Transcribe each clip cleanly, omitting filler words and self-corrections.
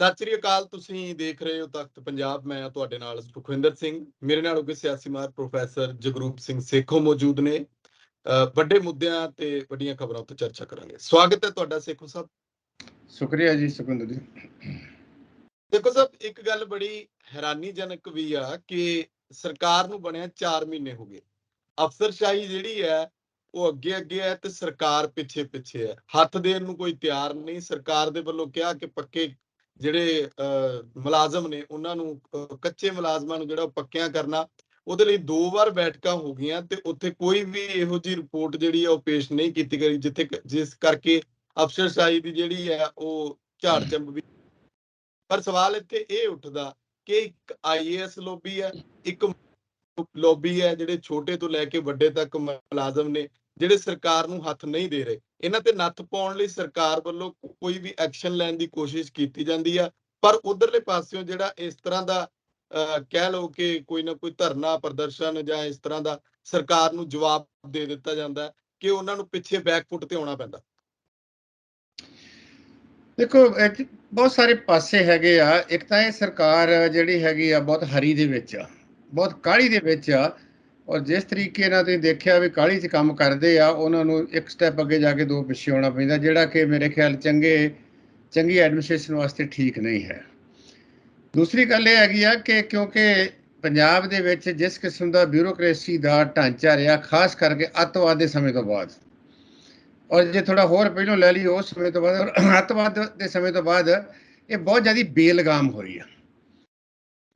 ਸਤਿ ਸ੍ਰੀ ਅਕਾਲ। ਤੁਸੀਂ ਦੇਖ ਰਹੇ ਹੋ ਤਖਤ ਪੰਜਾਬ। ਮੈਂ ਹਾਂ ਤੁਹਾਡੇ ਨਾਲ ਸੁਖਵਿੰਦਰ ਸਿੰਘ। ਮੇਰੇ ਨਾਲ ਹੋਗੇ ਸਿਆਸੀ ਮਾਹਰ ਪ੍ਰੋਫੈਸਰ ਜਗਰੂਪ ਸਿੰਘ ਸੇਖੋਂ ਮੌਜੂਦ ਨੇ। ਵੱਡੇ ਮੁੱਦਿਆਂ ਤੇ ਵੱਡੀਆਂ ਖਬਰਾਂ ਉੱਤੇ ਚਰਚਾ ਕਰਾਂਗੇ। ਸਵਾਗਤ ਹੈ ਤੁਹਾਡਾ ਸੇਖੋਂ ਸਾਹਿਬ। ਸ਼ੁਕਰੀਆ ਜੀ ਸੁਖਵਿੰਦਰ ਜੀ। ਦੇਖੋ ਸਾਹਿਬ, ਇੱਕ ਗੱਲ ਬੜੀ ਹੈਰਾਨੀਜਨਕ ਵੀ ਆ ਕਿ ਸਰਕਾਰ ਨੂੰ ਬਣਿਆ 4 ਮਹੀਨੇ ਹੋ ਗਏ। ਅਫਸਰਸ਼ਾਹੀ ਜਿਹੜੀ ਹੈ ਉਹ ਅੱਗੇ ਅੱਗੇ ਹੈ ਤੇ ਸਰਕਾਰ ਪਿੱਛੇ ਪਿੱਛੇ ਹੈ। ਹੱਥ ਦੇਣ ਨੂੰ ਕੋਈ ਤਿਆਰ ਨਹੀਂ। ਸਰਕਾਰ ਦੇ ਵੱਲੋਂ ਕਿਹਾ ਕਿ ਪੱਕੇ ਜਿਹੜੇ ਮੁਲਾਜ਼ਮ ਨੇ ਉਹਨਾਂ ਨੂੰ, ਕੱਚੇ ਮੁਲਾਜ਼ਮਾਂ ਨੂੰ ਜਿਹੜਾ ਪੱਕਿਆਂ ਕਰਨਾ, ਉਹਦੇ ਲਈ 2 ਵਾਰ ਬੈਠਕਾਂ ਹੋ ਗਈਆਂ ਤੇ ਉੱਥੇ ਕੋਈ ਵੀ ਇਹੋ ਜਿਹੀ ਰਿਪੋਰਟ ਜਿਹੜੀ ਆ ਉਹ ਪੇਸ਼ ਨਹੀਂ ਕੀਤੀ ਗਈ ਜਿਸ ਕਰਕੇ ਅਫਸਰਸ਼ਾਹੀ ਦੀ ਜਿਹੜੀ ਹੈ ਉਹ ਝਾੜ ਚੰਬ ਵੀ। ਪਰ ਸਵਾਲ ਇੱਥੇ ਇਹ ਉੱਠਦਾ ਕਿ ਇੱਕ ਆਈਏਐਸ ਲੋਬੀ ਹੈ, ਇੱਕ ਲੋਬੀ ਹੈ, ਜਿਹੜੇ ਛੋਟੇ ਤੋਂ ਲੈ ਕੇ ਵੱਡੇ ਤੱਕ ਮੁਲਾਜ਼ਮ ਨੇ ਜਿਹੜੇ ਸਰਕਾਰ ਨੂੰ ਹੱਥ ਨਹੀਂ ਦੇ ਰਹੇ। ਇਹਨਾਂ ਤੇ ਨੱਥ ਪਾਉਣ ਲਈ ਸਰਕਾਰ ਵੱਲੋਂ ਕੋਈ ਵੀ ਐਕਸ਼ਨ ਲੈਣ ਦੀ ਕੋਸ਼ਿਸ਼ ਕੀਤੀ ਜਾਂਦੀ ਆ, ਪਰ ਉਧਰਲੇ ਪਾਸਿਓਂ ਜਿਹੜਾ ਇਸ ਤਰ੍ਹਾਂ ਦਾ ਕਹਿ ਲਓ ਕਿ ਕੋਈ ਨਾ ਕੋਈ ਧਰਨਾ ਪ੍ਰਦਰਸ਼ਨ ਜਾਂ ਇਸ ਤਰ੍ਹਾਂ ਦਾ ਸਰਕਾਰ ਨੂੰ ਜਵਾਬ ਦੇ ਦਿੱਤਾ ਜਾਂਦਾ ਕਿ ਉਹਨਾਂ ਨੂੰ ਪਿੱਛੇ ਬੈਕਫੁੱਟ ਤੇ ਆਉਣਾ ਪੈਂਦਾ। ਦੇਖੋ, ਬਹੁਤ ਸਾਰੇ ਪਾਸੇ ਹੈਗੇ ਆ। ਇੱਕ ਤਾਂ ਇਹ ਸਰਕਾਰ ਜਿਹੜੀ ਹੈਗੀ ਆ ਬਹੁਤ ਹਰੀ ਦੇ ਵਿੱਚ ਆ, ਬਹੁਤ ਕਾਹਲੀ ਦੇ ਵਿੱਚ ਆ, ਔਰ ਜਿਸ ਤਰੀਕੇ ਨਾਲ ਤੁਸੀਂ ਦੇਖਿਆ ਵੀ ਕਾਹਲੀ 'ਚ ਕੰਮ ਕਰਦੇ ਆ, ਉਹਨਾਂ ਨੂੰ ਇੱਕ ਸਟੈਪ ਅੱਗੇ ਜਾ ਕੇ 2 ਪਿੱਛੇ ਆਉਣਾ ਪੈਂਦਾ, ਜਿਹੜਾ ਕਿ ਮੇਰੇ ਖਿਆਲ ਚੰਗੀ ਐਡਮਿਨਿਸਟ੍ਰੇਸ਼ਨ ਵਾਸਤੇ ਠੀਕ ਨਹੀਂ ਹੈ। ਦੂਸਰੀ ਗੱਲ ਇਹ ਹੈਗੀ ਆ ਕਿ ਕਿਉਂਕਿ ਪੰਜਾਬ ਦੇ ਵਿੱਚ ਜਿਸ ਕਿਸਮ ਦਾ ਬਿਊਰੋਕ੍ਰੇਸੀ ਦਾ ਢਾਂਚਾ ਰਿਹਾ, ਖਾਸ ਕਰਕੇ ਅੱਤਵਾਦ ਦੇ ਸਮੇਂ ਤੋਂ ਬਾਅਦ, ਔਰ ਜੇ ਥੋੜਾ ਹੋਰ ਪਹਿਲਾਂ ਲੈ ਲਈ ਉਸ ਸਮੇਂ ਤੋਂ ਬਾਅਦ, ਅੱਤਵਾਦ ਦੇ ਸਮੇਂ ਤੋਂ ਬਾਅਦ ਇਹ ਬਹੁਤ ਜ਼ਿਆਦਾ ਬੇਲਗਾਮ ਹੋਈ ਆ।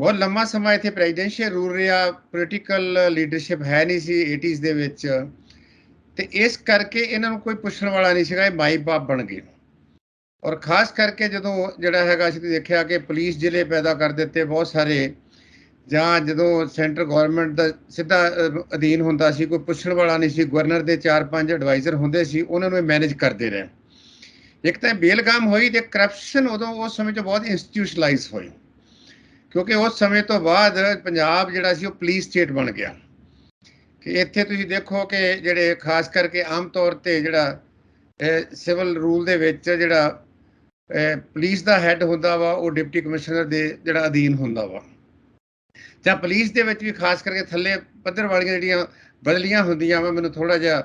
ਬਹੁਤ ਲੰਮਾ ਸਮਾਂ ਇੱਥੇ ਪ੍ਰੈਜ਼ੀਡੈਂਸ਼ੀਅਲ ਰੂਲ ਰਿਹਾ, ਪੋਲੀਟੀਕਲ ਲੀਡਰਸ਼ਿਪ ਹੈ ਨਹੀਂ ਸੀ 80s ਦੇ ਵਿੱਚ, ਤੇ ਇਸ ਕਰਕੇ ਇਹਨਾਂ ਨੂੰ ਕੋਈ ਪੁੱਛਣ ਵਾਲਾ ਨਹੀਂ ਸੀਗਾ। ਇਹ ਮਾਈ ਬਾਪ ਬਣ ਗਏ। ਔਰ ਖਾਸ ਕਰਕੇ ਜਦੋਂ ਜਿਹੜਾ ਹੈਗਾ ਅਸੀਂ ਦੇਖਿਆ ਕਿ ਪੁਲਿਸ ਜ਼ਿਲ੍ਹੇ ਪੈਦਾ ਕਰ ਦਿੱਤੇ ਬਹੁਤ ਸਾਰੇ, ਜਾਂ ਜਦੋਂ ਸੈਂਟਰ ਗਵਰਨਮੈਂਟ ਦਾ ਸਿੱਧਾ ਅਧੀਨ ਹੁੰਦਾ ਸੀ, ਕੋਈ ਪੁੱਛਣ ਵਾਲਾ ਨਹੀਂ ਸੀ, ਗਵਰਨਰ ਦੇ 4-5 ਐਡਵਾਈਜ਼ਰ ਹੁੰਦੇ ਸੀ, ਉਹਨਾਂ ਨੂੰ ਇਹ ਮੈਨੇਜ ਕਰਦੇ ਰਹੇ। ਇੱਕ ਤਾਂ ਬੇਲਗਾਮ ਹੋਈ ਤੇ ਕਰਪਸ਼ਨ ਉਦੋਂ ਉਸ ਸਮੇਂ 'ਚ ਬਹੁਤ ਇੰਸਟੀਟਿਊਸ਼ਨਲਾਈਜ਼ ਹੋਈ, ਕਿਉਂਕਿ ਉਸ ਸਮੇਂ ਤੋਂ ਬਾਅਦ ਪੰਜਾਬ ਜਿਹੜਾ ਸੀ ਉਹ ਪੁਲਿਸ ਸਟੇਟ ਬਣ ਗਿਆ। ਕਿ ਇੱਥੇ ਤੁਸੀਂ ਦੇਖੋ ਕਿ ਜਿਹੜੇ ਖਾਸ ਕਰਕੇ ਆਮ ਤੌਰ 'ਤੇ ਜਿਹੜਾ ਸਿਵਲ ਰੂਲ ਦੇ ਵਿੱਚ ਜਿਹੜਾ ਪੁਲਿਸ ਦਾ ਹੈੱਡ ਹੁੰਦਾ ਵਾ, ਉਹ ਡਿਪਟੀ ਕਮਿਸ਼ਨਰ ਦੇ ਜਿਹੜਾ ਅਧੀਨ ਹੁੰਦਾ ਵਾ, ਜਾਂ ਪੁਲਿਸ ਦੇ ਵਿੱਚ ਵੀ ਖਾਸ ਕਰਕੇ ਥੱਲੇ ਪੱਧਰ ਵਾਲੀਆਂ ਜਿਹੜੀਆਂ ਬਦਲੀਆਂ ਹੁੰਦੀਆਂ ਵਾ। ਮੈਨੂੰ ਥੋੜ੍ਹਾ ਜਿਹਾ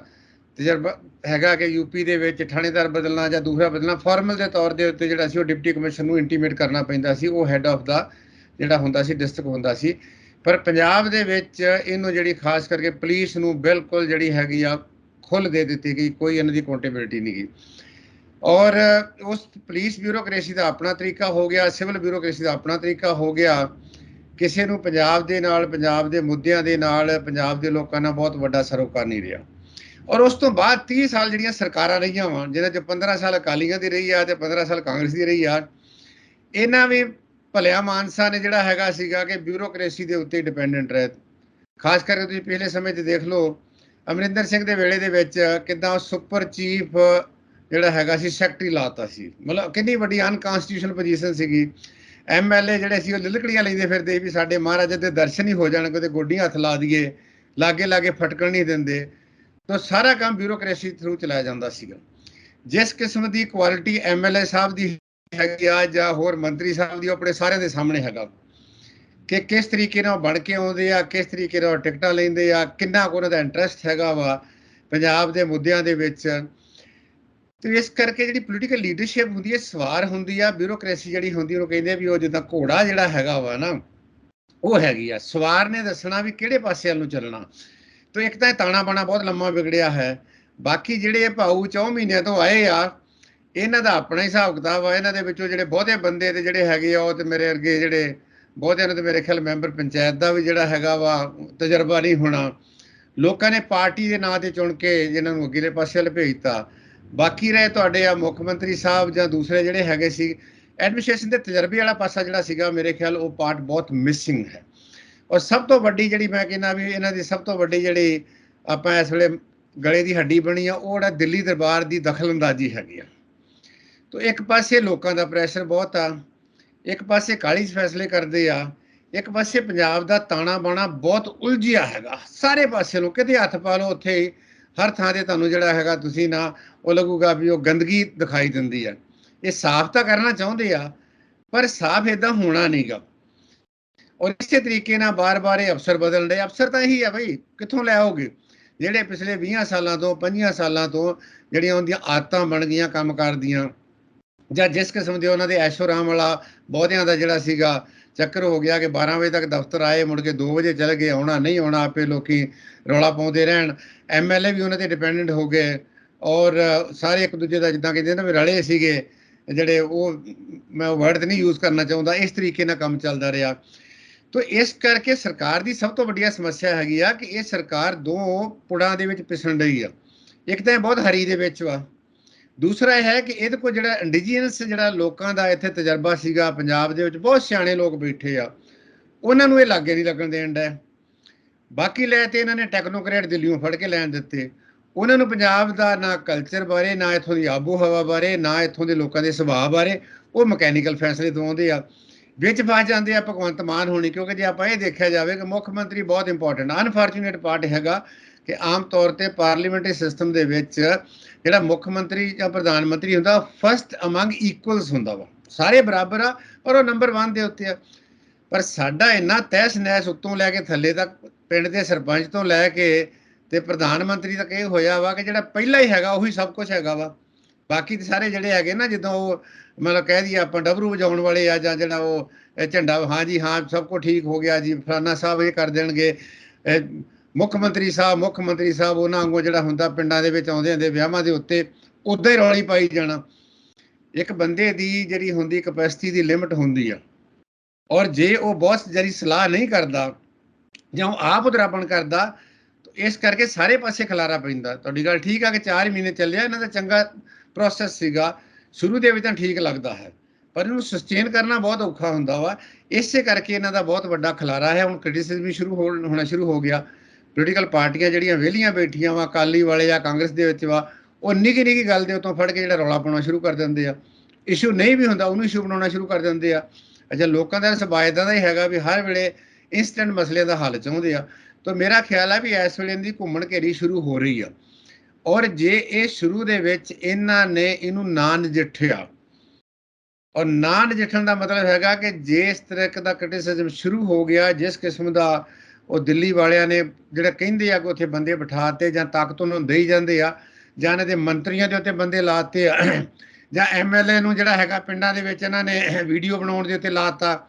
ਤਜਰਬਾ ਹੈਗਾ ਕਿ ਯੂਪੀ ਦੇ ਵਿੱਚ ਥਾਣੇਦਾਰ ਬਦਲਣਾ ਜਾਂ ਦੂਸਰਾ ਬਦਲਣਾ, ਫਾਰਮਲ ਦੇ ਤੌਰ ਦੇ ਉੱਤੇ ਜਿਹੜਾ ਸੀ ਉਹ ਡਿਪਟੀ ਕਮਿਸ਼ਨਰ ਨੂੰ ਇੰਟੀਮੇਟ ਕਰਨਾ ਪੈਂਦਾ ਸੀ, ਉਹ ਹੈੱਡ ਆਫ ਦਾ ਜਿਹੜਾ ਹੁੰਦਾ ਸੀ ਡਿਸਟ੍ਰਿਕਟ ਹੁੰਦਾ ਸੀ। ਪਰ ਪੰਜਾਬ ਦੇ ਵਿੱਚ ਇਹਨੂੰ ਜਿਹੜੀ ਖਾਸ ਕਰਕੇ ਪੁਲਿਸ ਨੂੰ ਬਿਲਕੁਲ ਜਿਹੜੀ ਹੈਗੀ ਆ ਖੁੱਲ੍ਹ ਦੇ ਦਿੱਤੀ ਗਈ, ਕੋਈ ਇਹਨਾਂ ਦੀ ਅਕਾਊਂਟੇਬਿਲਿਟੀ ਨਹੀਂ ਗਈ। ਔਰ ਉਸ ਪੁਲਿਸ ਬਿਊਰੋਕ੍ਰੇਸੀ ਦਾ ਆਪਣਾ ਤਰੀਕਾ ਹੋ ਗਿਆ, ਸਿਵਲ ਬਿਊਰੋਕ੍ਰੇਸੀ ਦਾ ਆਪਣਾ ਤਰੀਕਾ ਹੋ ਗਿਆ। ਕਿਸੇ ਨੂੰ ਪੰਜਾਬ ਦੇ ਨਾਲ, ਪੰਜਾਬ ਦੇ ਮੁੱਦਿਆਂ ਦੇ ਨਾਲ, ਪੰਜਾਬ ਦੇ ਲੋਕਾਂ ਨਾਲ ਬਹੁਤ ਵੱਡਾ ਸਰੋਕਾਰ ਨਹੀਂ ਰਿਹਾ। ਔਰ ਉਸ ਤੋਂ ਬਾਅਦ 30 ਸਾਲ ਜਿਹੜੀਆਂ ਸਰਕਾਰਾਂ ਰਹੀਆਂ ਵਾ, ਜਿਹਨਾਂ 'ਚ 15 ਸਾਲ ਅਕਾਲੀਆਂ ਦੀ ਰਹੀ ਆ ਤੇ 15 ਸਾਲ ਕਾਂਗਰਸ ਦੀ ਰਹੀ ਆ, ਇਹਨਾਂ ਵੀ ਭਲਿਆ ਮਾਨਸਾ ਨੇ ਜਿਹੜਾ ਹੈਗਾ ਸੀਗਾ ਕਿ ਬਿਊਰੋਕ੍ਰੇਸੀ ਦੇ ਉੱਤੇ ਡਿਪੈਂਡੈਂਟ ਰਹੇ। ਖਾਸ ਕਰਕੇ ਤੁਸੀਂ ਪਿਛਲੇ ਸਮੇਂ 'ਚ ਦੇਖ ਲਓ, ਅਮਰਿੰਦਰ ਸਿੰਘ ਦੇ ਵੇਲੇ ਦੇ ਵਿੱਚ ਕਿੱਦਾਂ ਸੁਪਰ ਚੀਫ ਜਿਹੜਾ ਹੈਗਾ ਸੀ ਸੈਕਟਰੀ ਲਾਤਾ ਸੀ। ਮਤਲਬ ਕਿੰਨੀ ਵੱਡੀ ਅਨਕਨਸਟੀਟਿਊਸ਼ਨਲ ਪੋਜੀਸ਼ਨ ਸੀਗੀ। MLA ਜਿਹੜੇ ਸੀ ਉਹ ਲਿਲਕੜੀਆਂ ਲੈਂਦੇ ਫਿਰਦੇ ਵੀ ਸਾਡੇ ਮਹਾਰਾਜਾ ਦੇ ਦਰਸ਼ਨ ਹੀ ਹੋ ਜਾਣ, ਕਿਤੇ ਗੋਡੀਆਂ ਹੱਥ ਲਾ ਦਈਏ, ਲਾਗੇ ਫਟਕਣ ਨਹੀਂ ਦਿੰਦੇ। ਤਾਂ ਸਾਰਾ ਕੰਮ ਬਿਊਰੋਕ੍ਰੇਸੀ ਥਰੂ ਚਲਾਇਆ ਜਾਂਦਾ ਸੀਗਾ। ਜਿਸ ਕਿਸਮ ਦੀ ਕੁਆਲਿਟੀ MLA ਸਾਹਿਬ ਦੀ ਹੈਗੀ ਆ ਜਾਂ ਹੋਰ ਮੰਤਰੀ ਸਾਹਿਬ ਦੀ, ਆਪਣੇ ਸਾਰਿਆਂ ਦੇ ਸਾਹਮਣੇ ਹੈਗਾ ਕਿ ਕਿਸ ਤਰੀਕੇ ਨਾਲ ਬਣ ਕੇ ਆਉਂਦੇ ਆ, ਕਿਸ ਤਰੀਕੇ ਨਾਲ ਟਿਕਟਾਂ ਲੈਂਦੇ ਆ, ਕਿੰਨਾ ਕੁ ਉਹਨਾਂ ਦਾ ਇੰਟਰਸਟ ਹੈਗਾ ਵਾ ਪੰਜਾਬ ਦੇ ਮੁੱਦਿਆਂ ਦੇ ਵਿੱਚ। ਤੇ ਇਸ ਕਰਕੇ ਜਿਹੜੀ ਪੋਲੀਟੀਕਲ ਲੀਡਰਸ਼ਿਪ ਹੁੰਦੀ ਹੈ, ਸਵਾਰ ਹੁੰਦੀ ਆ। ਬਿਊਰੋਕ੍ਰੇਸੀ ਜਿਹੜੀ ਹੁੰਦੀ ਉਹਨੂੰ ਕਹਿੰਦੇ ਵੀ ਉਹ ਜਿੱਦਾਂ ਘੋੜਾ ਜਿਹੜਾ ਹੈਗਾ ਵਾ ਨਾ, ਉਹ ਹੈਗੀ ਆ। ਸਵਾਰ ਨੇ ਦੱਸਣਾ ਵੀ ਕਿਹੜੇ ਪਾਸੇ ਵੱਲ ਨੂੰ ਚੱਲਣਾ। ਤਾਂ ਇੱਕ ਤਾਂ ਇਹ ਤਾਣਾ ਬਾਣਾ ਬਹੁਤ ਲੰਮਾ ਵਿਗੜਿਆ ਹੈ। ਬਾਕੀ ਜਿਹੜੇ ਭਾਊ 4 ਮਹੀਨਿਆਂ ਤੋਂ ਆਏ ਆ, ਇਹਨਾਂ ਦਾ ਆਪਣਾ ਹੀ ਹਿਸਾਬ ਕਿਤਾਬ ਆ। ਇਹਨਾਂ ਦੇ ਵਿੱਚੋਂ ਜਿਹੜੇ ਬਹੁਤੇ ਬੰਦੇ ਤੇ ਜਿਹੜੇ ਹੈਗੇ ਆ, ਉਹ ਤੇ ਮੇਰੇ ਅੱਗੇ ਜਿਹੜੇ ਬਹੁਤਿਆਂ ਨੂੰ ਤੇ ਮੇਰੇ ਖਿਆਲ ਮੈਂਬਰ ਪੰਚਾਇਤ ਦਾ ਵੀ ਜਿਹੜਾ ਹੈਗਾ ਵਾ ਤਜਰਬਾ ਨਹੀਂ ਹੋਣਾ। ਲੋਕਾਂ ਨੇ ਪਾਰਟੀ ਦੇ ਨਾਂ ਤੇ ਚੁਣ ਕੇ ਜਿਹਨਾਂ ਨੂੰ ਅਗਲੇ ਪਾਸੇ ਵੱਲ ਭੇਜਤਾ। ਬਾਕੀ ਰਹੇ ਤੁਹਾਡੇ ਆ ਮੁੱਖ ਮੰਤਰੀ ਸਾਹਿਬ ਜਾਂ ਦੂਸਰੇ ਜਿਹੜੇ ਹੈਗੇ ਸੀ, ਐਡਮਿਨਿਸਟ੍ਰੇਸ਼ਨ ਦੇ ਤਜਰਬੇ ਵਾਲਾ ਪਾਸਾ ਜਿਹੜਾ ਸੀਗਾ, ਮੇਰੇ ਖਿਆਲ ਉਹ ਪਾਰਟ ਬਹੁਤ ਮਿਸਿੰਗ ਹੈ। ਔਰ ਸਭ ਤੋਂ ਵੱਡੀ ਜਿਹੜੀ ਮੈਂ ਕਹਿੰਦਾ ਵੀ ਇਹਨਾਂ ਦੀ ਸਭ ਤੋਂ ਵੱਡੀ ਜਿਹੜੀ ਆਪਾਂ ਇਸ ਵੇਲੇ ਗਲੇ ਦੀ ਹੱਡੀ ਬਣੀ ਆ, ਉਹ ਜਿਹੜਾ ਦਿੱਲੀ ਦਰਬਾਰ ਦੀ ਦਖਲਅੰਦਾਜ਼ੀ ਹੈਗੀ ਆ। ਤਾਂ ਇੱਕ ਪਾਸੇ ਲੋਕਾਂ ਦਾ ਪ੍ਰੈਸ਼ਰ ਬਹੁਤ ਆ, ਇੱਕ ਪਾਸੇ ਕਾਹਲੀ 'ਚ ਫੈਸਲੇ ਕਰਦੇ ਆ, ਇੱਕ ਪਾਸੇ ਪੰਜਾਬ ਦਾ ਤਾਣਾ ਬਾਣਾ ਬਹੁਤ ਉਲਝਿਆ ਹੈਗਾ। ਸਾਰੇ ਪਾਸੇ ਨੂੰ ਕਿਤੇ ਹੱਥ ਪਾ ਲਓ, ਉੱਥੇ ਹੀ ਹਰ ਥਾਂ 'ਤੇ ਤੁਹਾਨੂੰ ਜਿਹੜਾ ਹੈਗਾ ਤੁਸੀਂ ਨਾ ਉਹ ਲੱਗੂਗਾ ਵੀ ਉਹ ਗੰਦਗੀ ਦਿਖਾਈ ਦਿੰਦੀ ਆ। ਇਹ ਸਾਫ਼ ਤਾਂ ਕਰਨਾ ਚਾਹੁੰਦੇ ਆ, ਪਰ ਸਾਫ਼ ਇਦਾਂ ਹੋਣਾ ਨਹੀਂਗਾ। ਔਰ ਇਸੇ ਤਰੀਕੇ ਨਾਲ ਬਾਰ-ਬਾਰ ਇਹ ਅਫਸਰ ਬਦਲ ਰਹੇ। ਅਫਸਰ ਤਾਂ ਇਹੀ ਆ ਬਈ, ਕਿੱਥੋਂ ਲੈ ਆਓਗੇ ਜਿਹੜੇ ਪਿਛਲੇ 20 ਸਾਲਾਂ ਤੋਂ 25 ਸਾਲਾਂ ਤੋਂ ਜਿਹੜੀਆਂ ਉਹਦੀਆਂ ਆਦਤਾਂ ਬਣ ਗਈਆਂ ਕੰਮ ਕਰਦੀਆਂ, ਜਾਂ ਜਿਸ ਕਿਸਮ ਦੇ ਉਹਨਾਂ ਦੇ ਐਸ਼ੋ ਆਰਾਮ ਵਾਲਾ ਬਹੁਤਿਆਂ ਦਾ ਜਿਹੜਾ ਸੀਗਾ ਚੱਕਰ ਹੋ ਗਿਆ ਕਿ 12 ਵਜੇ ਤੱਕ ਦਫ਼ਤਰ ਆਏ, ਮੁੜ ਕੇ 2 ਵਜੇ ਚਲੇ ਗਏ, ਆਉਣਾ ਨਹੀਂ ਆਉਣਾ, ਆਪੇ ਲੋਕੀ ਰੌਲਾ ਪਾਉਂਦੇ ਰਹਿਣ। MLA ਵੀ ਉਹਨਾਂ ਤੇ ਡਿਪੈਂਡੈਂਟ ਹੋ ਗਏ, ਔਰ ਸਾਰੇ ਇੱਕ ਦੂਜੇ ਦਾ ਜਿੱਦਾਂ ਕਹਿੰਦੇ ਨਾ ਵੀ ਰਲੇ ਸੀਗੇ ਜਿਹੜੇ, ਉਹ ਮੈਂ ਵਰਡ ਤੇ ਨਹੀਂ ਯੂਜ਼ ਕਰਨਾ ਚਾਹੁੰਦਾ, ਇਸ ਤਰੀਕੇ ਨਾਲ ਕੰਮ ਚੱਲਦਾ ਰਿਹਾ। ਤੋ ਇਸ ਕਰਕੇ ਸਰਕਾਰ ਦੀ ਸਭ ਤੋਂ ਵੱਡੀ ਸਮੱਸਿਆ ਹੈਗੀ ਆ ਕਿ ਇਹ ਸਰਕਾਰ ਦੋ ਪੁੜਾਂ ਦੇ ਵਿੱਚ ਪਿਸਣ ਰਹੀ ਆ। ਇੱਕ ਤਾਂ ਇਹ ਬਹੁਤ ਹਰੀ ਦੇ ਵਿੱਚ ਵਾ, ਦੂਸਰਾ ਇਹ ਹੈ ਕਿ ਇਹਦੇ ਕੋਲ ਜਿਹੜਾ ਇੰਡੀਜੀਨਸ ਜਿਹੜਾ ਲੋਕਾਂ ਦਾ ਇੱਥੇ ਤਜਰਬਾ ਸੀਗਾ, ਪੰਜਾਬ ਦੇ ਵਿੱਚ ਬਹੁਤ ਸਿਆਣੇ ਲੋਕ ਬੈਠੇ ਆ, ਉਹਨਾਂ ਨੂੰ ਇਹ ਲਾਗੇ ਨਹੀਂ ਲੱਗਣ ਦੇਣ ਦਾ। ਬਾਕੀ ਲੈ ਤੇ ਇਹਨਾਂ ਨੇ ਟੈਕਨੋਕਰੇਟ ਦਿੱਲੀੋਂ ਫੜ ਕੇ ਲੈਣ ਦਿੱਤੇ। ਉਹਨਾਂ ਨੂੰ ਪੰਜਾਬ ਦਾ ਨਾ ਕਲਚਰ ਬਾਰੇ, ਨਾ ਇੱਥੋਂ ਦੀ ਆਬੋ ਹਵਾ ਬਾਰੇ, ਨਾ ਇੱਥੋਂ ਦੇ ਲੋਕਾਂ ਦੇ ਸੁਭਾਅ ਬਾਰੇ, ਉਹ ਮਕੈਨੀਕਲ ਫੈਸਲੇ ਦਵਾਉਂਦੇ ਆ। ਵਿੱਚ ਫਸ ਜਾਂਦੇ ਆ ਭਗਵੰਤ ਮਾਨ ਹੋਣੀ, ਕਿਉਂਕਿ ਜੇ ਆਪਾਂ ਇਹ ਦੇਖਿਆ ਜਾਵੇ ਕਿ ਮੁੱਖ ਮੰਤਰੀ ਬਹੁਤ ਇੰਪੋਰਟੈਂਟ, ਅਨਫੋਰਚੂਨੇਟ ਪਾਰਟ ਹੈਗਾ ਕਿ ਆਮ ਤੌਰ ਤੇ ਪਾਰਲੀਮੈਂਟਰੀ ਸਿਸਟਮ ਦੇ ਵਿੱਚ ਜਿਹੜਾ ਮੁੱਖ ਮੰਤਰੀ ਜਾਂ ਪ੍ਰਧਾਨ ਮੰਤਰੀ ਹੁੰਦਾ, ਫਸਟ ਅਮੰਗ ਇਕੁਅਲਸ ਹੁੰਦਾ ਵਾ, ਸਾਰੇ ਬਰਾਬਰ ਆ ਔਰ ਉਹ ਨੰਬਰ 1 ਦੇ ਉੱਤੇ ਆ। ਪਰ ਸਾਡਾ ਇੰਨਾ ਤਹਿਸ ਨਹਿਸ ਉੱਤੋਂ ਲੈ ਕੇ ਥੱਲੇ ਤੱਕ, ਪਿੰਡ ਦੇ ਸਰਪੰਚ ਤੋਂ ਲੈ ਕੇ ਤੇ ਪ੍ਰਧਾਨ ਮੰਤਰੀ ਤੱਕ ਇਹ ਹੋਇਆ ਵਾ ਕਿ ਜਿਹੜਾ ਪਹਿਲਾਂ ਹੀ ਹੈਗਾ ਉਹੀ ਸਭ ਕੁਝ ਹੈਗਾ ਵਾ। ਬਾਕੀ ਤੇ ਸਾਰੇ ਜਿਹੜੇ ਹੈਗੇ ਨਾ, ਜਦੋਂ ਉਹ ਮਤਲਬ ਕਹਿ ਦਈਏ ਆਪਾਂ ਡਬਰੂ ਵਜਾਉਣ ਵਾਲੇ ਆ, ਜਾਂ ਜਿਹੜਾ ਉਹ ਝੰਡਾ, ਹਾਂ ਜੀ ਹਾਂ ਸਭ ਕੁਝ ਠੀਕ ਹੋ ਗਿਆ ਜੀ, ਫਲਾਨਾ ਸਾਹਿਬ ਇਹ ਕਰ ਦੇਣਗੇ, ਮੁੱਖ ਮੰਤਰੀ ਸਾਹਿਬ ਉਹਨਾਂ ਵਾਂਗੂ ਜਿਹੜਾ ਹੁੰਦਾ ਪਿੰਡਾਂ ਦੇ ਵਿੱਚ ਆਉਂਦੇ ਹੁੰਦੇ ਵਿਆਹਾਂ ਦੇ ਉੱਤੇ, ਉੱਦਾਂ ਹੀ ਰੌਲੀ ਪਾਈ ਜਾਣਾ। ਇੱਕ ਬੰਦੇ ਦੀ ਜਿਹੜੀ ਹੁੰਦੀ ਕਪੈਸਿਟੀ ਦੀ ਲਿਮਿਟ ਹੁੰਦੀ ਆ, ਔਰ ਜੇ ਉਹ ਬਹੁਤ ਜਿਹੜੀ ਸਲਾਹ ਨਹੀਂ ਕਰਦਾ ਜਾਂ ਉਹ ਆਪ ਉਧਰਾਪਣ ਕਰਦਾ, ਇਸ ਕਰਕੇ ਸਾਰੇ ਪਾਸੇ ਖਲਾਰਾ ਪੈਂਦਾ। ਤੁਹਾਡੀ ਗੱਲ ਠੀਕ ਆ ਕਿ 4 ਮਹੀਨੇ ਚੱਲਿਆ, ਇਹਨਾਂ ਦਾ ਚੰਗਾ ਪ੍ਰੋਸੈਸ ਸੀਗਾ, ਸ਼ੁਰੂ ਦੇ ਵਿੱਚ ਤਾਂ ਠੀਕ ਲੱਗਦਾ ਹੈ, ਪਰ ਇਹਨੂੰ ਸਸਟੇਨ ਕਰਨਾ ਬਹੁਤ ਔਖਾ ਹੁੰਦਾ ਵਾ। ਇਸੇ ਕਰਕੇ ਇਹਨਾਂ ਦਾ ਬਹੁਤ ਵੱਡਾ ਖਲਾਰਾ ਹੈ। ਹੁਣ ਕ੍ਰਿਟਿਸਿਜ਼ਮ ਵੀ ਹੋਣਾ ਸ਼ੁਰੂ ਹੋ ਗਿਆ। ਪੋਲੀਟੀਕਲ ਪਾਰਟੀਆਂ ਜਿਹੜੀਆਂ ਵਿਹਲੀਆਂ ਬੈਠੀਆਂ ਵਾ, ਅਕਾਲੀ ਵਾਲੇ ਜਾਂ ਕਾਂਗਰਸ ਦੇ ਵਿੱਚ ਵਾ, ਉਹ ਨਿੱਕੀ ਗੱਲ ਦੇ ਉੱਤੋਂ ਫੜ ਕੇ ਜਿਹੜਾ ਰੌਲਾ ਪਾਉਣਾ ਸ਼ੁਰੂ ਕਰ ਦਿੰਦੇ ਆ। ਇਸ਼ੂ ਨਹੀਂ ਵੀ ਹੁੰਦਾ ਉਹਨੂੰ ਇਸ਼ੂ ਬਣਾਉਣਾ ਸ਼ੁਰੂ ਕਰ ਦਿੰਦੇ ਆ। ਅੱਛਾ, ਲੋਕਾਂ ਦਾ ਸੁਭਾਅ ਇੱਦਾਂ ਦਾ ਹੀ ਹੈਗਾ ਵੀ ਹਰ ਵੇਲੇ ਇੰਸਟੈਂਟ ਮਸਲੇ ਦਾ ਹੱਲ ਚਾਹੁੰਦੇ ਆ। ਤਾਂ ਮੇਰਾ ਖਿਆਲ ਹੈ ਵੀ ਇਸ ਵੇਲੇ ਦੀ ਘੁੰਮਣ ਘੇਰੀ ਸ਼ੁਰੂ ਹੋ ਰਹੀ ਆ, ਔਰ ਜੇ ਇਹ ਸ਼ੁਰੂ ਦੇ ਵਿੱਚ ਇਹਨਾਂ ਨੇ ਇਹਨੂੰ ਨਾ ਨਜਿੱਠਿਆ, ਔਰ ਨਾ ਨਜਿੱਠਣ ਦਾ ਮਤਲਬ ਹੈਗਾ ਕਿ ਜਿਸ ਤਰ੍ਹਾਂ ਦਾ ਕ੍ਰਿਟਿਸਿਜ਼ਮ ਸ਼ੁਰੂ ਹੋ ਗਿਆ, ਜਿਸ ਕਿਸਮ ਦਾ ਉਹ ਦਿੱਲੀ ਵਾਲਿਆਂ ਨੇ ਜਿਹੜਾ ਕਹਿੰਦੇ ਆ ਕਿ ਉੱਥੇ ਬੰਦੇ ਬਿਠਾਤੇ ਜਾਂ ਤਾਕਤ ਉਹਨਾਂ ਨੂੰ ਦੇਈ ਜਾਂਦੇ ਆ, ਜਾਂ ਇਹਨਾਂ ਦੇ ਮੰਤਰੀਆਂ ਦੇ ਉੱਤੇ ਬੰਦੇ ਲਾਤੇ ਆ, ਜਾਂ MLA ਨੂੰ ਜਿਹੜਾ ਹੈਗਾ ਪਿੰਡਾਂ ਦੇ ਵਿੱਚ ਇਹਨਾਂ ਨੇ ਵੀਡੀਓ ਬਣਾਉਣ ਦੇ ਉੱਤੇ ਲਾਤਾ,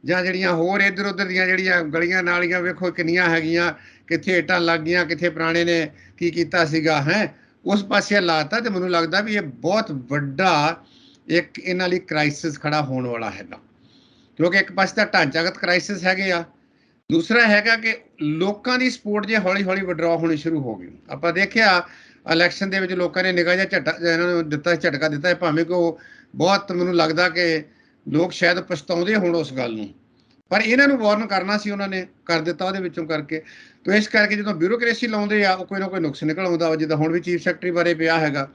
ਜਾਂ ਜਿਹੜੀਆਂ ਹੋਰ ਇੱਧਰ ਉੱਧਰ ਦੀਆਂ ਜਿਹੜੀਆਂ ਗਲੀਆਂ ਨਾਲੀਆਂ ਵੇਖੋ ਕਿੰਨੀਆਂ ਹੈਗੀਆਂ, ਕਿੱਥੇ ਇੱਟਾਂ ਲੱਗ ਗਈਆਂ, ਕਿੱਥੇ ਪੁਰਾਣੇ ਨੇ ਕੀ ਕੀਤਾ ਸੀਗਾ, ਉਸ ਪਾਸੇ ਲਾਤਾ। ਤੇ ਮੈਨੂੰ ਲੱਗਦਾ ਵੀ ਇਹ ਬਹੁਤ ਵੱਡਾ ਇੱਕ ਇਹਨਾਂ ਲਈ ਕ੍ਰਾਈਸਿਸ ਖੜਾ ਹੋਣ ਵਾਲਾ ਹੈਗਾ, ਕਿਉਂਕਿ ਇੱਕ ਪਾਸੇ ਤਾਂ ਢਾਂਚਾਗਤ ਕ੍ਰਾਈਸਿਸ ਹੈਗੇ ਆ, ਦੂਸਰਾ ਹੈਗਾ ਕਿ ਲੋਕਾਂ ਦੀ ਸਪੋਰਟ ਜੇ ਹੌਲੀ ਹੌਲੀ ਵਿਡਰਾਅ ਹੋਣੀ ਸ਼ੁਰੂ ਹੋ ਗਈ। ਆਪਾਂ ਦੇਖਿਆ ਇਲੈਕਸ਼ਨ ਦੇ ਵਿੱਚ ਲੋਕਾਂ ਨੇ ਨਿਗਾਹ ਜਿਹਾ ਇਹਨਾਂ ਨੂੰ ਝਟਕਾ ਦਿੱਤਾ, ਭਾਵੇਂ ਕਿ ਉਹ ਬਹੁਤ, ਮੈਨੂੰ ਲੱਗਦਾ ਕਿ ਲੋਕ ਸ਼ਾਇਦ ਪਛਤਾਉਂਦੇ ਹੋਣ ਉਸ ਗੱਲ ਨੂੰ, ਪਰ ਇਹਨਾਂ ਨੂੰ ਵਾਰਨ ਕਰਨਾ ਸੀ, ਉਹਨਾਂ ਨੇ ਕਰ ਦਿੱਤਾ ਉਹਦੇ ਵਿੱਚੋਂ ਕਰਕੇ। ਤਾਂ ਇਸ ਕਰਕੇ ਜਦੋਂ ਬਿਊਰੋਕ੍ਰੇਸੀ ਲਾਉਂਦੇ ਆ, ਉਹ ਕੋਈ ਨਾ ਕੋਈ ਨੁਕਸ ਨਿਕਲ ਆਉਂਦਾ ਵਾ। ਜਿੱਦਾਂ ਹੁਣ ਵੀ ਚੀਫ ਸੈਕਟਰੀ ਬਾਰੇ ਪਿਆ ਹੈਗਾ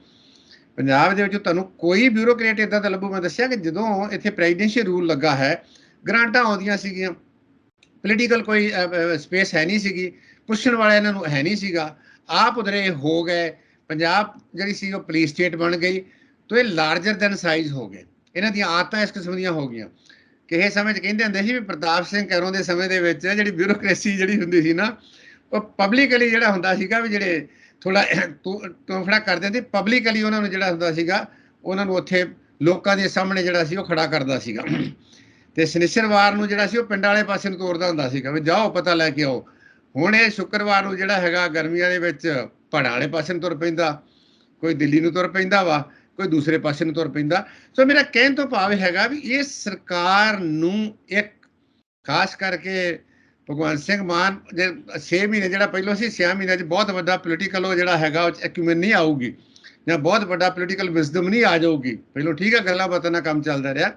ਪੰਜਾਬ ਦੇ ਵਿੱਚ, ਤੁਹਾਨੂੰ ਕੋਈ ਬਿਊਰੋਕਰੇਟ ਇੱਦਾਂ ਦਾ ਲੱਭੂ। ਮੈਂ ਦੱਸਿਆ ਕਿ ਜਦੋਂ ਇੱਥੇ ਪ੍ਰੈਜ਼ੀਡੈਂਸ਼ੀਅਲ ਰੂਲ ਲੱਗਾ ਹੈ, ਗ੍ਰਾਂਟਾਂ ਆਉਂਦੀਆਂ ਸੀਗੀਆਂ, ਪੋਲੀਟੀਕਲ ਕੋਈ ਸਪੇਸ ਹੈ ਨਹੀਂ ਸੀਗੀ, ਪੁੱਛਣ ਵਾਲਾ ਇਹਨਾਂ ਨੂੰ ਹੈ ਨਹੀਂ ਸੀਗਾ, ਆਪ ਉਧਰੇ ਹੋ ਗਏ। ਪੰਜਾਬ ਜਿਹੜੀ ਸੀ ਉਹ ਪੁਲਿਸ ਸਟੇਟ ਬਣ ਗਈ, ਤਾਂ ਇਹ ਲਾਰਜਰ ਦੈਨ ਸਾਈਜ਼ ਹੋ ਗਏ। ਇਹਨਾਂ ਦੀਆਂ ਆਦਤਾਂ ਇਸ ਕਿਸਮ ਦੀਆਂ ਹੋ ਗਈਆਂ। ਕਿਸੇ ਸਮੇਂ 'ਚ ਕਹਿੰਦੇ ਹੁੰਦੇ ਸੀ ਵੀ ਪ੍ਰਤਾਪ ਸਿੰਘ ਕੈਰੋਂ ਦੇ ਸਮੇਂ ਦੇ ਵਿੱਚ ਜਿਹੜੀ ਬਿਊਰੋਕ੍ਰੇਸੀ ਜਿਹੜੀ ਹੁੰਦੀ ਸੀ ਨਾ, ਉਹ ਪਬਲਿਕਲੀ ਜਿਹੜਾ ਹੁੰਦਾ ਸੀਗਾ ਵੀ ਜਿਹੜੇ ਥੋੜਾ ਤੋਫੜਾ ਕਰ ਦਿੰਦੇ, ਪਬਲਿਕਲੀ ਉਹਨਾਂ ਨੂੰ ਜਿਹੜਾ ਹੁੰਦਾ ਸੀਗਾ, ਉਹਨਾਂ ਨੂੰ ਉੱਥੇ ਲੋਕਾਂ ਦੇ ਸਾਹਮਣੇ ਜਿਹੜਾ ਸੀ ਉਹ ਖੜਾ ਕਰਦਾ ਸੀਗਾ। ਤੇ ਸ਼ਨੀਚਰਵਾਰ ਨੂੰ ਜਿਹੜਾ ਸੀ ਉਹ ਪਿੰਡਾਂ ਵਾਲੇ ਪਾਸੇ ਨੂੰ ਤੋਰਦਾ ਹੁੰਦਾ ਸੀਗਾ ਵੀ ਜਾਓ ਪਤਾ ਲੈ ਕੇ ਆਓ। ਹੁਣ ਇਹ ਸ਼ੁੱਕਰਵਾਰ ਨੂੰ ਜਿਹੜਾ ਹੈਗਾ ਗਰਮੀਆਂ ਦੇ ਵਿੱਚ ਪਹਾੜਾਂ ਵਾਲੇ ਪਾਸੇ ਨੂੰ ਤੁਰ ਪੈਂਦਾ, ਕੋਈ ਦਿੱਲੀ ਨੂੰ ਤੁਰ ਪੈਂਦਾ ਵਾ, ਕੋਈ ਦੂਸਰੇ ਪਾਸੇ ਨੂੰ ਤੁਰ ਪੈਂਦਾ। ਸੋ ਮੇਰਾ ਕਹਿਣ ਤੋਂ ਭਾਵ ਹੈਗਾ ਵੀ ਇਹ ਸਰਕਾਰ ਨੂੰ ਇੱਕ ਖਾਸ ਕਰਕੇ ਭਗਵੰਤ ਸਿੰਘ ਮਾਨ ਦੇ 6 ਮਹੀਨੇ ਜਿਹੜਾ ਪਹਿਲਾਂ ਸੀ, 6 ਮਹੀਨਿਆਂ 'ਚ ਬਹੁਤ ਵੱਡਾ ਪੋਲੀਟੀਕਲ ਉਹ ਜਿਹੜਾ ਹੈਗਾ ਉਹ ਐਕਿਊਮਨ ਨਹੀਂ ਆਊਗੀ, ਜਾਂ ਬਹੁਤ ਵੱਡਾ ਪੋਲੀਟੀਕਲ ਵਿਜ਼ਡਮ ਨਹੀਂ ਆ ਜਾਊਗੀ। ਪਹਿਲਾਂ ਠੀਕ ਆ, ਗੱਲਾਂ ਬਾਤਾਂ ਨਾਲ ਕੰਮ ਚੱਲਦਾ ਰਿਹਾ।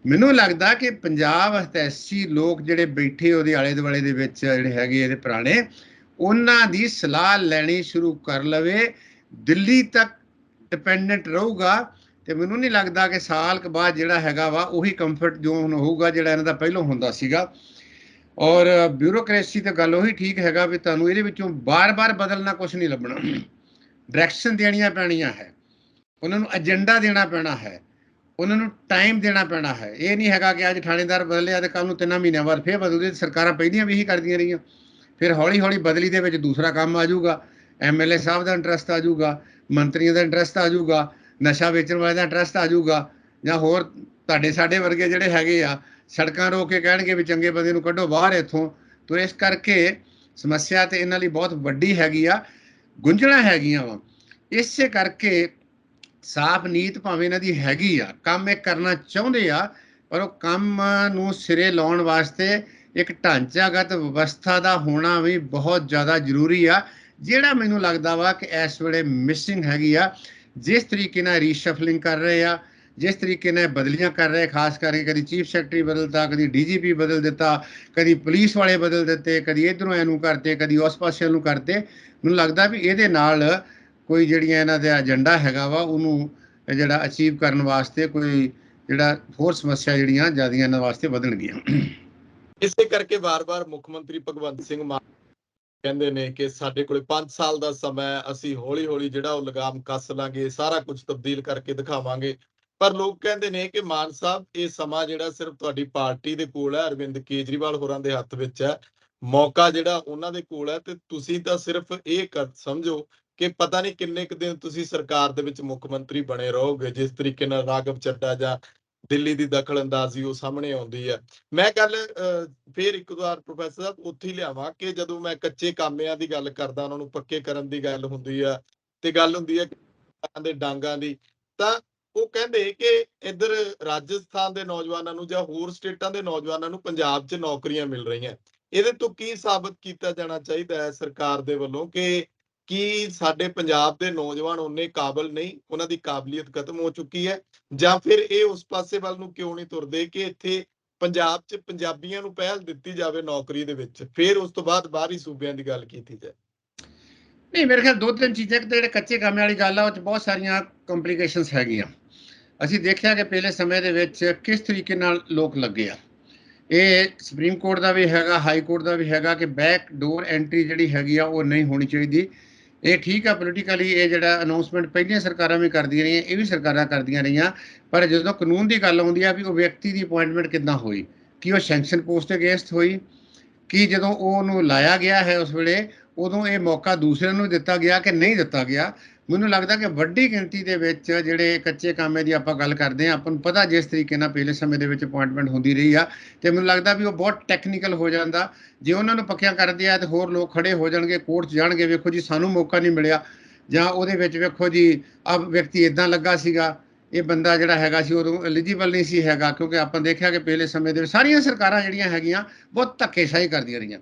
ਮੈਨੂੰ ਲੱਗਦਾ ਕਿ ਪੰਜਾਬ ਹਿਤੈਸ਼ੀ ਲੋਕ ਜਿਹੜੇ ਬੈਠੇ ਉਹਦੇ ਆਲੇ ਦੁਆਲੇ ਦੇ ਵਿੱਚ ਜਿਹੜੇ ਹੈਗੇ ਇਹਦੇ ਪੁਰਾਣੇ, ਉਹਨਾਂ ਦੀ ਸਲਾਹ ਲੈਣੀ ਸ਼ੁਰੂ ਕਰ ਲਵੇ, ਦਿੱਲੀ ਤੱਕ ਡਿਪੈਂਡੈਂਟ ਰਹੂਗਾ। ਤੇ ਮੈਨੂੰ ਨਹੀਂ ਲੱਗਦਾ ਕਿ ਸਾਲ ਕੁ ਬਾਅਦ ਜਿਹੜਾ ਹੈਗਾ ਵਾ ਉਹੀ ਕੰਫਰਟ ਜ਼ੋਨ ਹੋਊਗਾ ਜਿਹੜਾ ਇਹਨਾਂ ਦਾ ਪਹਿਲਾਂ ਹੁੰਦਾ ਸੀਗਾ। ਔਰ ਬਿਊਰੋਕ੍ਰੇਸੀ ਤੇ ਗੱਲ ਉਹੀ ਠੀਕ ਹੈਗਾ ਵੀ ਤੁਹਾਨੂੰ ਇਹਦੇ ਵਿੱਚੋਂ ਬਾਰ-ਬਾਰ ਬਦਲਣਾ ਕੁਛ ਨਹੀਂ ਲੱਭਣਾ, ਡਾਇਰੈਕਸ਼ਨ ਦੇਣੀਆਂ ਪੈਣੀਆਂ ਹੈ, ਉਹਨਾਂ ਨੂੰ ਏਜੰਡਾ ਦੇਣਾ ਪੈਣਾ ਹੈ, ਉਹਨਾਂ ਨੂੰ ਟਾਈਮ ਦੇਣਾ ਪੈਣਾ ਹੈ। ਇਹ ਨਹੀਂ ਹੈਗਾ ਕਿ ਅੱਜ ਥਾਣੇਦਾਰ ਬਦਲਿਆ ਤੇ ਕੱਲ ਨੂੰ 3 ਮਹੀਨਿਆਂ ਬਾਅਦ ਫੇਰ ਬਦਲੂਗੀ। ਸਰਕਾਰਾਂ ਪਹਿਲੀਆਂ ਵੀ ਇਹੀ ਕਰਦੀਆਂ ਰਹੀਆਂ। ਫਿਰ ਹੌਲੀ ਹੌਲੀ ਬਦਲੀ ਦੇ ਵਿੱਚ ਦੂਸਰਾ ਕੰਮ ਆ ਜਾਊਗਾ, ਐਮਐਲਏ ਸਾਹਿਬ ਦਾ ਇੰਟਰਸਟ ਆ ਜਾਊਗਾ, ਮੰਤਰੀਆਂ ਦਾ ਇੰਟਰਸਟ ਆ ਜਾਊਗਾ, ਨਸ਼ਾ ਵੇਚਣ ਵਾਲੇ ਦਾ ਇੰਟਰਸਟ ਆ ਜਾਊਗਾ, ਜਾਂ ਹੋਰ ਤੁਹਾਡੇ ਸਾਡੇ ਵਰਗੇ ਜਿਹੜੇ ਹੈਗੇ ਆ ਸੜਕਾਂ ਰੋਕ ਕੇ ਕਹਿਣਗੇ ਵੀ ਚੰਗੇ ਬੰਦੇ ਨੂੰ ਕੱਢੋ ਬਾਹਰ ਇੱਥੋਂ। ਤੋ ਇਸ ਕਰਕੇ ਸਮੱਸਿਆ ਤੇ ਇਹਨਾਂ ਲਈ ਬਹੁਤ ਵੱਡੀ ਹੈਗੀ ਆ, ਗੁੰਝਲਾਂ ਹੈਗੀਆਂ ਵਾ। ਇਸੇ ਕਰਕੇ ਸਾਫ਼ ਨੀਤ ਭਾਵੇਂ ਇਹਨਾਂ ਦੀ ਹੈਗੀ ਆ, ਕੰਮ ਇਹ ਕਰਨਾ ਚਾਹੁੰਦੇ ਆ, ਪਰ ਉਹ ਕੰਮ ਨੂੰ ਸਿਰੇ ਲਾਉਣ ਵਾਸਤੇ ਇੱਕ ਢਾਂਚਾਗਤ ਵਿਵਸਥਾ ਦਾ ਹੋਣਾ ਵੀ ਬਹੁਤ ਜ਼ਿਆਦਾ ਜ਼ਰੂਰੀ ਆ, ਜਿਹੜਾ ਮੈਨੂੰ ਲੱਗਦਾ ਵਾ ਕਿ ਇਸ ਵੇਲੇ ਮਿਸਿੰਗ ਹੈਗੀ ਆ। ਜਿਸ ਤਰੀਕੇ ਨਾਲ ਰੀਸ਼ਫਲਿੰਗ ਕਰ ਰਹੇ ਆ, ਜਿਸ ਤਰੀਕੇ ਨਾਲ ਬਦਲੀਆਂ ਕਰ ਰਹੇ, ਖਾਸ ਕਰਕੇ ਕਦੀ ਚੀਫ ਸੈਕਟਰੀ ਬਦਲਤਾ, ਕਦੀ ਡੀਜੀਪੀ ਬਦਲ ਦਿੱਤਾ, ਕਦੀ ਪੁਲਿਸ ਵਾਲੇ ਬਦਲ ਦਿੱਤੇ, ਕਦੀ ਇੱਧਰੋਂ ਇਹਨੂੰ ਕਰਤੇ, ਕਦੀ ਉਸ ਪਾਸੇ ਨੂੰ ਕਰਤੇ। ਮੈਨੂੰ ਲੱਗਦਾ ਵੀ ਇਹਦੇ ਨਾਲ ਕੋਈ ਜਿਹੜੀਆਂ ਇਹਨਾਂ ਦਾ ਏਜੰਡਾ ਹੈਗਾ ਵਾ ਉਹਨੂੰ ਜਿਹੜਾ ਅਚੀਵ ਕਰਨ ਵਾਸਤੇ ਕੋਈ ਜਿਹੜਾ ਹੋਰ ਸਮੱਸਿਆ ਜਿਹੜੀਆਂ ਜ਼ਿਆਦੀਆਂ ਇਹਨਾਂ ਵਾਸਤੇ ਵਧਣਗੀਆਂ। ਇਸੇ ਕਰਕੇ ਵਾਰ-ਵਾਰ ਮੁੱਖ ਮੰਤਰੀ ਭਗਵੰਤ ਸਿੰਘ ਮਾਨ ਕਹਿੰਦੇ ਨੇ ਕਿ ਸਾਡੇ ਕੋਲੇ 5 ਸਾਲ ਦਾ ਸਮਾਂ ਹੈ, ਅਸੀਂ ਹੌਲੀ-ਹੌਲੀ ਜਿਹੜਾ ਉਹ ਲਗਾਮ ਕੱਸ ਲਾਂਗੇ, ਸਾਰਾ ਕੁਝ ਤਬਦੀਲ ਕਰਕੇ ਦਿਖਾਵਾਂਗੇ। ਪਰ ਲੋਕ ਕਹਿੰਦੇ ਨੇ ਕਿ ਮਾਨ ਸਾਹਿਬ ਇਹ ਸਮਾਂ ਜਿਹੜਾ ਸਿਰਫ ਤੁਹਾਡੀ ਪਾਰਟੀ ਦੇ ਕੋਲ ਹੈ, ਅਰਵਿੰਦ ਕੇਜਰੀਵਾਲ ਹੋਰਾਂ ਦੇ ਹੱਥ ਵਿੱਚ ਹੈ, ਮੌਕਾ ਜਿਹੜਾ ਉਹਨਾਂ ਦੇ ਕੋਲ ਹੈ, ਤੇ ਤੁਸੀਂ ਤਾਂ ਸਿਰਫ ਇਹ ਸਮਝੋ ਕਿ ਪਤਾ ਨਹੀਂ ਕਿੰਨੇ ਕੁ ਦਿਨ ਤੁਸੀਂ ਸਰਕਾਰ ਦੇ ਵਿੱਚ ਮੁੱਖ ਮੰਤਰੀ ਬਣੇ ਰਹੋਗੇ। ਜਿਸ ਤਰੀਕੇ ਨਾਲ ਰਾਘਵ ਚੱਡਾ ਜਾਂ ਦਿੱਲੀ ਦੀ ਦਖਲ ਅੰਦਾਜ਼ੀ ਉਹ ਸਾਹਮਣੇ ਆਉਂਦੀ ਹੈ। ਮੈਂ ਗੱਲ ਫੇਰ ਇੱਕ ਵਾਰ ਪ੍ਰੋਫੈਸਰ ਸਾਹਿਬ ਉੱਥੇ ਹੀ ਲਿਆਵਾਂ ਕਿ ਜਦੋਂ ਮੈਂ ਕੱਚੇ ਕਾਮਿਆਂ ਦੀ ਗੱਲ ਕਰਦਾ, ਉਹਨਾਂ ਨੂੰ ਪੱਕੇ ਕਰਨ ਦੀ ਗੱਲ ਹੁੰਦੀ ਆ, ਤੇ ਗੱਲ ਹੁੰਦੀ ਹੈ ਦੇ ਡਾਂਗਾਂ ਦੀ, ਤਾਂ ਉਹ ਕਹਿੰਦੇ ਕਿ ਇੱਧਰ ਰਾਜਸਥਾਨ ਦੇ ਨੌਜਵਾਨਾਂ ਨੂੰ ਜਾਂ ਹੋਰ ਸਟੇਟਾਂ ਦੇ ਨੌਜਵਾਨਾਂ ਨੂੰ ਪੰਜਾਬ 'ਚ ਨੌਕਰੀਆਂ ਮਿਲ ਰਹੀਆਂ। ਇਹਦੇ ਤੋਂ ਕੀ ਸਾਬਤ ਕੀਤਾ ਜਾਣਾ ਚਾਹੀਦਾ ਹੈ ਸਰਕਾਰ ਦੇ ਵੱਲੋਂ ਕਿ ਕੀ ਸਾਡੇ ਪੰਜਾਬ ਦੇ ਨੌਜਵਾਨ ਉਨੇ ਕਾਬਿਲ ਨਹੀਂ, ਉਹਨਾਂ ਦੀ ਕਾਬਲੀਅਤ ਖਤਮ ਹੋ ਚੁੱਕੀ ਹੈ, ਜਾਂ ਫਿਰ ਇਹ ਉਸ ਪਾਸੇ ਵੱਲ ਨੂੰ ਕਿਉਂ ਨਹੀਂ ਤੁਰਦੇ ਕਿ ਇੱਥੇ ਪੰਜਾਬ 'ਚ ਪੰਜਾਬੀਆਂ ਨੂੰ ਪਹਿਲ ਦਿੱਤੀ ਜਾਵੇ ਨੌਕਰੀ ਦੇ ਵਿੱਚ, ਫਿਰ ਉਸ ਤੋਂ ਬਾਅਦ ਬਾਹਰੀ ਸੂਬਿਆਂ ਦੀ ਗੱਲ ਕੀਤੀ ਜਾਏ? ਨਹੀਂ, ਮੇਰੇ ਖਿਆਲ ਦੋ ਤਿੰਨ ਚੀਜ਼ਾਂ। ਕਿ ਜਿਹੜੇ ਕੱਚੇ ਕਾਮੇ ਵਾਲੀ ਗੱਲ ਆ ਉਹ 'ਚ ਬਹੁਤ ਸਾਰੀਆਂ ਕੰਪਲੀਕੇਸ਼ਨਸ ਹੈਗੀਆਂ। ਅਸੀਂ ਦੇਖਿਆ ਕਿ ਪਹਿਲੇ ਸਮੇਂ ਦੇ ਵਿੱਚ ਕਿਸ ਤਰੀਕੇ ਨਾਲ ਲੋਕ ਲੱਗੇ ਆ। ਇਹ ਸੁਪਰੀਮ ਕੋਰਟ ਦਾ ਵੀ ਹੈਗਾ, ਹਾਈ ਕੋਰਟ ਦਾ ਵੀ ਹੈਗਾ ਕਿ ਬੈਕ ਡੋਰ ਐਂਟਰੀ ਜਿਹੜੀ ਹੈਗੀ ਆ ਉਹ ਨਹੀਂ ਹੋਣੀ ਚਾਹੀਦੀ। ਇਹ ਠੀਕ ਆ, ਪੋਲੀਟੀਕਲੀ ਇਹ ਜਿਹੜਾ ਅਨਾਉਂਸਮੈਂਟ ਪਹਿਲੀਆਂ ਸਰਕਾਰਾਂ ਵੀ ਕਰਦੀਆਂ ਰਹੀਆਂ, ਇਹ ਵੀ ਸਰਕਾਰਾਂ ਕਰਦੀਆਂ ਰਹੀਆਂ, ਪਰ ਜਦੋਂ ਕਾਨੂੰਨ ਦੀ ਗੱਲ ਆਉਂਦੀ ਆ ਵੀ ਉਹ ਵਿਅਕਤੀ ਦੀ ਅਪੁਆਇੰਟਮੈਂਟ ਕਿੱਦਾਂ ਹੋਈ, ਕੀ ਉਹ ਸੈਂਕਸ਼ਨ ਪੋਸਟ ਅਗੇਂਸਟ ਹੋਈ, ਕਿ ਜਦੋਂ ਉਹਨੂੰ ਲਾਇਆ ਗਿਆ ਹੈ ਉਸ ਵੇਲੇ ਉਦੋਂ ਇਹ ਮੌਕਾ ਦੂਸਰਿਆਂ ਨੂੰ ਦਿੱਤਾ ਗਿਆ ਕਿ ਨਹੀਂ ਦਿੱਤਾ ਗਿਆ। ਮੈਨੂੰ ਲੱਗਦਾ ਕਿ ਵੱਡੀ ਗਿਣਤੀ ਦੇ ਵਿੱਚ ਜਿਹੜੇ ਕੱਚੇ ਕਾਮੇ ਦੀ ਆਪਾਂ ਗੱਲ ਕਰਦੇ ਹਾਂ, ਆਪਾਂ ਨੂੰ ਪਤਾ ਜਿਸ ਤਰੀਕੇ ਨਾਲ ਪਹਿਲੇ ਸਮੇਂ ਦੇ ਵਿੱਚ ਅਪੁਆਇੰਟਮੈਂਟ ਹੁੰਦੀ ਰਹੀ ਆ, ਤੇ ਮੈਨੂੰ ਲੱਗਦਾ ਵੀ ਉਹ ਬਹੁਤ ਟੈਕਨੀਕਲ ਹੋ ਜਾਂਦਾ। ਜੇ ਉਹਨਾਂ ਨੂੰ ਪੱਕਿਆਂ ਕਰਦੇ ਆ ਤੇ ਹੋਰ ਲੋਕ ਖੜੇ ਹੋ ਜਾਣਗੇ, ਕੋਰਟ 'ਚ ਜਾਣਗੇ, ਵੇਖੋ ਜੀ ਸਾਨੂੰ ਮੌਕਾ ਨਹੀਂ ਮਿਲਿਆ, ਜਾਂ ਉਹਦੇ ਵਿੱਚ ਵੇਖੋ ਜੀ ਆ ਵਿਅਕਤੀ ਇੱਦਾਂ ਲੱਗਾ ਸੀਗਾ, ਇਹ ਬੰਦਾ ਜਿਹੜਾ ਹੈਗਾ ਸੀ ਉਦੋਂ ਐਲੀਜੀਬਲ ਨਹੀਂ ਸੀ ਹੈਗਾ। ਕਿਉਂਕਿ ਆਪਾਂ ਦੇਖਿਆ ਕਿ ਪਹਿਲੇ ਸਮੇਂ ਦੇ ਵਿੱਚ ਸਾਰੀਆਂ ਸਰਕਾਰਾਂ ਜਿਹੜੀਆਂ ਹੈਗੀਆਂ ਬਹੁਤ ਧੱਕੇਸ਼ਾਹੀ ਕਰਦੀਆਂ ਰਹੀਆਂ।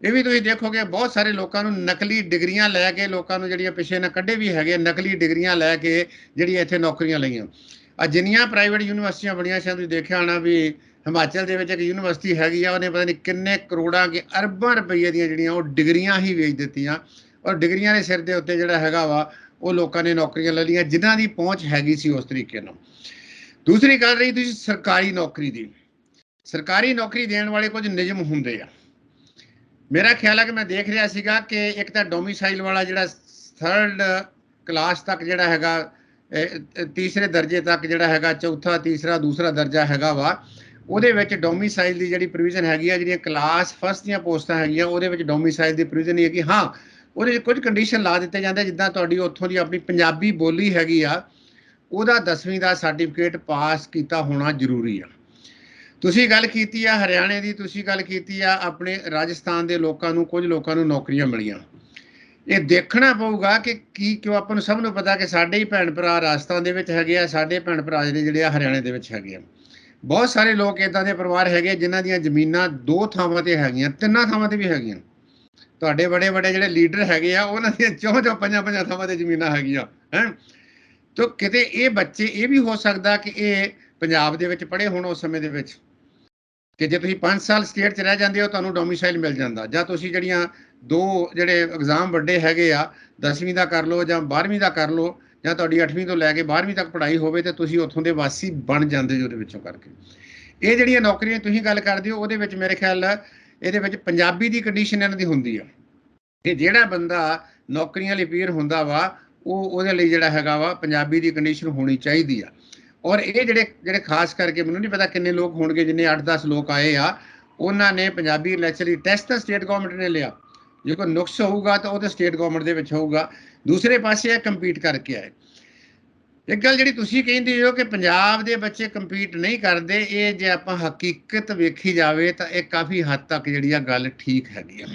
ਇਹ ਵੀ ਤੁਸੀਂ ਦੇਖੋਗੇ ਬਹੁਤ ਸਾਰੇ ਲੋਕਾਂ ਨੂੰ ਨਕਲੀ ਡਿਗਰੀਆਂ ਲੈ ਕੇ, ਲੋਕਾਂ ਨੂੰ ਜਿਹੜੀਆਂ ਪਿੱਛੇ ਨਾ ਕੱਢੇ ਵੀ ਹੈਗੇ, ਨਕਲੀ ਡਿਗਰੀਆਂ ਲੈ ਕੇ ਜਿਹੜੀਆਂ ਇੱਥੇ ਨੌਕਰੀਆਂ ਲਈਆਂ। ਆ ਜਿੰਨੀਆਂ ਪ੍ਰਾਈਵੇਟ ਯੂਨੀਵਰਸਿਟੀਆਂ ਬਣੀਆਂ ਸੀ, ਤੁਸੀਂ ਦੇਖਿਆ ਹੋਣਾ ਵੀ ਹਿਮਾਚਲ ਦੇ ਵਿੱਚ ਇੱਕ ਯੂਨੀਵਰਸਿਟੀ ਹੈਗੀ ਆ, ਉਹਨੇ ਪਤਾ ਨਹੀਂ ਕਿੰਨੇ ਕਰੋੜਾਂ ਕਿ ਅਰਬਾਂ ਰੁਪਈਏ ਦੀਆਂ ਜਿਹੜੀਆਂ ਉਹ ਡਿਗਰੀਆਂ ਹੀ ਵੇਚ ਦਿੱਤੀਆਂ, ਔਰ ਡਿਗਰੀਆਂ ਦੇ ਸਿਰ ਦੇ ਉੱਤੇ ਜਿਹੜਾ ਹੈਗਾ ਵਾ ਉਹ ਲੋਕਾਂ ਨੇ ਨੌਕਰੀਆਂ ਲੈ ਲਈਆਂ ਜਿਨ੍ਹਾਂ ਦੀ ਪਹੁੰਚ ਹੈਗੀ ਸੀ ਉਸ ਤਰੀਕੇ ਨਾਲ। ਦੂਸਰੀ ਗੱਲ ਰਹੀ ਤੁਸੀਂ ਸਰਕਾਰੀ ਨੌਕਰੀ ਦੀ। ਸਰਕਾਰੀ ਨੌਕਰੀ ਦੇਣ ਵਾਲੇ ਕੁਝ ਨਿਯਮ ਹੁੰਦੇ ਆ। ਮੇਰਾ ਖਿਆਲ ਹੈ ਕਿ ਮੈਂ ਦੇਖ ਰਿਹਾ ਸੀਗਾ ਕਿ ਇੱਕ ਤਾਂ ਡੋਮਿਸਾਈਲ ਵਾਲਾ ਜਿਹੜਾ 3rd ਕਲਾਸ ਤੱਕ ਜਿਹੜਾ ਹੈਗਾ, ਤੀਸਰੇ ਦਰਜੇ ਤੱਕ ਜਿਹੜਾ ਹੈਗਾ, ਚੌਥਾ, ਤੀਸਰਾ, ਦੂਸਰਾ ਦਰਜਾ ਹੈਗਾ ਵਾ, ਉਹਦੇ ਵਿੱਚ ਡੋਮਿਸਾਈਲ ਦੀ ਜਿਹੜੀ ਪ੍ਰੋਵੀਜ਼ਨ ਹੈਗੀ ਆ, ਜਿਹੜੀਆਂ ਕਲਾਸ 1 ਦੀਆਂ ਪੋਸਟਾਂ ਹੈਗੀਆਂ ਉਹਦੇ ਵਿੱਚ ਡੋਮਿਸਾਈਲ ਦੀ ਪ੍ਰੋਵੀਜ਼ਨ ਨਹੀਂ ਹੈਗੀ। ਹਾਂ, ਉਹਦੇ 'ਚ ਕੁਝ ਕੰਡੀਸ਼ਨ ਲਾ ਦਿੱਤੇ ਜਾਂਦੇ, ਜਿੱਦਾਂ ਤੁਹਾਡੀ ਉੱਥੋਂ ਦੀ ਆਪਣੀ ਪੰਜਾਬੀ ਬੋਲੀ ਹੈਗੀ ਆ, ਉਹਦਾ 10ਵੀਂ ਦਾ ਸਰਟੀਫਿਕੇਟ ਪਾਸ ਕੀਤਾ ਹੋਣਾ ਜ਼ਰੂਰੀ ਆ। ਤੁਸੀਂ ਗੱਲ ਕੀਤੀ ਆ ਹਰਿਆਣੇ ਦੀ, ਤੁਸੀਂ ਗੱਲ ਕੀਤੀ ਆ ਆਪਣੇ ਰਾਜਸਥਾਨ ਦੇ ਲੋਕਾਂ ਨੂੰ, ਕੁਝ ਲੋਕਾਂ ਨੂੰ ਨੌਕਰੀਆਂ ਮਿਲੀਆਂ। ਇਹ ਦੇਖਣਾ ਪਊਗਾ ਕਿ ਕੀ, ਕਿਉਂ ਆਪਾਂ ਨੂੰ ਸਭ ਨੂੰ ਪਤਾ ਕਿ ਸਾਡੇ ਹੀ ਭੈਣ ਭਰਾ ਰਾਜਸਥਾਨ ਦੇ ਵਿੱਚ ਹੈਗੇ ਆ, ਸਾਡੇ ਭੈਣ ਭਰਾ ਜਿਹੜੇ ਆ ਹਰਿਆਣੇ ਦੇ ਵਿੱਚ ਹੈਗੇ ਆ। ਬਹੁਤ ਸਾਰੇ ਲੋਕ ਇੱਦਾਂ ਦੇ ਪਰਿਵਾਰ ਹੈਗੇ ਜਿਨ੍ਹਾਂ ਦੀਆਂ ਜ਼ਮੀਨਾਂ 2 ਥਾਵਾਂ ਤੇ ਹੈਗੀਆਂ, 3 ਥਾਵਾਂ ਤੇ ਵੀ ਹੈਗੀਆਂ। ਤੁਹਾਡੇ ਬੜੇ ਬੜੇ ਜਿਹੜੇ ਲੀਡਰ ਹੈਗੇ ਆ ਉਹਨਾਂ ਦੀਆਂ 4-4, 5-5 ਥਾਵਾਂ ਤੇ ਜ਼ਮੀਨਾਂ ਹੈਗੀਆਂ ਹੈ। ਤਾਂ ਕਿਤੇ ਇਹ ਬੱਚੇ, ਇਹ ਵੀ ਹੋ ਸਕਦਾ ਕਿ ਇਹ ਪੰਜਾਬ ਦੇ ਵਿੱਚ ਪੜ੍ਹੇ ਹੋਣ ਉਸ ਸਮੇਂ ਦੇ ਵਿੱਚ, ਕਿ ਜੇ ਤੁਸੀਂ 5 ਸਾਲ ਸਟੇਟ 'ਚ ਰਹਿ ਜਾਂਦੇ ਹੋ ਤੁਹਾਨੂੰ ਡੋਮਿਸਾਈਲ ਮਿਲ ਜਾਂਦਾ, ਜਾਂ ਤੁਸੀਂ ਜਿਹੜੀਆਂ 2 ਜਿਹੜੇ ਐਗਜ਼ਾਮ ਵੱਡੇ ਹੈਗੇ ਆ, 10ਵੀਂ ਦਾ ਕਰ ਲਓ ਜਾਂ 12ਵੀਂ ਦਾ ਕਰ ਲਓ, ਜਾਂ ਤੁਹਾਡੀ 8ਵੀਂ ਤੋਂ ਲੈ ਕੇ 12ਵੀਂ ਤੱਕ ਪੜ੍ਹਾਈ ਹੋਵੇ, ਤੇ ਤੁਸੀਂ ਉੱਥੋਂ ਦੇ ਵਾਸੀ ਬਣ ਜਾਂਦੇ ਜੋ ਉਹਦੇ ਵਿੱਚੋਂ ਕਰਕੇ। ਇਹ ਜਿਹੜੀਆਂ ਨੌਕਰੀਆਂ ਤੁਸੀਂ ਗੱਲ ਕਰਦੇ ਹੋ ਉਹਦੇ ਵਿੱਚ ਮੇਰੇ ਖਿਆਲ ਇਹਦੇ ਵਿੱਚ ਪੰਜਾਬੀ ਦੀ ਕੰਡੀਸ਼ਨ ਇਹਨਾਂ ਦੀ ਹੁੰਦੀ ਆ ਕਿ ਜਿਹੜਾ ਬੰਦਾ ਨੌਕਰੀਆਂ ਲਈ ਅਪੀਅਰ ਹੁੰਦਾ ਵਾ ਉਹਦੇ ਲਈ ਜਿਹੜਾ ਹੈਗਾ ਵਾ ਪੰਜਾਬੀ ਦੀ ਕੰਡੀਸ਼ਨ ਹੋਣੀ ਚਾਹੀਦੀ ਆ। ਔਰ ਇਹ ਜਿਹੜੇ ਖਾਸ ਕਰਕੇ ਮੈਨੂੰ ਨਹੀਂ ਪਤਾ ਕਿੰਨੇ ਲੋਕ ਹੋਣਗੇ, ਜਿੰਨੇ 8-10 ਲੋਕ ਆਏ ਆ, ਉਹਨਾਂ ਨੇ ਪੰਜਾਬੀ ਲੈਕਚਰ ਟੈਸਟ ਤਾਂ ਸਟੇਟ ਗਵਰਨਮੈਂਟ ਨੇ ਲਿਆ। ਜੇ ਕੋਈ ਨੁਕਸ ਹੋਊਗਾ ਤਾਂ ਉਹ ਤਾਂ ਸਟੇਟ ਗਵਰਨਮੈਂਟ ਦੇ ਵਿੱਚ ਹੋਊਗਾ। ਦੂਸਰੇ ਪਾਸੇ ਇਹ ਕੰਪੀਟ ਕਰਕੇ ਆਏ। ਇੱਕ ਗੱਲ ਜਿਹੜੀ ਤੁਸੀਂ ਕਹਿੰਦੇ ਹੋ ਕਿ ਪੰਜਾਬ ਦੇ ਬੱਚੇ ਕੰਪੀਟ ਨਹੀਂ ਕਰਦੇ, ਇਹ ਜੇ ਆਪਾਂ ਹਕੀਕਤ ਵੇਖੀ ਜਾਵੇ ਤਾਂ ਇਹ ਕਾਫੀ ਹੱਦ ਤੱਕ ਜਿਹੜੀ ਆ ਗੱਲ ਠੀਕ ਹੈਗੀ ਆ।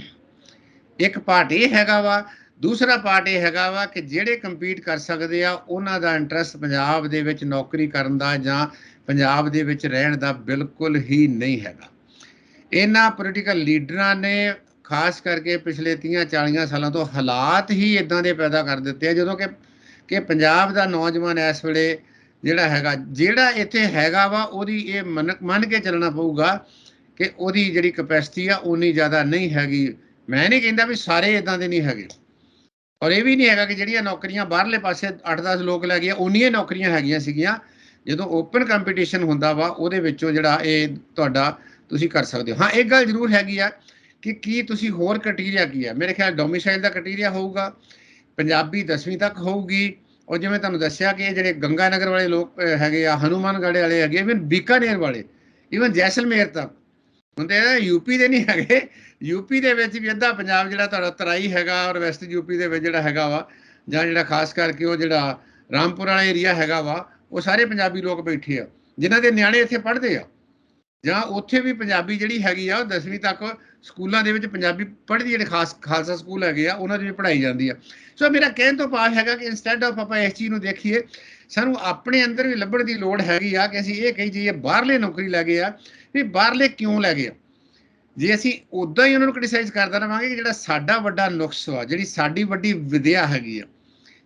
ਇੱਕ ਪਾਰਟ ਇਹ ਹੈਗਾ ਵਾ, ਦੂਸਰਾ ਪਾਰਟ ਇਹ ਹੈਗਾ ਵਾ ਕਿ ਜਿਹੜੇ ਕੰਪੀਟ ਕਰ ਸਕਦੇ ਆ ਉਹਨਾਂ ਦਾ ਇੰਟਰਸਟ ਪੰਜਾਬ ਦੇ ਵਿੱਚ ਨੌਕਰੀ ਕਰਨ ਦਾ ਜਾਂ ਪੰਜਾਬ ਦੇ ਵਿੱਚ ਰਹਿਣ ਦਾ ਬਿਲਕੁਲ ਹੀ ਨਹੀਂ ਹੈਗਾ। ਇਹਨਾਂ ਪੋਲੀਟੀਕਲ ਲੀਡਰਾਂ ਨੇ ਖਾਸ ਕਰਕੇ ਪਿਛਲੇ 30-40 ਸਾਲਾਂ ਤੋਂ ਹਾਲਾਤ ਹੀ ਇਦਾਂ ਦੇ ਪੈਦਾ ਕਰ ਦਿੱਤੇ ਆ, ਜਦੋਂ ਕਿ ਪੰਜਾਬ ਦਾ ਨੌਜਵਾਨ ਇਸ ਵੇਲੇ ਜਿਹੜਾ ਇੱਥੇ ਹੈਗਾ ਵਾ, ਉਹਦੀ ਇਹ ਮੰਨ ਕੇ ਚੱਲਣਾ ਪਊਗਾ ਕਿ ਉਹਦੀ ਜਿਹੜੀ ਕਪੈਸਿਟੀ ਆ ਉਨੀ ਜ਼ਿਆਦਾ ਨਹੀਂ ਹੈਗੀ। ਮੈਂ ਨਹੀਂ ਕਹਿੰਦਾ ਵੀ ਸਾਰੇ ਇਦਾਂ ਦੇ ਨਹੀਂ ਹੈਗੇ, ਔਰ ਇਹ ਵੀ ਨਹੀਂ ਹੈਗਾ ਕਿ ਜਿਹੜੀਆਂ ਨੌਕਰੀਆਂ ਬਾਹਰਲੇ ਪਾਸੇ 8-10 ਲੋਕ ਲੈ ਗਏ ਉਨੀਆਂ ਨੌਕਰੀਆਂ ਹੈਗੀਆਂ ਸੀਗੀਆਂ। ਜਦੋਂ ਓਪਨ ਕੰਪੀਟੀਸ਼ਨ ਹੁੰਦਾ ਵਾ ਉਹਦੇ ਵਿੱਚੋਂ ਜਿਹੜਾ ਇਹ ਤੁਹਾਡਾ ਤੁਸੀਂ ਕਰ ਸਕਦੇ ਹੋ। ਹਾਂ, ਇੱਕ ਗੱਲ ਜ਼ਰੂਰ ਹੈਗੀ ਆ ਕਿ ਕੀ ਤੁਸੀਂ ਹੋਰ ਕ੍ਰਾਈਟੇਰੀਆ ਕੀ ਹੈ। ਮੇਰੇ ਖਿਆਲ ਡੋਮਿਸਾਈਲ ਦਾ ਕ੍ਰਾਈਟੇਰੀਆ ਹੋਊਗਾ, ਪੰਜਾਬੀ 10ਵੀਂ ਤੱਕ ਹੋਊਗੀ, ਔਰ ਜਿਵੇਂ ਤੁਹਾਨੂੰ ਦੱਸਿਆ ਕਿ ਜਿਹੜੇ ਗੰਗਾ ਨਗਰ ਵਾਲੇ ਲੋਕ ਹੈਗੇ ਆ, ਹਨੂਮਾਨਗੜ੍ਹ ਵਾਲੇ ਹੈਗੇ, ਇਵਨ ਬੀਕਾਨੇਰ ਵਾਲੇ, ਇਵਨ ਜੈਸਲਮੇਰ ਤੱਕ ਹੁੰਦੇ ਆ। ਯੂਪੀ ਦੇ ਨਹੀਂ ਹੈਗੇ, ਯੂਪੀ ਦੇ ਵਿੱਚ ਵੀ ਅੱਧਾ ਪੰਜਾਬ ਜਿਹੜਾ ਤੁਹਾਡਾ ਤਰਾਈ ਹੈਗਾ, ਔਰ ਵੈਸਟ ਯੂਪੀ ਦੇ ਵਿੱਚ ਜਿਹੜਾ ਹੈਗਾ ਵਾ, ਜਾਂ ਜਿਹੜਾ ਖਾਸ ਕਰਕੇ ਉਹ ਜਿਹੜਾ ਰਾਮਪੁਰ ਵਾਲਾ ਏਰੀਆ ਹੈਗਾ ਵਾ, ਉਹ ਸਾਰੇ ਪੰਜਾਬੀ ਲੋਕ ਬੈਠੇ ਆ ਜਿਨ੍ਹਾਂ ਦੇ ਨਿਆਣੇ ਇੱਥੇ ਪੜ੍ਹਦੇ ਆ, ਜਾਂ ਉੱਥੇ ਵੀ ਪੰਜਾਬੀ ਜਿਹੜੀ ਹੈਗੀ ਆ ਉਹ 10ਵੀਂ ਤੱਕ ਸਕੂਲਾਂ ਦੇ ਵਿੱਚ ਪੰਜਾਬੀ ਪੜ੍ਹਦੀ, ਜਿਹੜੇ ਖਾਲਸਾ ਸਕੂਲ ਹੈਗੇ ਆ ਉਹਨਾਂ ਦੀ ਵੀ ਪੜ੍ਹਾਈ ਜਾਂਦੀ ਆ। ਸੋ ਮੇਰਾ ਕਹਿਣ ਤੋਂ ਭਾਵ ਹੈਗਾ ਕਿ ਇੰਸਟੈਡ ਆਫ ਆਪਾਂ ਇਸ ਚੀਜ਼ ਨੂੰ ਦੇਖੀਏ, ਸਾਨੂੰ ਆਪਣੇ ਅੰਦਰ ਵੀ ਲੱਭਣ ਦੀ ਲੋੜ ਹੈਗੀ ਆ ਕਿ ਅਸੀਂ ਇਹ ਕਹੀ ਜਾਈਏ ਬਾਹਰਲੇ ਨੌਕਰੀ ਲੈ ਗਏ ਆ, ਵੀ ਬਾਹਰਲੇ ਕਿਉਂ ਲੈ ਗਏ ਆ। ਜੇ ਅਸੀਂ ਉਦਾਂ ਹੀ ਉਹਨਾਂ ਨੂੰ ਕ੍ਰਿਟਿਸਾਈਜ਼ ਕਰਦਾ ਰਹਾਂਗੇ ਕਿ ਜਿਹੜਾ ਸਾਡਾ ਵੱਡਾ ਨੁਕਸ ਵਾ, ਜਿਹੜੀ ਸਾਡੀ ਵੱਡੀ ਵਿਦਿਆ ਹੈਗੀ ਆ,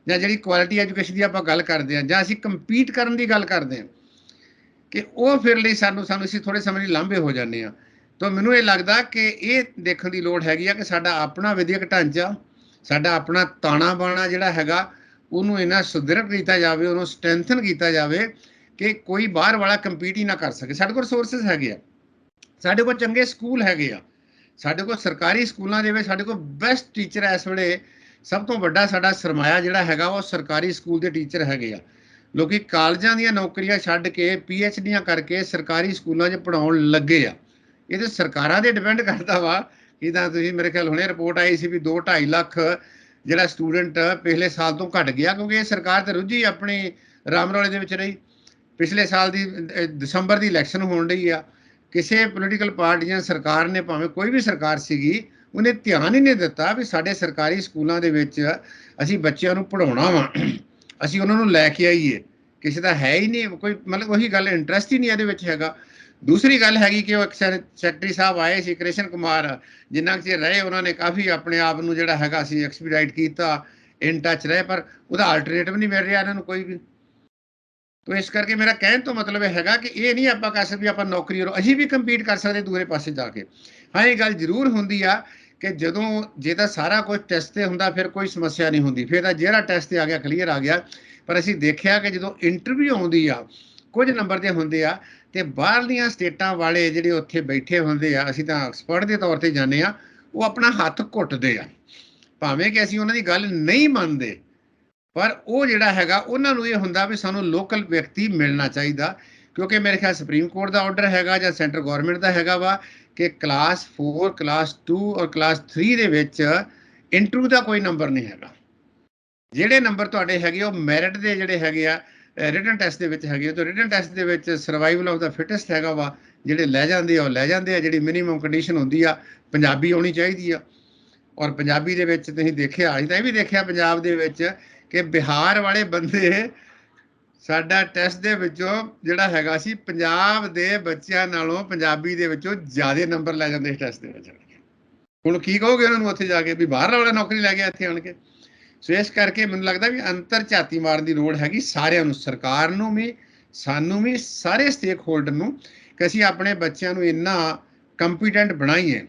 ਜਾਂ ਜਿਹੜੀ ਕੁਆਲਿਟੀ ਐਜੂਕੇਸ਼ਨ ਦੀ ਆਪਾਂ ਗੱਲ ਕਰਦੇ ਹਾਂ, ਜਾਂ ਅਸੀਂ ਕੰਪੀਟ ਕਰਨ ਦੀ ਗੱਲ ਕਰਦੇ ਹਾਂ, ਕਿ ਉਹ ਫਿਰ ਲਈ ਸਾਨੂੰ ਅਸੀਂ ਥੋੜੇ ਸਮੇਂ ਲਈ ਲਾਂਭੇ ਹੋ ਜਾਂਦੇ ਆ। ਤਾਂ ਮੈਨੂੰ ਇਹ ਲੱਗਦਾ ਕਿ ਇਹ ਦੇਖਣ ਦੀ ਲੋੜ ਹੈਗੀ ਆ ਕਿ ਸਾਡਾ ਆਪਣਾ ਵਿਦਿਅਕ ਢਾਂਚਾ, ਸਾਡਾ ਆਪਣਾ ਤਾਣਾ ਬਾਣਾ ਜਿਹੜਾ ਹੈਗਾ, ਉਹਨੂੰ ਇੰਨਾ ਸੁਦ੍ਰਿੜ ਕੀਤਾ ਜਾਵੇ, ਉਹਨੂੰ ਸਟਰੈਂਥਨ ਕੀਤਾ ਜਾਵੇ ਕਿ ਕੋਈ ਬਾਹਰ ਵਾਲਾ ਕੰਪੀਟ ਹੀ ਨਾ ਕਰ ਸਕੇ। ਸਾਡੇ ਕੋਲ ਰਿਸੋਰਸਿਸ ਹੈਗੇ ਆ, ਸਾਡੇ ਕੋਲ ਚੰਗੇ ਸਕੂਲ ਹੈਗੇ ਆ, ਸਾਡੇ ਕੋਲ ਸਰਕਾਰੀ ਸਕੂਲਾਂ ਦੇ ਵਿੱਚ ਸਾਡੇ ਕੋਲ ਬੈਸਟ ਟੀਚਰ ਇਸ ਵੇਲੇ, ਸਭ ਤੋਂ ਵੱਡਾ ਸਾਡਾ ਸਰਮਾਇਆ ਜਿਹੜਾ ਹੈਗਾ ਉਹ ਸਰਕਾਰੀ ਸਕੂਲ ਦੇ ਟੀਚਰ ਹੈਗੇ ਆ। ਲੋਕੀ ਕਾਲਜਾਂ ਦੀਆਂ ਨੌਕਰੀਆਂ ਛੱਡ ਕੇ PhDਆਂ ਕਰਕੇ ਸਰਕਾਰੀ ਸਕੂਲਾਂ 'ਚ ਪੜ੍ਹਾਉਣ ਲੱਗੇ ਆ। ਇਹ ਤਾਂ ਸਰਕਾਰਾਂ ਦੇ ਡਿਪੈਂਡ ਕਰਦਾ ਵਾ। ਜਿੱਦਾਂ ਤੁਸੀਂ ਮੇਰੇ ਖਿਆਲ ਹੁਣੇ ਰਿਪੋਰਟ ਆਈ ਸੀ ਵੀ 2-2.5 ਲੱਖ ਜਿਹੜਾ ਸਟੂਡੈਂਟ ਪਿਛਲੇ ਸਾਲ ਤੋਂ ਘਟ ਗਿਆ, ਕਿਉਂਕਿ ਇਹ ਸਰਕਾਰ ਤੇ ਰੁੱਝੀ ਆਪਣੀ ਰਾਮ ਰੌਲੇ ਦੇ ਵਿੱਚ ਰਹੀ। ਪਿਛਲੇ ਸਾਲ ਦੀ ਦਸੰਬਰ ਦੀ ਇਲੈਕਸ਼ਨ ਹੋਣ ਰਹੀ ਆ, ਕਿਸੇ ਪੋਲੀਟੀਕਲ ਪਾਰਟੀ ਜਾਂ ਸਰਕਾਰ ਨੇ, ਭਾਵੇਂ ਕੋਈ ਵੀ ਸਰਕਾਰ ਸੀਗੀ, ਉਹਨੇ ਧਿਆਨ ਹੀ ਨਹੀਂ ਦਿੱਤਾ ਵੀ ਸਾਡੇ ਸਰਕਾਰੀ ਸਕੂਲਾਂ ਦੇ ਵਿੱਚ ਅਸੀਂ ਬੱਚਿਆਂ ਨੂੰ ਪੜ੍ਹਾਉਣਾ ਵਾ, ਅਸੀਂ ਉਹਨਾਂ ਨੂੰ ਲੈ ਕੇ ਆਈਏ। ਕਿਸੇ ਦਾ ਹੈ ਹੀ ਨਹੀਂ ਕੋਈ, ਮਤਲਬ ਉਹੀ ਗੱਲ, ਇੰਟਰਸਟ ਹੀ ਨਹੀਂ ਇਹਦੇ ਵਿੱਚ ਹੈਗਾ। ਦੂਸਰੀ ਗੱਲ ਹੈਗੀ ਕਿ ਉਹ ਸੈਕਟਰੀ ਸਾਹਿਬ ਆਏ ਸੀ ਕ੍ਰਿਸ਼ਨ ਕੁਮਾਰ, ਜਿੰਨਾ ਚਿਰ ਰਹੇ ਉਹਨਾਂ ਨੇ ਕਾਫੀ ਆਪਣੇ ਆਪ ਨੂੰ ਜਿਹੜਾ ਹੈਗਾ ਸੀ ਐਕਸਪੀਡਾਈਟ ਕੀਤਾ, ਇਨ ਟੱਚ ਰਹੇ, ਪਰ ਉਹਦਾ ਆਲਟਰਨੇਟਿਵ ਨਹੀਂ ਮਿਲ ਰਿਹਾ ਇਹਨਾਂ ਨੂੰ ਕੋਈ ਵੀ। ਤੋ ਇਸ ਕਰਕੇ ਮੇਰਾ ਕਹਿਣ ਤੋਂ ਮਤਲਬ ਇਹ ਹੈਗਾ ਕਿ ਇਹ ਨਹੀਂ ਆਪਾਂ ਕਹਿ ਸਕਦੇ ਵੀ ਆਪਾਂ ਨੌਕਰੀ ਅਸੀਂ ਵੀ ਕੰਪੀਟ ਕਰ ਸਕਦੇ ਦੂਸਰੇ ਪਾਸੇ ਜਾ ਕੇ। ਹਾਂ, ਇਹ ਗੱਲ ਜ਼ਰੂਰ ਹੁੰਦੀ ਆ ਕਿ ਜਦੋਂ ਜੇ ਤਾਂ ਸਾਰਾ ਕੁਝ ਟੈਸਟ ਤੇ ਹੁੰਦਾ ਫਿਰ ਕੋਈ ਸਮੱਸਿਆ ਨਹੀਂ ਹੁੰਦੀ, ਫਿਰ ਤਾਂ ਜਿਹੜਾ ਟੈਸਟ ਤੇ ਆ ਗਿਆ ਕਲੀਅਰ ਆ ਗਿਆ। ਪਰ ਅਸੀਂ ਦੇਖਿਆ ਕਿ ਜਦੋਂ ਇੰਟਰਵਿਊ ਆਉਂਦੀ ਆ, ਕੁਝ ਨੰਬਰ ਤੇ ਹੁੰਦੇ ਆ, ਤੇ ਬਾਹਰਲੀਆਂ ਸਟੇਟਾਂ ਵਾਲੇ ਜਿਹੜੇ ਉੱਥੇ ਬੈਠੇ ਹੁੰਦੇ ਆ, ਅਸੀਂ ਤਾਂ ਐਕਸਪਰਟ ਦੇ ਤੌਰ ਤੇ ਜਾਂਦੇ ਆ, ਉਹ ਆਪਣਾ ਹੱਥ ਘੁੱਟਦੇ ਆ, ਭਾਵੇਂ ਕਿ ਅਸੀਂ ਉਹਨਾਂ ਦੀ ਗੱਲ ਨਹੀਂ ਮੰਨਦੇ, ਪਰ ਉਹ ਜਿਹੜਾ ਹੈਗਾ ਉਹਨਾਂ ਨੂੰ ਇਹ ਹੁੰਦਾ ਵੀ ਸਾਨੂੰ ਲੋਕਲ ਵਿਅਕਤੀ ਮਿਲਣਾ ਚਾਹੀਦਾ। ਕਿਉਂਕਿ ਮੇਰੇ ਖਿਆਲ ਸੁਪਰੀਮ ਕੋਰਟ ਦਾ ਆਰਡਰ ਹੈਗਾ ਜਾਂ ਸੈਂਟਰ ਗਵਰਨਮੈਂਟ ਦਾ ਹੈਗਾ ਵਾ ਕਿ ਕਲਾਸ 4, ਕਲਾਸ 2 ਔਰ ਕਲਾਸ 3 ਦੇ ਵਿੱਚ ਇੰਟਰਵਿਊ ਦਾ ਕੋਈ ਨੰਬਰ ਨਹੀਂ ਹੈਗਾ। ਜਿਹੜੇ ਨੰਬਰ ਤੁਹਾਡੇ ਹੈਗੇ ਉਹ ਮੈਰਿਟ ਦੇ ਜਿਹੜੇ ਹੈਗੇ ਆ ਰਿਟਨ ਟੈਸਟ ਦੇ ਵਿੱਚ ਹੈਗੇ, ਤਾਂ ਰਿਟਨ ਟੈਸਟ ਦੇ ਵਿੱਚ ਸਰਵਾਈਵਲ ਆਫ ਦਾ ਫਿਟੈਸਟ ਹੈਗਾ ਵਾ, ਜਿਹੜੇ ਲੈ ਜਾਂਦੇ ਆ ਉਹ ਲੈ ਜਾਂਦੇ ਆ। ਜਿਹੜੀ ਮਿਨੀਮਮ ਕੰਡੀਸ਼ਨ ਹੁੰਦੀ ਆ ਪੰਜਾਬੀ ਆਉਣੀ ਚਾਹੀਦੀ ਆ, ਔਰ ਪੰਜਾਬੀ ਦੇ ਵਿੱਚ ਤੁਸੀਂ ਦੇਖਿਆ, ਅਸੀਂ ਤਾਂ ਇਹ ਵੀ ਦੇਖਿਆ ਪੰਜਾਬ ਦੇ ਵਿੱਚ ਕਿ ਬਿਹਾਰ ਵਾਲੇ ਬੰਦੇ ਸਾਡਾ ਟੈਸਟ ਦੇ ਵਿੱਚੋਂ ਜਿਹੜਾ ਹੈਗਾ ਸੀ ਪੰਜਾਬ ਦੇ ਬੱਚਿਆਂ ਨਾਲੋਂ ਪੰਜਾਬੀ ਦੇ ਵਿੱਚੋਂ ਜ਼ਿਆਦਾ ਨੰਬਰ ਲੈ ਜਾਂਦੇ ਇਸ ਟੈਸਟ ਦੇ ਵਿੱਚ। ਹੁਣ ਕੀ ਕਹੋਗੇ ਉਹਨਾਂ ਨੂੰ ਉੱਥੇ ਜਾ ਕੇ ਵੀ ਬਾਹਰ ਵਾਲਾ ਨੌਕਰੀ ਲੈ ਗਿਆ ਇੱਥੇ ਆਣ ਕੇ। ਸੋ ਇਸ ਕਰਕੇ ਮੈਨੂੰ ਲੱਗਦਾ ਵੀ ਅੰਤਰ ਝਾਤੀ ਮਾਰਨ ਦੀ ਲੋੜ ਹੈਗੀ ਸਾਰਿਆਂ ਨੂੰ, ਸਰਕਾਰ ਨੂੰ ਵੀ, ਸਾਨੂੰ ਵੀ, ਸਾਰੇ ਸਟੇਕ ਹੋਲਡਰ ਨੂੰ, ਕਿ ਅਸੀਂ ਆਪਣੇ ਬੱਚਿਆਂ ਨੂੰ ਇੰਨਾ ਕੰਪੀਟੈਂਟ ਬਣਾਈਏ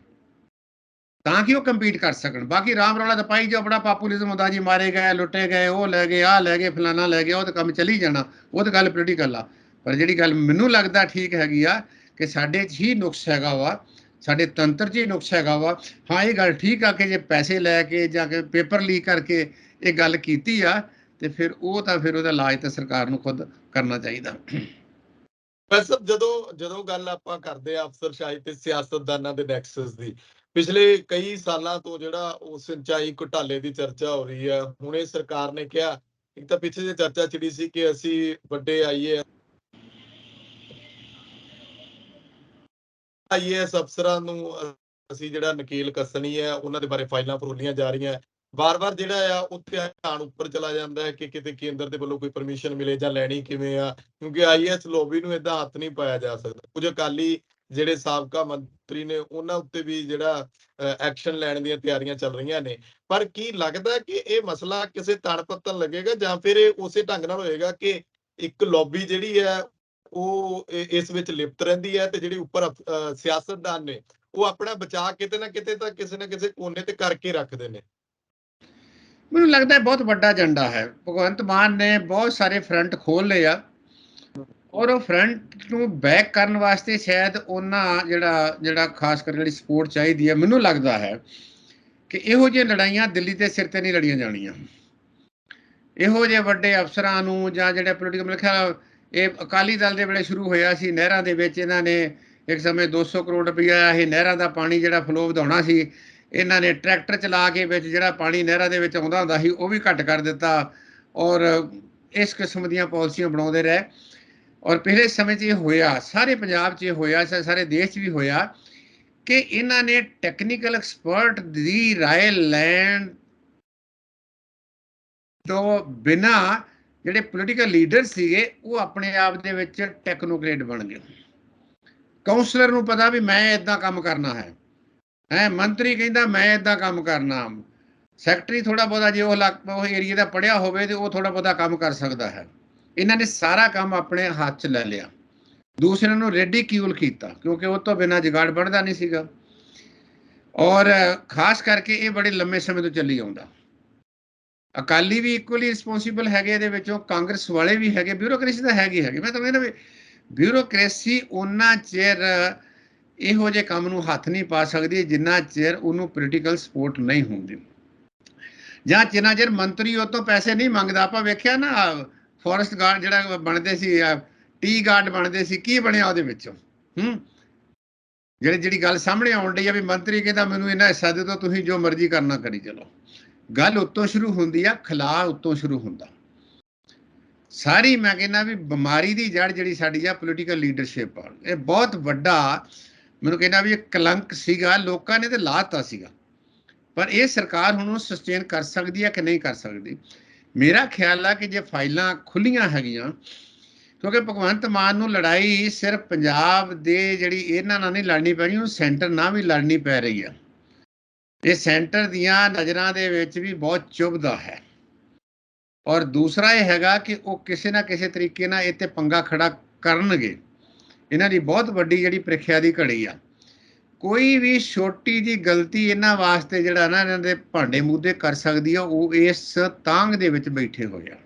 ਤਾਂ ਕਿ ਉਹ ਕੰਪੀਟ ਕਰ ਸਕਣ। ਬਾਕੀ ਰਾਮ ਰੌਲਾ ਤਾਂ ਪਾਈ ਜੋ, ਬੜਾ ਪਾਪੂਲਿਜ਼ਮ ਹੁੰਦਾ ਜੀ, ਮਾਰੇ ਗਏ, ਲੁੱਟੇ ਗਏ, ਉਹ ਲੈ ਗਏ, ਆਹ ਲੈ ਗਏ, ਫਲਾਨਾ ਲੈ ਗਿਆ, ਉਹ ਤਾਂ ਕੰਮ ਚੱਲੀ ਜਾਣਾ, ਉਹ ਤਾਂ ਗੱਲ ਪੋਲੀਟੀਕਲ ਆ। ਪਰ ਜਿਹੜੀ ਗੱਲ ਮੈਨੂੰ ਲੱਗਦਾ ਠੀਕ ਹੈਗੀ ਆ ਕਿ ਸਾਡੇ 'ਚ ਹੀ ਨੁਕਸ ਹੈਗਾ ਵਾ, ਸਾਡੇ ਤੰਤਰ 'ਚ ਹੀ ਨੁਕਸ ਹੈਗਾ ਵਾ। ਹਾਂ, ਇਹ ਗੱਲ ਠੀਕ ਆ ਕਿ ਜੇ ਪੈਸੇ ਲੈ ਕੇ ਜਾਂ ਕਿ ਪੇਪਰ ਲੀਕ ਕਰਕੇ ਇਹ ਗੱਲ ਕੀਤੀ ਆ, ਤੇ ਫਿਰ ਉਹ ਤਾਂ ਫਿਰ ਉਹਦਾ ਇਲਾਜ ਤਾਂ ਸਰਕਾਰ ਨੂੰ ਖੁਦ ਕਰਨਾ ਚਾਹੀਦਾ। ਵੈਸੇ ਜਦੋਂ ਗੱਲ ਆਪਾਂ ਕਰਦੇ ਆ ਅਫਸਰਸ਼ਾਹੀ ਤੇ ਸਿਆਸਤਦਾਨਾਂ ਦੇ ਨੈਕਸਸ ਦੀ, ਪਿਛਲੇ ਕਈ ਸਾਲਾਂ ਤੋਂ ਜਿਹੜਾ ਉਹ ਸਿੰਚਾਈ ਘੁਟਾਲੇ ਦੀ ਚਰਚਾ ਹੋ ਰਹੀ ਹੈ। ਹੁਣੇ ਸਰਕਾਰ ਨੇ ਕਿਹਾ, ਇੱਕ ਤਾਂ ਪਿੱਛੇ ਜੇ ਚਰਚਾ ਛਿੜੀ ਸੀ ਕਿ ਅਸੀਂ ਵੱਡੇ ਆਈਏਐਸ ਅਫਸਰਾਂ ਨੂੰ ਅਸੀਂ ਜਿਹੜਾ ਨਕੀਲ ਕੱਸਣੀ ਹੈ, ਉਹਨਾਂ ਦੇ ਬਾਰੇ ਫਾਈਲਾਂ ਫਰੋਲੀਆਂ ਜਾ ਰਹੀਆਂ। ਵਾਰ-ਵਾਰ ਜਿਹੜਾ ਆ ਉਹ ਧਿਆਨ ਉੱਪਰ ਚਲਾ ਜਾਂਦਾ ਹੈ ਕਿ ਕਿਤੇ ਕੇਂਦਰ ਦੇ ਵੱਲੋਂ ਕੋਈ ਪਰਮਿਸ਼ਨ ਮਿਲੇ ਜਾਂ ਲੈਣੀ ਕਿਵੇਂ ਆ, ਕਿਉਂਕਿ ਆਈਏਐਸ ਲੌਬੀ ਨੂੰ ਏਦਾਂ ਹੱਥ ਨਹੀਂ ਪਾਇਆ ਜਾ ਸਕਦਾ। ਕੁਝ ਅਕਾਲੀ ਜਿਹੜੇ ਸਾਬਕਾ ਮੰਤਰੀ ਨੇ ਉਹਨਾਂ ਉੱਤੇ ਵੀ ਜਿਹੜਾ ਐਕਸ਼ਨ ਲੈਣ ਦੀਆਂ ਤਿਆਰੀਆਂ ਚੱਲ ਰਹੀਆਂ ਨੇ। ਪਰ ਕੀ ਲੱਗਦਾ ਕਿ ਇਹ ਮਸਲਾ ਕਿਸੇ ਤਣ ਪੱਤਣ ਲੱਗੇਗਾ ਜਾਂ ਫਿਰ ਇਹ ਉਸੇ ਢੰਗ ਨਾਲ ਹੋਏਗਾ ਕਿ ਇੱਕ ਲੌਬੀ ਜਿਹੜੀ ਹੈ ਉਹ ਇਸ ਵਿੱਚ ਲਿਪਤ ਰਹਿੰਦੀ ਹੈ ਤੇ ਜਿਹੜੀ ਉੱਪਰ ਸਿਆਸਤਦਾਨ ਨੇ ਉਹ ਆਪਣਾ ਬਚਾਅ ਕਿਤੇ ਨਾ ਕਿਤੇ ਤਾਂ ਕਿਸੇ ਨਾ ਕਿਸੇ ਕੋਨੇ ਤੇ ਕਰਕੇ ਰੱਖਦੇ ਨੇ? ਮੈਨੂੰ ਲੱਗਦਾ ਬਹੁਤ ਵੱਡਾ ਏਜੰਡਾ ਹੈ। ਭਗਵੰਤ ਮਾਨ ਨੇ ਬਹੁਤ ਸਾਰੇ ਫਰੰਟ ਖੋਲ ਲਏ ਆ, ਔਰ ਉਹ ਫਰੰਟ ਨੂੰ ਬੈਕ ਕਰਨ ਵਾਸਤੇ ਸ਼ਾਇਦ ਉਹਨਾਂ ਜਿਹੜਾ ਖਾਸ ਕਰ ਜਿਹੜੀ ਸਪੋਰਟ ਚਾਹੀਦੀ ਹੈ। ਮੈਨੂੰ ਲੱਗਦਾ ਹੈ ਕਿ ਇਹੋ ਜਿਹੀਆਂ ਲੜਾਈਆਂ ਦਿੱਲੀ ਦੇ ਸਿਰ ਤੇ ਨਹੀਂ ਲੜੀਆਂ ਜਾਣੀਆਂ। ਇਹੋ ਜਿਹੇ ਵੱਡੇ ਅਫਸਰਾਂ ਨੂੰ ਜਾਂ ਜਿਹੜੇ ਪੋਲੀਟੀਕਲ, ਮੇਰੇ ਖਿਆਲ ਇਹ ਅਕਾਲੀ ਦਲ ਦੇ ਵੇਲੇ ਸ਼ੁਰੂ ਹੋਇਆ ਸੀ। ਨਹਿਰਾਂ ਦੇ ਵਿੱਚ ਇਹਨਾਂ ਨੇ ਇੱਕ ਸਮੇਂ 200 ਕਰੋੜ ਰੁਪਈਆ ਇਹ ਨਹਿਰਾਂ ਦਾ ਪਾਣੀ ਜਿਹੜਾ ਫਲੋ ਵਧਾਉਣਾ ਸੀ, ਇਹਨਾਂ ਨੇ ਟਰੈਕਟਰ ਚਲਾ ਕੇ ਵਿੱਚ ਜਿਹੜਾ ਪਾਣੀ ਨਹਿਰਾਂ ਦੇ ਵਿੱਚ ਆਉਂਦਾ ਹੁੰਦਾ ਸੀ ਉਹ ਵੀ ਘੱਟ ਕਰ ਦਿੱਤਾ, ਔਰ ਇਸ ਕਿਸਮ ਦੀਆਂ ਪਾਲਿਸੀਆਂ ਬਣਾਉਂਦੇ ਰਹੇ। ਔਰ ਪਿਛਲੇ ਸਮੇਂ 'ਚ ਇਹ ਹੋਇਆ, ਸਾਰੇ ਪੰਜਾਬ 'ਚ ਇਹ ਹੋਇਆ, ਸਾਰੇ ਦੇਸ਼ 'ਚ ਵੀ ਹੋਇਆ ਕਿ ਇਹਨਾਂ ਨੇ ਟੈਕਨੀਕਲ ਐਕਸਪਰਟ ਦੀ ਰਾਏ ਲੈਣ ਤੋਂ ਬਿਨਾ ਜਿਹੜੇ ਪੋਲੀਟੀਕਲ ਲੀਡਰ ਸੀਗੇ ਉਹ ਆਪਣੇ ਆਪ ਦੇ ਵਿੱਚ ਟੈਕਨੋਕਰੇਟ ਬਣ ਗਏ। ਕਾਉਂਸਲਰ ਨੂੰ ਪਤਾ ਵੀ ਮੈਂ ਇਦਾਂ ਕੰਮ ਕਰਨਾ ਹੈ, ਮੰਤਰੀ ਕਹਿੰਦਾ ਮੈਂ ਇਦਾਂ ਕੰਮ ਕਰਨਾ, ਸੈਕਟਰੀ ਥੋੜਾ ਬਹੁਤਾ ਜੇ ਉਹ ਏਰੀਆ ਦਾ ਪੜ੍ਹਿਆ ਹੋਵੇ ਤੇ ਉਹ ਥੋੜਾ ਬਹੁਤਾ ਕੰਮ ਕਰ ਸਕਦਾ ਹੈ। ਇਹਨਾਂ ਨੇ ਸਾਰਾ ਕੰਮ ਆਪਣੇ ਹੱਥ 'ਚ ਲੈ ਲਿਆ, ਦੂਸਰਿਆਂ ਨੂੰ ਰੈਡੀਕਿਊਲ ਕੀਤਾ ਕਿਉਂਕਿ ਉਹ ਤੋਂ ਬਿਨਾਂ ਜੁਗਾੜ ਬਣਦਾ ਨਹੀਂ ਸੀਗਾ। ਔਰ ਖਾਸ ਕਰਕੇ ਇਹ ਬੜੇ ਲੰਮੇ ਸਮੇਂ ਤੋਂ ਚੱਲੀ ਆਉਂਦਾ। ਅਕਾਲੀ ਵੀ ਇਕੁਅਲੀ ਰਿਸਪੌਂਸੀਬਲ ਹੈਗੇ ਇਹਦੇ ਵਿੱਚੋਂ, ਕਾਂਗਰਸ ਵਾਲੇ ਵੀ ਹੈਗੇ, ਬਿਊਰੋਕ੍ਰੇਸੀ ਤਾਂ ਹੈਗੀ। ਮੈਂ ਤਾਂ ਕਹਿੰਦਾ ਵੀ ਬਿਊਰੋਕ੍ਰੇਸੀ ਉਹਨਾਂ ਚਿਰ ਇਹੋ ਜਿਹੇ ਕੰਮ ਨੂੰ ਹੱਥ ਨਹੀਂ ਪਾ ਸਕਦੀ ਜਿੰਨਾ ਚਿਰ ਉਹਨੂੰ ਪੋਲੀਟੀਕਲ ਸਪੋਰਟ ਨਹੀਂ ਹੁੰਦੀ, ਜਾਂ ਜਿੰਨਾ ਚਿਰ ਮੰਤਰੀ ਉਹ ਤੋਂ ਪੈਸੇ ਨਹੀਂ ਮੰਗਦਾ। ਆਪਾਂ ਵੇਖਿਆ ਨਾ ਫੋਰੈਸਟ ਗਾਰਡ ਜਿਹੜਾ ਬਣਦੇ ਸੀ, ਟੀ ਗਾਰਡ ਬਣਦੇ ਸੀ, ਕੀ ਬਣਿਆ ਉਹਦੇ ਵਿੱਚੋਂ? ਜਿਹੜੀ ਗੱਲ ਸਾਹਮਣੇ ਆਉਣ ਡਈ ਆ ਵੀ ਮੰਤਰੀ ਕਹਿੰਦਾ ਮੈਨੂੰ ਇਹਨਾਂ ਹਿੱਸਾ ਦੇ ਦਿਓ, ਤੁਸੀਂ ਜੋ ਮਰਜ਼ੀ ਕਰਨਾ ਕਰੀ ਚਲੋ। ਗੱਲ ਉੱਤੋਂ ਸ਼ੁਰੂ ਹੁੰਦੀ ਆ, ਖਿਲਾਅ ਉੱਤੋਂ ਸ਼ੁਰੂ ਹੁੰਦਾ। ਸਾਰੀ ਮੈਂ ਕਹਿੰਦਾ ਵੀ ਬਿਮਾਰੀ ਦੀ ਜੜ ਜਿਹੜੀ ਸਾਡੀ ਆ ਪੋਲੀਟੀਕਲ ਲੀਡਰਸ਼ਿਪ ਆ, ਇਹ ਬਹੁਤ ਵੱਡਾ ਮੈਨੂੰ ਕਹਿੰਦਾ ਵੀ ਇਹ ਕਲੰਕ ਸੀਗਾ, ਲੋਕਾਂ ਨੇ ਤੇ ਲਾਤਾ ਸੀਗਾ। ਪਰ ਇਹ ਸਰਕਾਰ ਹੁਣ ਸਸਟੇਨ ਕਰ ਸਕਦੀ ਹੈ ਕਿ ਨਹੀਂ ਕਰ ਸਕਦੀ? ਮੇਰਾ ਖਿਆਲ ਆ ਕਿ ਜੇ ਫਾਈਲਾਂ ਖੁੱਲੀਆਂ ਹੈਗੀਆਂ, ਕਿਉਂਕਿ ਭਗਵੰਤ ਮਾਨ ਨੂੰ ਲੜਾਈ ਸਿਰਫ ਪੰਜਾਬ ਦੇ ਜਿਹੜੀ ਇਹਨਾਂ ਨਾਲ ਨਹੀਂ ਲੜਨੀ ਪੈਣੀ, ਉਹਨੂੰ ਸੈਂਟਰ ਨਾਲ ਵੀ ਲੜਨੀ ਪੈ ਰਹੀ ਆ। ਇਹ ਸੈਂਟਰ ਦੀਆਂ ਨਜ਼ਰਾਂ ਦੇ ਵਿੱਚ ਵੀ ਬਹੁਤ ਚੁਭਦਾ ਹੈ। ਔਰ ਦੂਸਰਾ ਇਹ ਹੈਗਾ ਕਿ ਉਹ ਕਿਸੇ ਨਾ ਕਿਸੇ ਤਰੀਕੇ ਨਾਲ ਇਹ ਤੇ ਪੰਗਾ ਖੜਾ ਕਰਨਗੇ। ਇਹਨਾਂ ਦੀ ਬਹੁਤ ਵੱਡੀ ਜਿਹੜੀ ਪ੍ਰੀਖਿਆ ਦੀ ਘੜੀ ਆ, ਕੋਈ ਵੀ ਛੋਟੀ ਜੀ ਗਲਤੀ ਇਹਨਾਂ ਵਾਸਤੇ ਜਿਹੜਾ ਨਾ ਇਹਨਾਂ ਦੇ ਭਾਂਡੇ ਮੂਧੇ ਕਰ ਸਕਦੀ ਆ। ਉਹ ਇਸ ਤਾਂਘ ਦੇ ਵਿੱਚ ਬੈਠੇ ਹੋਏ ਆ।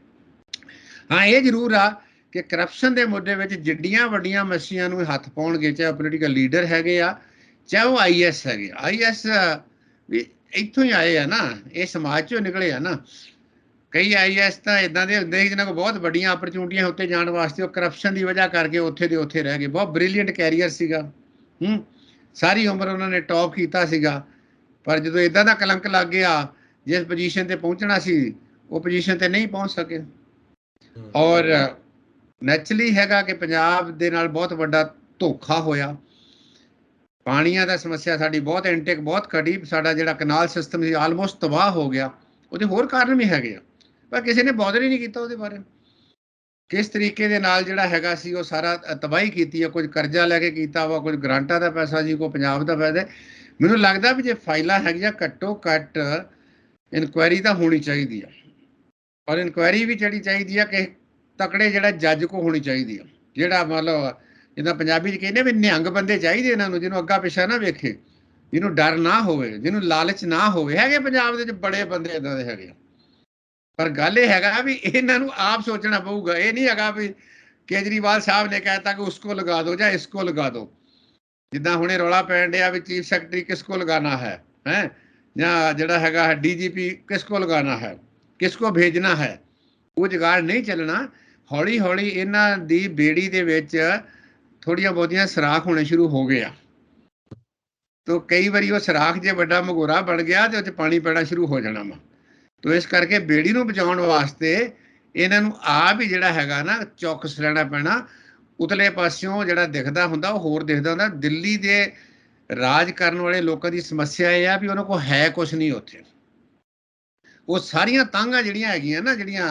ਹਾਂ, ਇਹ ਜ਼ਰੂਰ ਆ ਕਿ ਕਰਪਸ਼ਨ ਦੇ ਮੁੱਦੇ ਵਿੱਚ ਜਿੱਡੀਆਂ ਵੱਡੀਆਂ ਮੱਛੀਆਂ ਨੂੰ ਹੱਥ ਪਾਉਣਗੇ, ਚਾਹੇ ਪੋਲੀਟੀਕਲ ਲੀਡਰ ਹੈਗੇ ਆ, ਚਾਹੇ ਉਹ ਆਈਐਸ ਹੈਗੇ। ਆਈਐਸ ਵੀ ਇੱਥੋਂ ਹੀ ਆਏ ਆ ਨਾ, ਇਹ ਸਮਾਜ ਚੋਂ ਨਿਕਲੇ ਆ ਨਾ। ਕਈ ਆਈਐਸ ਤਾਂ ਇਦਾਂ ਦੇ ਹੁੰਦੇ ਸੀ ਜਿਹਨਾਂ ਕੋਲ ਬਹੁਤ ਵੱਡੀਆਂ ਅਪਰਚੂਨਿਟੀਆਂ ਉੱਤੇ ਜਾਣ ਵਾਸਤੇ, ਉਹ ਕਰਪਸ਼ਨ ਦੀ ਵਜ੍ਹਾ ਕਰਕੇ ਉੱਥੇ ਦੇ ਉੱਥੇ ਰਹਿ ਗਏ। ਬਹੁਤ ਬ੍ਰਿਲੀਅੰਟ ਕੈਰੀਅਰ ਸੀਗਾ, ਸਾਰੀ ਉਮਰ ਉਹਨਾਂ ਨੇ ਟੌਪ ਕੀਤਾ ਸੀਗਾ, ਪਰ ਜਦੋਂ ਇਦਾਂ ਦਾ ਕਲੰਕ ਲੱਗ ਗਿਆ, ਜਿਸ ਪੋਜੀਸ਼ਨ ਤੇ ਪਹੁੰਚਣਾ ਸੀ ਉਹ ਪੋਜੀਸ਼ਨ ਤੇ ਨਹੀਂ ਪਹੁੰਚ ਸਕੇ। ਔਰ ਨੈਚੁਰਲੀ ਹੈਗਾ ਕਿ ਪੰਜਾਬ ਦੇ ਨਾਲ ਬਹੁਤ ਵੱਡਾ ਧੋਖਾ ਹੋਇਆ। ਪਾਣੀਆਂ ਦਾ ਸਮੱਸਿਆ ਸਾਡੀ ਬਹੁਤ ਇਨਟੇਕ ਬਹੁਤ ਘਟੀ, ਸਾਡਾ ਜਿਹੜਾ ਕਨਾਲ ਸਿਸਟਮ ਸੀ ਆਲਮੋਸਟ ਤਬਾਹ ਹੋ ਗਿਆ। ਉਹਦੇ ਹੋਰ ਕਾਰਨ ਵੀ ਹੈਗੇ ਆ, ਪਰ ਕਿਸੇ ਨੇ ਬੌਦਰ ਹੀ ਨਹੀਂ ਕੀਤਾ ਉਹਦੇ ਬਾਰੇ। ਕਿਸ ਤਰੀਕੇ ਦੇ ਨਾਲ ਜਿਹੜਾ ਹੈਗਾ ਸੀ ਉਹ ਸਾਰਾ ਤਬਾਹੀ ਕੀਤੀ ਆ। ਕੁਝ ਕਰਜ਼ਾ ਲੈ ਕੇ ਕੀਤਾ ਵਾ, ਕੁਝ ਗ੍ਰਾਂਟਾਂ ਦਾ ਪੈਸਾ ਜੀ, ਕੋਈ ਪੰਜਾਬ ਦਾ ਫਾਇਦਾ। ਮੈਨੂੰ ਲੱਗਦਾ ਵੀ ਜੇ ਫਾਈਲਾਂ ਹੈਗੀਆਂ, ਘੱਟੋ ਘੱਟ ਇਨਕੁਆਇਰੀ ਤਾਂ ਹੋਣੀ ਚਾਹੀਦੀ ਆ। ਔਰ ਇਨਕੁਆਇਰੀ ਵੀ ਜਿਹੜੀ ਚਾਹੀਦੀ ਆ ਕਿ ਤਕੜੇ ਜਿਹੜਾ ਜੱਜ ਕੋ ਹੋਣੀ ਚਾਹੀਦੀ ਆ, ਜਿਹੜਾ ਮਤਲਬ ਜਿੱਦਾਂ ਪੰਜਾਬੀ 'ਚ ਕਹਿੰਦੇ ਵੀ ਨਿਹੰਗ ਬੰਦੇ ਚਾਹੀਦੇ ਇਹਨਾਂ ਨੂੰ, ਜਿਹਨੂੰ ਅੱਗਾ ਪਿੱਛਾ ਨਾ ਵੇਖੇ, ਜਿਹਨੂੰ ਡਰ ਨਾ ਹੋਵੇ, ਜਿਹਨੂੰ ਲਾਲਚ ਨਾ ਹੋਵੇ। ਹੈਗੇ ਪੰਜਾਬ ਦੇ ਵਿੱਚ ਬੜੇ ਬੰਦੇ ਇੱਦਾਂ ਦੇ ਹੈਗੇ ਆ, ਪਰ ਗੱਲ ਇਹ ਹੈਗਾ ਵੀ ਇਹਨਾਂ ਨੂੰ ਆਪ ਸੋਚਣਾ ਪਊਗਾ। ਇਹ ਨਹੀਂ ਹੈਗਾ ਵੀ ਕੇਜਰੀਵਾਲ ਸਾਹਿਬ ਨੇ ਕਹਿਤਾ ਕਿ ਉਸਕੋ ਲਗਾ ਦੋ ਜਾਂ ਇਸਕੋ ਲਗਾ ਦੋ। ਜਿੱਦਾਂ ਹੁਣੇ ਰੌਲਾ ਪੈਣ ਡਿਆ ਵੀ ਚੀਫ ਸੈਕਟਰੀ ਕਿਸਕੋ ਲਗਾना ਹੈ, ਜਾਂ ਜਿਹੜਾ ਹੈਗਾ ਡੀਜੀਪੀ ਕਿਸਕੋ ਲਗਾना ਹੈ, ਕਿਸਕੋ ਭੇਜਣਾ ਹੈ। ਉਹ ਜੁਗਾੜ ਨਹੀਂ ਚੱਲਣਾ। ਹੌਲੀ ਹੌਲੀ ਇਹਨਾਂ ਦੀ ਬੇੜੀ ਦੇ ਵਿੱਚ ਥੋੜੀਆਂ ਬਹੁਤੀਆਂ ਸੁਰਾਖ ਹੋਣੇ ਸ਼ੁਰੂ ਹੋ ਗਏ ਆ। ਤੋ ਕਈ ਵਾਰੀ ਉਹ ਸੁਰਾਖ ਜੇ ਵੱਡਾ ਮਗੋਰਾ ਬਣ ਗਿਆ ਤੇ ਉਹ 'ਚ ਪਾਣੀ ਪੈਣਾ ਸ਼ੁਰੂ ਹੋ ਜਾਣਾ ਵਾ। ਤੋ ਇਸ ਕਰਕੇ ਬੇੜੀ ਨੂੰ ਬਚਾਉਣ ਵਾਸਤੇ ਇਹਨਾਂ ਨੂੰ ਆਪ ਹੀ ਜਿਹੜਾ ਹੈਗਾ ਨਾ ਚੌਕਸ ਰਹਿਣਾ ਪੈਣਾ। ਉਤਲੇ ਪਾਸਿਓਂ ਜਿਹੜਾ ਦਿਖਦਾ ਹੁੰਦਾ ਉਹ ਹੋਰ ਦਿਖਦਾ ਹੁੰਦਾ। ਦਿੱਲੀ ਦੇ ਰਾਜ ਕਰਨ ਵਾਲੇ ਲੋਕਾਂ ਦੀ ਸਮੱਸਿਆ ਇਹ ਆ ਵੀ ਉਹਨਾਂ ਕੋਲ ਹੈ ਕੁਛ ਨਹੀਂ ਉੱਥੇ। ਉਹ ਸਾਰੀਆਂ ਤਾਂਘਾਂ ਜਿਹੜੀਆਂ ਹੈਗੀਆਂ ਨਾ, ਜਿਹੜੀਆਂ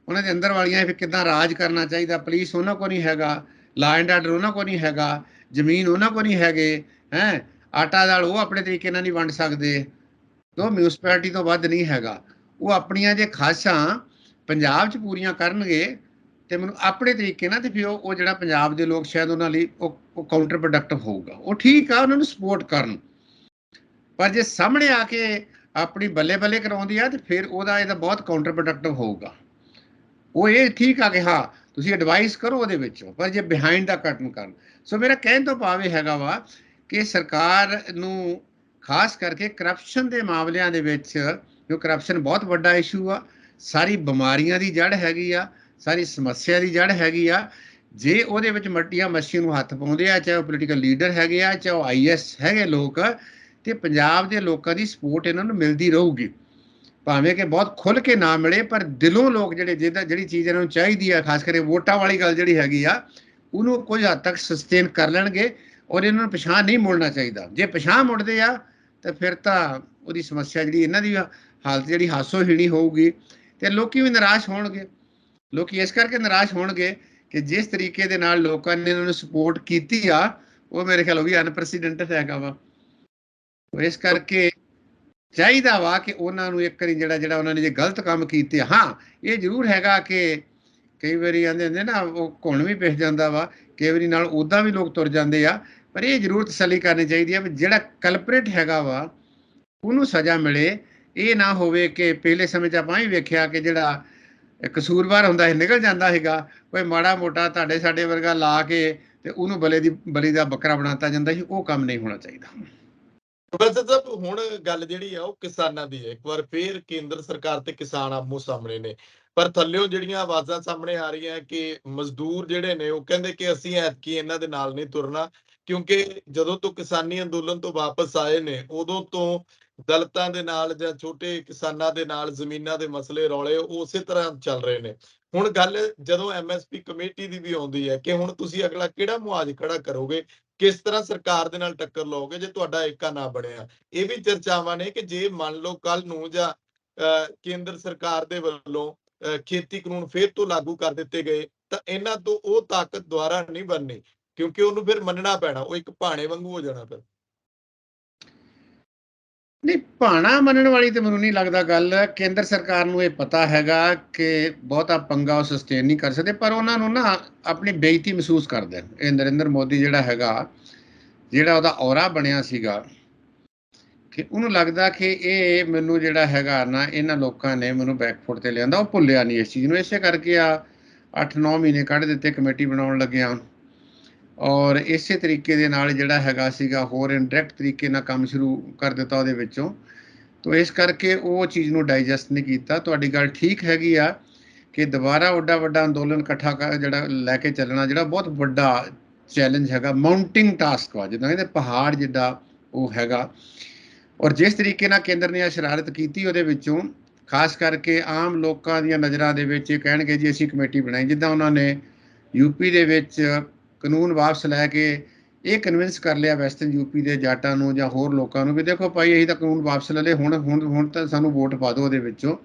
ਉਹਨਾਂ ਦੇ ਅੰਦਰ ਵਾਲੀਆਂ ਵੀ ਕਿੱਦਾਂ ਰਾਜ ਕਰਨਾ ਚਾਹੀਦਾ, ਪੁਲਿਸ ਉਹਨਾਂ ਕੋਲ ਨਹੀਂ ਹੈਗਾ, ਲਾ ਐਂਡ ਆਰਡਰ ਉਹਨਾਂ ਕੋਲ ਨਹੀਂ ਹੈਗਾ, ਜ਼ਮੀਨ ਉਹਨਾਂ ਕੋਲ ਨਹੀਂ ਹੈਗੇ, ਹੈ ਆਟਾ ਦਾਲ ਉਹ ਆਪਣੇ ਤਰੀਕੇ ਨਾਲ ਨਹੀਂ ਵੰਡ ਸਕਦੇ, ਉਹ ਮਿਊਨਿਸਪੈਲਿਟੀ ਤੋਂ ਵੱਧ ਨਹੀਂ ਹੈਗਾ। ਉਹ ਆਪਣੀਆਂ ਜੇ ਖਾਸਾਂ ਪੰਜਾਬ 'ਚ ਪੂਰੀਆਂ ਕਰਨਗੇ ਤੇ ਮੈਨੂੰ ਆਪਣੇ ਤਰੀਕੇ ਨਾਲ, ਤੇ ਫਿਰ ਉਹ ਜਿਹੜਾ ਪੰਜਾਬ ਦੇ ਲੋਕ ਸ਼ਾਇਦ ਉਹਨਾਂ ਲਈ ਉਹ ਕਾਊਂਟਰ ਪ੍ਰੋਡਕਟਿਵ ਹੋਊਗਾ। ਉਹ ਠੀਕ ਆ ਉਹਨਾਂ ਨੂੰ ਸਪੋਰਟ ਕਰਨ, ਪਰ ਜੇ ਸਾਹਮਣੇ ਆ ਕੇ ਆਪਣੀ ਬੱਲੇ ਬੱਲੇ ਕਰਾਉਂਦੀ ਆ ਤੇ ਫਿਰ ਇਹਦਾ ਬਹੁਤ ਕਾਊਂਟਰ ਪ੍ਰੋਡਕਟਿਵ ਹੋਊਗਾ। ਉਹ ਇਹ ਠੀਕ ਆ ਕਿ ਹਾਂ ਤੁਸੀਂ ਐਡਵਾਈਸ ਕਰੋ ਉਹਦੇ ਵਿੱਚੋਂ, ਪਰ ਜੇ ਬਿਹਾਈਂਡ ਦਾ ਕਰਟਨ ਕਰਨ। ਸੋ ਮੇਰਾ ਕਹਿਣ ਤੋਂ ਭਾਵ ਇਹ ਹੈਗਾ ਵਾ ਕਿ ਸਰਕਾਰ ਨੂੰ ਖਾਸ ਕਰਕੇ ਕਰਪਸ਼ਨ ਦੇ ਮਾਮਲਿਆਂ ਦੇ ਵਿੱਚ, ਜੋ ਕਰਪਸ਼ਨ ਬਹੁਤ ਵੱਡਾ ਇਸ਼ੂ ਆ, ਸਾਰੀ ਬਿਮਾਰੀਆਂ ਦੀ ਜੜ ਹੈਗੀ ਆ, ਸਾਰੀ ਸਮੱਸਿਆ ਦੀ ਜੜ ਹੈਗੀ ਆ। ਜੇ ਉਹਦੇ ਵਿੱਚ ਮੱਟੀਆਂ ਮੱਛੀ ਨੂੰ ਹੱਥ ਪਾਉਂਦੇ ਆ, ਚਾਹੇ ਉਹ ਪੋਲੀਟੀਕਲ ਲੀਡਰ ਹੈਗੇ ਆ, ਚਾਹੇ ਉਹ IAS ਹੈਗੇ ਲੋਕ, ਤੇ ਪੰਜਾਬ ਦੇ ਲੋਕਾਂ ਦੀ ਸਪੋਰਟ ਇਹਨਾਂ ਨੂੰ ਮਿਲਦੀ ਰਹੂਗੀ। ਭਾਵੇਂ ਕਿ ਬਹੁਤ ਖੁੱਲ੍ਹ ਕੇ ਨਾ ਮਿਲੇ, ਪਰ ਦਿਲੋਂ ਲੋਕ ਜਿਹੜੀ ਚੀਜ਼ ਇਹਨਾਂ ਨੂੰ ਚਾਹੀਦੀ ਆ, ਖਾਸ ਕਰਕੇ ਵੋਟਾਂ ਵਾਲੀ ਗੱਲ ਜਿਹੜੀ ਹੈਗੀ ਆ, ਉਹਨੂੰ ਕੁਝ ਹੱਦ ਤੱਕ ਸਸਟੇਨ ਕਰ ਲੈਣਗੇ। ਔਰ ਇਹਨਾਂ ਨੂੰ ਪਿਛਾਂਹ ਨਹੀਂ ਮੁੜਨਾ ਚਾਹੀਦਾ। ਜੇ ਪਿਛਾਂਹ ਮੁੜਦੇ ਆ ਤਾਂ ਫਿਰ ਤਾਂ ਉਹਦੀ ਸਮੱਸਿਆ ਜਿਹੜੀ ਇਹਨਾਂ ਦੀ ਹਾਲਤ ਜਿਹੜੀ ਹਾਸੋਹੀਣੀ ਹੋਊਗੀ, ਤੇ ਲੋਕੀ ਵੀ ਨਿਰਾਸ਼ ਹੋਣਗੇ। ਲੋਕੀ ਇਸ ਕਰਕੇ ਨਿਰਾਸ਼ ਹੋਣਗੇ ਕਿ ਜਿਸ ਤਰੀਕੇ ਦੇ ਨਾਲ ਲੋਕਾਂ ਨੇ ਇਹਨਾਂ ਨੂੰ ਸਪੋਰਟ ਕੀਤੀ ਆ, ਉਹ ਮੇਰੇ ਖਿਆਲ ਉਹ ਵੀ ਅਨਪ੍ਰੈਸੀਡੈਂਟਡ ਹੈਗਾ ਵਾ। ਇਸ ਕਰਕੇ ਚਾਹੀਦਾ ਵਾ ਕਿ ਉਹਨਾਂ ਨੂੰ ਇੱਕ ਵਾਰੀ ਜਿਹੜਾ ਉਹਨਾਂ ਨੇ ਜੇ ਗਲਤ ਕੰਮ ਕੀਤੇ, ਹਾਂ ਇਹ ਜ਼ਰੂਰ ਹੈਗਾ ਕਿ ਕਈ ਵਾਰੀ ਆਂਦੇ ਹੁੰਦੇ ਨਾ ਉਹ ਘੁਣ ਵੀ ਪਿਸ ਜਾਂਦਾ ਵਾ, ਕਈ ਵਾਰੀ ਨਾਲ ਉੱਦਾਂ ਵੀ ਲੋਕ ਤੁਰ ਜਾਂਦੇ ਆ। ਪਰ ਇਹ ਜ਼ਰੂਰ ਤਸੱਲੀ ਕਰਨੀ ਚਾਹੀਦੀ ਆ ਵੀ ਜਿਹੜਾ ਕਲਪਰੇਟ ਹੈਗਾ ਵਾ ਉਹਨੂੰ ਸਜ਼ਾ ਮਿਲੇ। ਇਹ ਨਾ ਹੋਵੇ ਕਿ ਪਹਿਲੇ ਸਮੇਂ 'ਚ ਆਪਾਂ ਵੀ ਵੇਖਿਆ ਕਿ ਜਿਹੜਾ ਕਸੂਰਵਾਰ ਹੁੰਦਾ ਸੀ ਨਿਕਲ ਜਾਂਦਾ ਸੀਗਾ, ਕੋਈ ਮਾੜਾ ਮੋਟਾ ਤੁਹਾਡੇ ਸਾਡੇ ਵਰਗਾ ਲਾ ਕੇ ਤੇ ਉਹਨੂੰ ਬਲੀ ਦਾ ਬੱਕਰਾ ਬਣਾਤਾ ਜਾਂਦਾ ਸੀ। ਉਹ ਕੰਮ ਨਹੀਂ ਹੋਣਾ ਚਾਹੀਦਾ। ਪ੍ਰੋਫੈਸਰ ਸਾਹਿਬ, ਹੁਣ ਗੱਲ ਜਿਹੜੀ ਆ ਉਹ ਕਿਸਾਨਾਂ ਦੀ ਹੈ। ਇੱਕ ਵਾਰ ਫੇਰ ਕੇਂਦਰ ਸਰਕਾਰ ਤੇ ਕਿਸਾਨ ਆਮੋ ਸਾਹਮਣੇ ਨੇ, ਪਰ ਥੱਲਿਓਂ ਜਿਹੜੀਆਂ ਆਵਾਜ਼ਾਂ ਸਾਹਮਣੇ ਆ ਰਹੀਆਂ ਕਿ ਮਜ਼ਦੂਰ ਜਿਹੜੇ ਨੇ ਉਹ ਕਹਿੰਦੇ ਕਿ ਅਸੀਂ ਐਤਕੀ ਇਹਨਾਂ ਦੇ ਨਾਲ ਨਹੀਂ ਤੁਰਨਾ, ਕਿਉਂਕਿ ਜਦੋਂ ਤੋਂ ਕਿਸਾਨੀ ਅੰਦੋਲਨ ਤੋਂ ਵਾਪਸ ਆਏ ਨੇ ਉਦੋਂ ਤੋਂ ਦਲਿਤਾਂ ਦੇ ਨਾਲ ਜਾਂ ਛੋਟੇ ਕਿਸਾਨਾਂ ਦੇ ਨਾਲ ਜ਼ਮੀਨਾਂ ਦੇ ਮਸਲੇ ਰੌਲੇ ਉਸੇ ਤਰ੍ਹਾਂ ਚੱਲ ਰਹੇ ਨੇ। ਹੁਣ ਗੱਲ ਜਦੋਂ MSP ਕਮੇਟੀ ਦੀ ਵੀ ਆਉਂਦੀ ਹੈ ਕਿ ਹੁਣ ਤੁਸੀਂ ਅਗਲਾ ਕਿਹੜਾ ਮੁਆਜ਼ ਖੜਾ ਕਰੋਗੇ, ਕਿਸ ਤਰ੍ਹਾਂ ਸਰਕਾਰ ਦੇ ਨਾਲ ਟੱਕਰ ਲਓਗੇ ਜੇ ਤੁਹਾਡਾ ਏਕਾ ਨਾ ਬਣਿਆ। ਇਹ ਵੀ ਚਰਚਾਵਾਂ ਨੇ ਕਿ ਜੇ ਮੰਨ ਲਓ ਕੱਲ ਨੂੰ ਜਾਂ ਕੇਂਦਰ ਸਰਕਾਰ ਦੇ ਵੱਲੋਂ ਖੇਤੀ ਕਾਨੂੰਨ ਫੇਰ ਤੋਂ ਲਾਗੂ ਕਰ ਦਿੱਤੇ ਗਏ ਤਾਂ ਇਹਨਾਂ ਤੋਂ ਉਹ ਤਾਕਤ ਦੁਆਰਾ ਨਹੀਂ ਬਣਨੀ, ਕਿਉਂਕਿ ਉਹਨੂੰ ਫਿਰ ਮੰਨਣਾ ਪੈਣਾ, ਉਹ ਇੱਕ ਭਾਣੇ ਵਾਂਗੂ ਹੋ ਜਾਣਾ। ਫਿਰ ਨਹੀਂ, ਭਾਣਾ ਮੰਨਣ ਵਾਲੀ ਤੇ ਮੈਨੂੰ ਨਹੀਂ ਲੱਗਦਾ ਗੱਲ। ਕੇਂਦਰ ਸਰਕਾਰ ਨੂੰ ਇਹ ਪਤਾ ਹੈਗਾ ਕਿ ਬਹੁਤਾ ਪੰਗਾ ਉਹ ਸਸਟੇਨ ਨਹੀਂ ਕਰ ਸਕਦੇ, ਪਰ ਉਹਨਾਂ ਨੂੰ ਨਾ ਆਪਣੀ ਬੇਇੱਜ਼ਤੀ ਮਹਿਸੂਸ ਕਰਦੇ। ਇਹ ਨਰਿੰਦਰ ਮੋਦੀ ਜਿਹੜਾ ਹੈਗਾ, ਜਿਹੜਾ ਉਹਦਾ ਔਰਾ ਬਣਿਆ ਸੀਗਾ, ਕਿ ਉਹਨੂੰ ਲੱਗਦਾ ਕਿ ਇਹ ਮੈਨੂੰ ਜਿਹੜਾ ਹੈਗਾ ਨਾ ਇਹਨਾਂ ਲੋਕਾਂ ਨੇ ਮੈਨੂੰ ਬੈਕਫੁੱਟ ਤੇ ਲਿਆਂਦਾ। ਉਹ ਭੁੱਲਿਆ ਨਹੀਂ ਇਸ ਚੀਜ਼ ਨੂੰ। ਇਸੇ ਕਰਕੇ ਆ 8-9 ਮਹੀਨੇ ਕੱਢ ਦਿੱਤੇ ਕਮੇਟੀ ਬਣਾਉਣ ਲੱਗਿਆ, ਔਰ ਇਸੇ ਤਰੀਕੇ ਦੇ ਨਾਲ ਜਿਹੜਾ ਹੈਗਾ ਸੀਗਾ ਹੋਰ ਇਨਡਾਇਰੈਕਟ ਤਰੀਕੇ ਨਾਲ ਕੰਮ ਸ਼ੁਰੂ ਕਰ ਦਿੱਤਾ ਉਹਦੇ ਵਿੱਚੋਂ। ਤੋ ਇਸ ਕਰਕੇ ਉਹ ਚੀਜ਼ ਨੂੰ ਡਾਈਜੈਸਟ ਨਹੀਂ ਕੀਤਾ। ਤੁਹਾਡੀ ਗੱਲ ਠੀਕ ਹੈਗੀ ਆ ਕਿ ਦੁਬਾਰਾ ਓਡਾ ਵੱਡਾ ਅੰਦੋਲਨ ਇਕੱਠਾ ਜਿਹੜਾ ਲੈ ਕੇ ਚੱਲਣਾ, ਜਿਹੜਾ ਬਹੁਤ ਵੱਡਾ ਚੈਲੰਜ ਹੈਗਾ, ਮਾਊਂਟਿੰਗ ਟਾਸਕ ਵਾ, ਜਿੱਦਾਂ ਕਹਿੰਦੇ ਪਹਾੜ ਜਿੱਡਾ ਉਹ ਹੈਗਾ। ਔਰ ਜਿਸ ਤਰੀਕੇ ਨਾਲ ਕੇਂਦਰ ਨੇ ਸ਼ਰਾਰਤ ਕੀਤੀ ਉਹਦੇ ਵਿੱਚੋਂ, ਖਾਸ ਕਰਕੇ ਆਮ ਲੋਕਾਂ ਦੀਆਂ ਨਜ਼ਰਾਂ ਦੇ ਵਿੱਚ ਇਹ ਕਹਿਣਗੇ ਜੀ ਅਸੀਂ ਕਮੇਟੀ ਬਣਾਈ। ਜਿੱਦਾਂ ਉਹਨਾਂ ਨੇ UP ਦੇ ਵਿੱਚ ਕਾਨੂੰਨ ਵਾਪਸ ਲੈ ਕੇ ਇਹ ਕਨਵਿੰਸ ਕਰ ਲਿਆ ਵੈਸਟਰਨ UP ਦੇ ਜਾਟਾਂ ਨੂੰ ਜਾਂ ਹੋਰ ਲੋਕਾਂ ਨੂੰ ਵੀ ਦੇਖੋ ਭਾਈ ਅਸੀਂ ਤਾਂ ਕਾਨੂੰਨ ਵਾਪਸ ਲੈ ਲਏ, ਹੁਣ ਤਾਂ ਸਾਨੂੰ ਵੋਟ ਪਾ ਦਿਓ ਉਹਦੇ ਵਿੱਚੋਂ।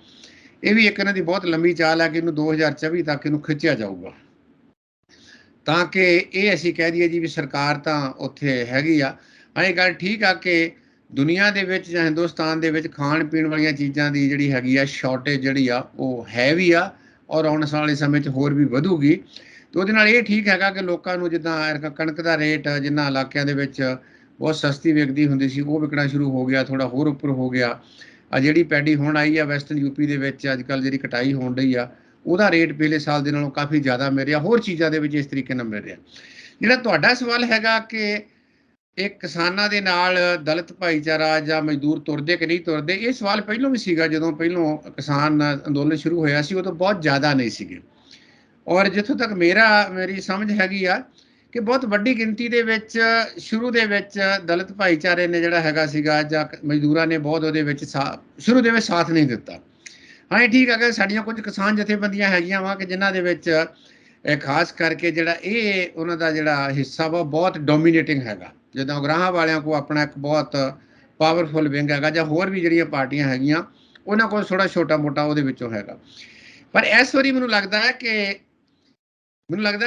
ਇਹ ਵੀ ਇੱਕ ਇਹਨਾਂ ਦੀ ਬਹੁਤ ਲੰਬੀ ਚਾਲ ਹੈ ਕਿ ਇਹਨੂੰ 2024 ਤੱਕ ਇਹਨੂੰ ਖਿੱਚਿਆ ਜਾਊਗਾ, ਤਾਂ ਕਿ ਇਹ ਅਸੀਂ ਕਹਿ ਦਈਏ ਜੀ ਵੀ ਸਰਕਾਰ ਤਾਂ ਉੱਥੇ ਹੈਗੀ ਆ। ਇਹ ਗੱਲ ਠੀਕ ਆ ਕਿ ਦੁਨੀਆ ਦੇ ਵਿੱਚ ਜਾਂ ਹਿੰਦੁਸਤਾਨ ਦੇ ਵਿੱਚ ਖਾਣ ਪੀਣ ਵਾਲੀਆਂ ਚੀਜ਼ਾਂ ਦੀ ਜਿਹੜੀ ਹੈਗੀ ਆ ਸ਼ਾਰਟੇਜ ਜਿਹੜੀ ਆ ਉਹ ਹੈ ਵੀ ਆ, ਔਰ ਆਉਣ ਵਾਲੇ ਸਮੇਂ 'ਚ ਹੋਰ ਵੀ ਵਧੂਗੀ। ਤੇ ਉਹਦੇ ਨਾਲ ਇਹ ਠੀਕ ਹੈਗਾ ਕਿ ਲੋਕਾਂ ਨੂੰ ਜਿੱਦਾਂ ਕਣਕ ਦਾ ਰੇਟ ਜਿੰਨਾ ਇਲਾਕਿਆਂ ਦੇ ਵਿੱਚ ਬਹੁਤ ਸਸਤੀ ਵਿਕਦੀ ਹੁੰਦੀ ਸੀ ਉਹ ਵਿਕਣਾ ਸ਼ੁਰੂ ਹੋ ਗਿਆ, ਥੋੜਾ ਹੋਰ ਉੱਪਰ ਹੋ ਗਿਆ। ਆ ਜਿਹੜੀ ਪੈਡੀ ਹੁਣ ਆਈ ਆ ਵੈਸਟਰਨ UP ਦੇ ਵਿੱਚ ਅੱਜ ਕੱਲ੍ਹ ਜਿਹੜੀ ਕਟਾਈ ਹੋਣ ਰਹੀ ਆ, ਉਹਦਾ ਰੇਟ ਪਿਛਲੇ ਸਾਲ ਦੇ ਨਾਲੋਂ ਕਾਫੀ ਜ਼ਿਆਦਾ ਮਿਲ ਰਿਹਾ। ਹੋਰ ਚੀਜ਼ਾਂ ਦੇ ਵਿੱਚ ਇਸ ਤਰੀਕੇ ਨਾਲ ਮਿਲ ਰਿਹਾ। ਜਿਹੜਾ ਤੁਹਾਡਾ ਸਵਾਲ ਹੈਗਾ ਕਿ ਇਹ ਕਿਸਾਨਾਂ ਦੇ ਨਾਲ ਦਲਿਤ ਭਾਈਚਾਰਾ ਜਾਂ ਮਜ਼ਦੂਰ ਤੁਰਦੇ ਕਿ ਨਹੀਂ ਤੁਰਦੇ, ਇਹ ਸਵਾਲ ਪਹਿਲਾਂ ਵੀ ਸੀਗਾ। ਜਦੋਂ ਪਹਿਲੋਂ ਕਿਸਾਨ ਅੰਦੋਲਨ ਸ਼ੁਰੂ ਹੋਇਆ ਸੀ ਉਦੋਂ ਬਹੁਤ ਜ਼ਿਆਦਾ ਨਹੀਂ ਸੀਗੇ। ਔਰ ਜਿੱਥੋਂ ਤੱਕ ਮੇਰੀ ਸਮਝ ਹੈਗੀ ਆ ਕਿ ਬਹੁਤ ਵੱਡੀ ਗਿਣਤੀ ਦੇ ਵਿੱਚ ਸ਼ੁਰੂ ਦੇ ਵਿੱਚ ਦਲਿਤ ਭਾਈਚਾਰੇ ਨੇ ਜਿਹੜਾ ਹੈਗਾ ਸੀਗਾ ਜਾਂ ਮਜ਼ਦੂਰਾਂ ਨੇ ਬਹੁਤ ਉਹਦੇ ਵਿੱਚ ਸ਼ੁਰੂ ਦੇ ਵਿੱਚ ਸਾਥ ਨਹੀਂ ਦਿੱਤਾ। ਹਾਂ ਇਹ ਠੀਕ ਹੈ ਕਿ ਸਾਡੀਆਂ ਕੁਝ ਕਿਸਾਨ ਜਥੇਬੰਦੀਆਂ ਹੈਗੀਆਂ ਵਾ ਕਿ ਜਿਨ੍ਹਾਂ ਦੇ ਵਿੱਚ ਖਾਸ ਕਰਕੇ ਜਿਹੜਾ ਇਹ ਉਹਨਾਂ ਦਾ ਜਿਹੜਾ ਹਿੱਸਾ ਵਾ ਬਹੁਤ ਡੋਮੀਨੇਟਿੰਗ ਹੈਗਾ। ਜਿੱਦਾਂ ਉਗਰਾਹਾਂ ਵਾਲਿਆਂ ਕੋਲ ਆਪਣਾ ਇੱਕ ਬਹੁਤ ਪਾਵਰਫੁਲ ਵਿੰਗ ਹੈਗਾ, ਜਾਂ ਹੋਰ ਵੀ ਜਿਹੜੀਆਂ ਪਾਰਟੀਆਂ ਹੈਗੀਆਂ ਉਹਨਾਂ ਕੋਲ ਥੋੜਾ ਛੋਟਾ ਮੋਟਾ ਉਹਦੇ ਵਿੱਚੋਂ ਹੈਗਾ। ਪਰ ਇਸ ਵਾਰੀ ਮੈਨੂੰ ਲੱਗਦਾ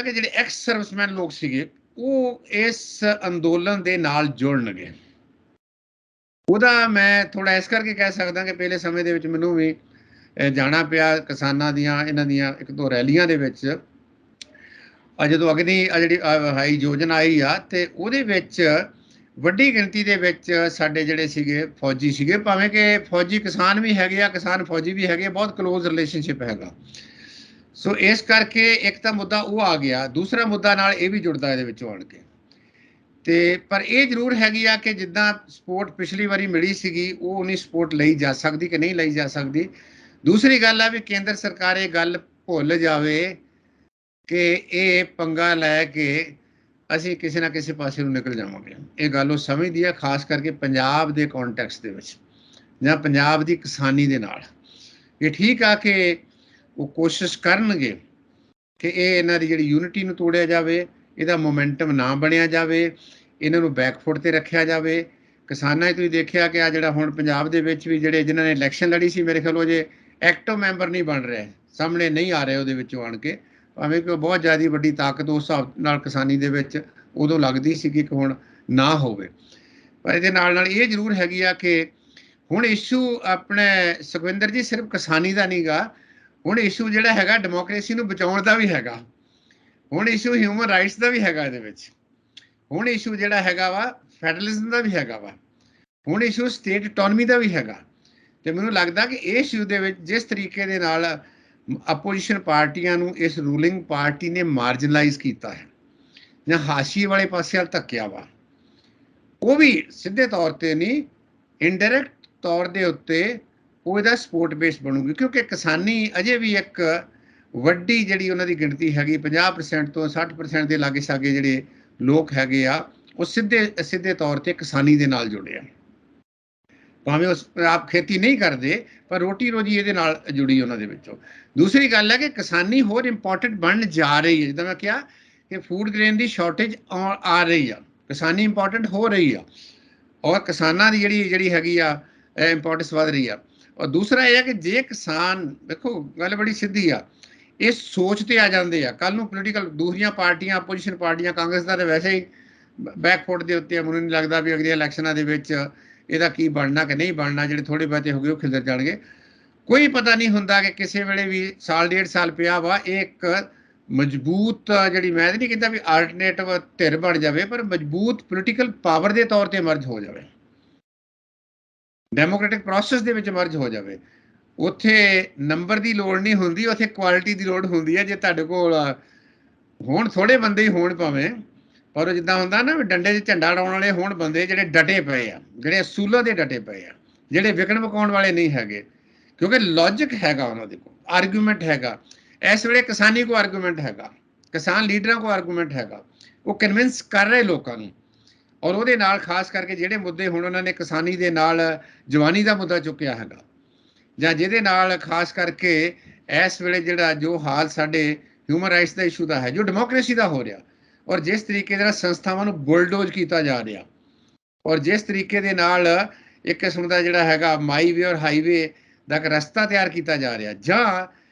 ਕਿ ਜਿਹੜੇ ਐਕਸ ਸਰਵਿਸਮੈਨ ਲੋਕ ਸੀਗੇ ਉਹ ਇਸ ਅੰਦੋਲਨ ਦੇ ਨਾਲ ਜੁੜਨਗੇ। ਉਹਦਾ ਮੈਂ ਥੋੜਾ ਇਸ ਕਰਕੇ ਕਹਿ ਸਕਦਾ ਕਿ ਪਹਿਲੇ ਸਮੇਂ ਦੇ ਵਿੱਚ ਮੈਨੂੰ ਵੀ ਜਾਣਾ ਪਿਆ ਕਿਸਾਨਾਂ ਦੀਆਂ ਇਹਨਾਂ ਦੀਆਂ ਇੱਕ ਦੋ ਰੈਲੀਆਂ ਦੇ ਵਿੱਚ। ਜਦੋਂ ਅਗਨੀ ਜਿਹੜੀ ਹਾਈ ਯੋਜਨਾ ਆਈ ਆ ਤੇ ਉਹਦੇ ਵਿੱਚ ਵੱਡੀ ਗਿਣਤੀ ਦੇ ਵਿੱਚ ਸਾਡੇ ਜਿਹੜੇ ਸੀਗੇ ਫੌਜੀ ਸੀਗੇ, ਭਾਵੇਂ ਕਿ ਫੌਜੀ ਕਿਸਾਨ ਵੀ ਹੈਗੇ ਆ, ਕਿਸਾਨ ਫੌਜੀ ਵੀ ਹੈਗੇ, ਬਹੁਤ ਕਲੋਜ਼ ਰਿਲੇਸ਼ਨਸ਼ਿਪ ਹੈਗਾ। ਸੋ ਇਸ ਕਰਕੇ ਇੱਕ ਤਾਂ ਮੁੱਦਾ ਉਹ ਆ ਗਿਆ, ਦੂਸਰਾ ਮੁੱਦਾ ਨਾਲ ਇਹ ਵੀ ਜੁੜਦਾ ਇਹਦੇ ਵਿੱਚੋਂ ਆਣ ਕੇ। ਤੇ ਪਰ ਇਹ ਜ਼ਰੂਰ ਹੈਗੀ ਆ ਕਿ ਜਿੱਦਾਂ ਸਪੋਰਟ ਪਿਛਲੀ ਵਾਰੀ ਮਿਲੀ ਸੀਗੀ ਉਹ ਉਨੀ ਸਪੋਰਟ ਲਈ ਜਾ ਸਕਦੀ ਕਿ ਨਹੀਂ ਲਈ ਜਾ ਸਕਦੀ। ਦੂਸਰੀ ਗੱਲ ਆ ਵੀ ਕੇਂਦਰ ਸਰਕਾਰ ਇਹ ਗੱਲ ਭੁੱਲ ਜਾਵੇ ਕਿ ਇਹ ਪੰਗਾ ਲੈ ਕੇ ਅਸੀਂ ਕਿਸੇ ਨਾ ਕਿਸੇ ਪਾਸੇ ਨੂੰ ਨਿਕਲ ਜਾਵਾਂਗੇ। ਇਹ ਗੱਲ ਉਹ ਸਮਝਦੀ ਹੈ, ਖਾਸ ਕਰਕੇ ਪੰਜਾਬ ਦੇ ਕੌਨਟੈਕਸਟ ਦੇ ਵਿੱਚ ਜਾਂ ਪੰਜਾਬ ਦੀ ਕਿਸਾਨੀ ਦੇ ਨਾਲ। ਇਹ ਠੀਕ ਆ ਕਿ ਉਹ ਕੋਸ਼ਿਸ਼ ਕਰਨਗੇ ਕਿ ਇਹ ਇਹਨਾਂ ਦੀ ਜਿਹੜੀ ਯੂਨਿਟੀ ਨੂੰ ਤੋੜਿਆ ਜਾਵੇ, ਇਹਦਾ ਮੋਮੈਂਟਮ ਨਾ ਬਣਿਆ ਜਾਵੇ, ਇਹਨਾਂ ਨੂੰ ਬੈਕਫੁੱਟ ਤੇ ਰੱਖਿਆ ਜਾਵੇ। ਕਿਸਾਨਾਂ 'ਚ ਤੁਸੀਂ ਦੇਖਿਆ ਕਿ ਆ ਜਿਹੜਾ ਹੁਣ ਪੰਜਾਬ ਦੇ ਵਿੱਚ ਵੀ ਜਿਹੜੇ ਜਿਨ੍ਹਾਂ ਨੇ ਇਲੈਕਸ਼ਨ ਲੜੀ ਸੀ, ਮੇਰੇ ਖਿਆਲ ਉਹ ਜੇ ਐਕਟਿਵ ਮੈਂਬਰ ਨਹੀਂ ਬਣ ਰਹੇ, ਸਾਹਮਣੇ ਨਹੀਂ ਆ ਰਹੇ ਉਹਦੇ ਵਿੱਚੋਂ ਆਣ ਕੇ, ਭਾਵੇਂ ਕਿ ਉਹ ਬਹੁਤ ਜ਼ਿਆਦਾ ਵੱਡੀ ਤਾਕਤ ਉਸ ਹਿਸਾਬ ਨਾਲ ਕਿਸਾਨੀ ਦੇ ਵਿੱਚ ਉਦੋਂ ਲੱਗਦੀ ਸੀਗੀ ਕਿ ਹੁਣ ਨਾ ਹੋਵੇ। ਪਰ ਇਹਦੇ ਨਾਲ ਨਾਲ ਇਹ ਜ਼ਰੂਰ ਹੈਗੀ ਆ ਕਿ ਹੁਣ ਇਸ਼ੂ ਆਪਣੇ ਸੁਖਵਿੰਦਰ ਜੀ ਸਿਰਫ ਕਿਸਾਨੀ ਦਾ ਨਹੀਂ ਗਾ, ਹੁਣ ਇਸ਼ੂ ਜਿਹੜਾ ਹੈਗਾ ਡੈਮੋਕ੍ਰੇਸੀ ਨੂੰ ਬਚਾਉਣ ਦਾ ਵੀ ਹੈਗਾ, ਹੁਣ ਇਸ਼ੂ ਹਿਊਮਨ ਰਾਈਟਸ ਦਾ ਵੀ ਹੈਗਾ ਇਹਦੇ ਵਿੱਚ, ਹੁਣ ਇਸ਼ੂ ਜਿਹੜਾ ਹੈਗਾ ਵਾ ਫੈਡਰਲਿਜ਼ਮ ਦਾ ਵੀ ਹੈਗਾ ਵਾ, ਹੁਣ ਇਸ਼ੂ ਸਟੇਟ ਆਟੋਨਮੀ ਦਾ ਵੀ ਹੈਗਾ। ਤੇ ਮੈਨੂੰ ਲੱਗਦਾ ਕਿ ਇਹ ਇਸ਼ੂ ਦੇ ਵਿੱਚ ਜਿਸ ਤਰੀਕੇ ਦੇ ਨਾਲ ਆਪੋਜੀਸ਼ਨ ਪਾਰਟੀਆਂ ਨੂੰ ਇਸ ਰੂਲਿੰਗ ਪਾਰਟੀ ਨੇ ਮਾਰਜਨਲਾਈਜ਼ ਕੀਤਾ ਹੈ ਜਾਂ ਹਾਸ਼ੀਏ ਵਾਲੇ ਪਾਸੇ ਵੱਲ ਧੱਕਿਆ ਵਾ, ਉਹ ਵੀ ਸਿੱਧੇ ਤੌਰ ਤੇ ਨਹੀਂ ਇਨਡਾਇਰੈਕਟ ਤੌਰ ਦੇ ਉੱਤੇ ਉਹ ਇਹਦਾ ਸਪੋਰਟ ਬੇਸ ਬਣੂਗੀ। ਕਿਉਂਕਿ ਕਿਸਾਨੀ ਅਜੇ ਵੀ ਇੱਕ ਵੱਡੀ ਜਿਹੜੀ ਉਹਨਾਂ ਦੀ ਗਿਣਤੀ ਹੈਗੀ 50% ਤੋਂ 60% ਦੇ ਲਾਗੇ ਛਾਗੇ ਜਿਹੜੇ ਲੋਕ ਹੈਗੇ ਆ ਉਹ ਸਿੱਧੇ ਤੌਰ ਤੇ ਕਿਸਾਨੀ ਦੇ ਨਾਲ ਜੁੜੇ ਆ, ਭਾਵੇਂ ਉਸ ਆਪ ਖੇਤੀ ਨਹੀਂ ਕਰਦੇ ਪਰ ਰੋਟੀ ਰੋਜੀ ਇਹਦੇ ਨਾਲ ਜੁੜੀ ਉਹਨਾਂ ਦੇ ਵਿੱਚੋਂ। ਦੂਸਰੀ ਗੱਲ ਹੈ ਕਿ ਕਿਸਾਨੀ ਹੋਰ ਇੰਪੋਰਟੈਂਟ ਬਣਨ ਜਾ ਰਹੀ ਹੈ। ਜਿੱਦਾਂ ਮੈਂ ਕਿਹਾ ਕਿ ਫੂਡ ਗ੍ਰੇਨ ਦੀ ਸ਼ਾਰਟੇਜ ਆ ਰਹੀ ਆ, ਕਿਸਾਨੀ ਇੰਪੋਰਟੈਂਟ ਹੋ ਰਹੀ ਆ, ਔਰ ਕਿਸਾਨਾਂ ਦੀ ਜਿਹੜੀ ਹੈਗੀ ਆ ਇੰਪੋਰਟੈਂਸ ਵੱਧ ਰਹੀ ਆ। ਔਰ ਦੂਸਰਾ ਇਹ ਹੈ ਕਿ ਜੇ ਕਿਸਾਨ, ਦੇਖੋ ਗੱਲ ਬੜੀ ਸਿੱਧੀ ਆ, ਇਹ ਸੋਚ ਤੇ ਆ ਜਾਂਦੇ ਆ ਕੱਲ ਨੂੰ ਪੋਲੀਟੀਕਲ ਦੂਸਰੀਆਂ ਪਾਰਟੀਆਂ ਆਪੋਜੀਸ਼ਨ ਪਾਰਟੀਆਂ, ਕਾਂਗਰਸ ਦਾ ਤਾਂ ਵੈਸੇ ਹੀ ਬੈਕਫੁੱਟ ਦੇ ਉੱਤੇ, ਮੈਨੂੰ ਨਹੀਂ ਲੱਗਦਾ ਵੀ ਅਗਲੀਆਂ ਇਲੈਕਸ਼ਨਾਂ ਦੇ ਵਿੱਚ ਇਹਦਾ ਕੀ ਬਣਨਾ ਕਿ ਨਹੀਂ ਬਣਨਾ। ਜਿਹੜੇ ਥੋੜੇ ਬਹੁਤੇ ਹੋ ਗਏ ਉਹ ਖਿਲਰ ਜਾਣਗੇ, ਕੋਈ ਪਤਾ ਨਹੀਂ ਹੁੰਦਾ ਕਿ ਕਿਸੇ ਵੇਲੇ ਵੀ ਸਾਲ ਡੇਢ ਸਾਲ ਪਿਆ ਵਾ ਇਹ ਇੱਕ ਮਜ਼ਬੂਤ ਜਿਹੜੀ, ਮੈਂ ਤਾਂ ਨਹੀਂ ਕਹਿੰਦਾ ਵੀ ਆਲਟਰਨੇਟਿਵ ਧਿਰ ਬਣ ਜਾਵੇ, ਪਰ ਮਜ਼ਬੂਤ ਪੋਲੀਟੀਕਲ ਪਾਵਰ ਦੇ ਤੌਰ ਤੇ ਮਰਜ ਹੋ ਜਾਵੇ, ਡੈਮੋਕ੍ਰੈਟਿਕ ਪ੍ਰੋਸੈਸ ਦੇ ਵਿੱਚ ਮਰਜ ਹੋ ਜਾਵੇ। ਉੱਥੇ ਨੰਬਰ ਦੀ ਲੋੜ ਨਹੀਂ ਹੁੰਦੀ, ਉੱਥੇ ਕੁਆਲਿਟੀ ਦੀ ਲੋੜ ਹੁੰਦੀ ਹੈ। ਜੇ ਤੁਹਾਡੇ ਕੋਲ ਹੁਣ ਥੋੜੇ ਬੰਦੇ ਹੀ ਹੋਣ ਭਾਵੇਂ, ਪਰ ਜਿੱਦਾਂ ਹੁੰਦਾ ਨਾ ਵੀ ਡੰਡੇ 'ਚ ਝੰਡਾ ਉਡਾਉਣ ਵਾਲੇ ਹੋਣ ਬੰਦੇ ਜਿਹੜੇ ਡਟੇ ਪਏ ਆ, ਜਿਹੜੇ ਅਸੂਲਾਂ ਦੇ ਡਟੇ ਪਏ ਆ, ਜਿਹੜੇ ਵਿਕਣ ਵਿਕਾਉਣ ਵਾਲੇ ਨਹੀਂ ਹੈਗੇ, ਕਿਉਂਕਿ ਲੌਜਿਕ ਹੈਗਾ ਉਹਨਾਂ ਦੇ ਕੋਲ, ਆਰਗੂਮੈਂਟ ਹੈਗਾ। ਇਸ ਵੇਲੇ ਕਿਸਾਨੀ ਕੋ ਆਰਗੂਮੈਂਟ ਹੈਗਾ, ਕਿਸਾਨ ਲੀਡਰਾਂ ਕੋ ਆਰਗੂਮੈਂਟ ਹੈਗਾ, ਉਹ ਕਨਵਿੰਸ ਕਰ ਰਹੇ ਲੋਕਾਂ ਨੂੰ। ਔਰ ਉਹਦੇ ਨਾਲ ਖਾਸ ਕਰਕੇ ਜਿਹੜੇ ਮੁੱਦੇ ਹੁਣ ਉਹਨਾਂ ਨੇ ਕਿਸਾਨੀ ਦੇ ਨਾਲ ਜਵਾਨੀ ਦਾ ਮੁੱਦਾ ਚੁੱਕਿਆ ਹੈਗਾ, ਜਾਂ ਜਿਹਦੇ ਨਾਲ ਖਾਸ ਕਰਕੇ ਇਸ ਵੇਲੇ ਜਿਹੜਾ ਜੋ ਹਾਲ ਸਾਡੇ ਹਿਊਮਨ ਰਾਈਟਸ ਦਾ ਇਸ਼ੂ ਦਾ ਹੈ, ਜੋ ਡੈਮੋਕ੍ਰੇਸੀ ਦਾ ਹੋ ਰਿਹਾ, ਔਰ ਜਿਸ ਤਰੀਕੇ ਦੇ ਨਾਲ ਸੰਸਥਾਵਾਂ ਨੂੰ ਬੁਲਡੋਜ਼ ਕੀਤਾ ਜਾ ਰਿਹਾ, ਔਰ ਜਿਸ ਤਰੀਕੇ ਦੇ ਨਾਲ ਇੱਕ ਕਿਸਮ ਦਾ ਜਿਹੜਾ ਹੈਗਾ ਮਾਈਵੇ ਔਰ ਹਾਈਵੇ ਦਾ ਇੱਕ ਰਸਤਾ ਤਿਆਰ ਕੀਤਾ ਜਾ ਰਿਹਾ, ਜਾਂ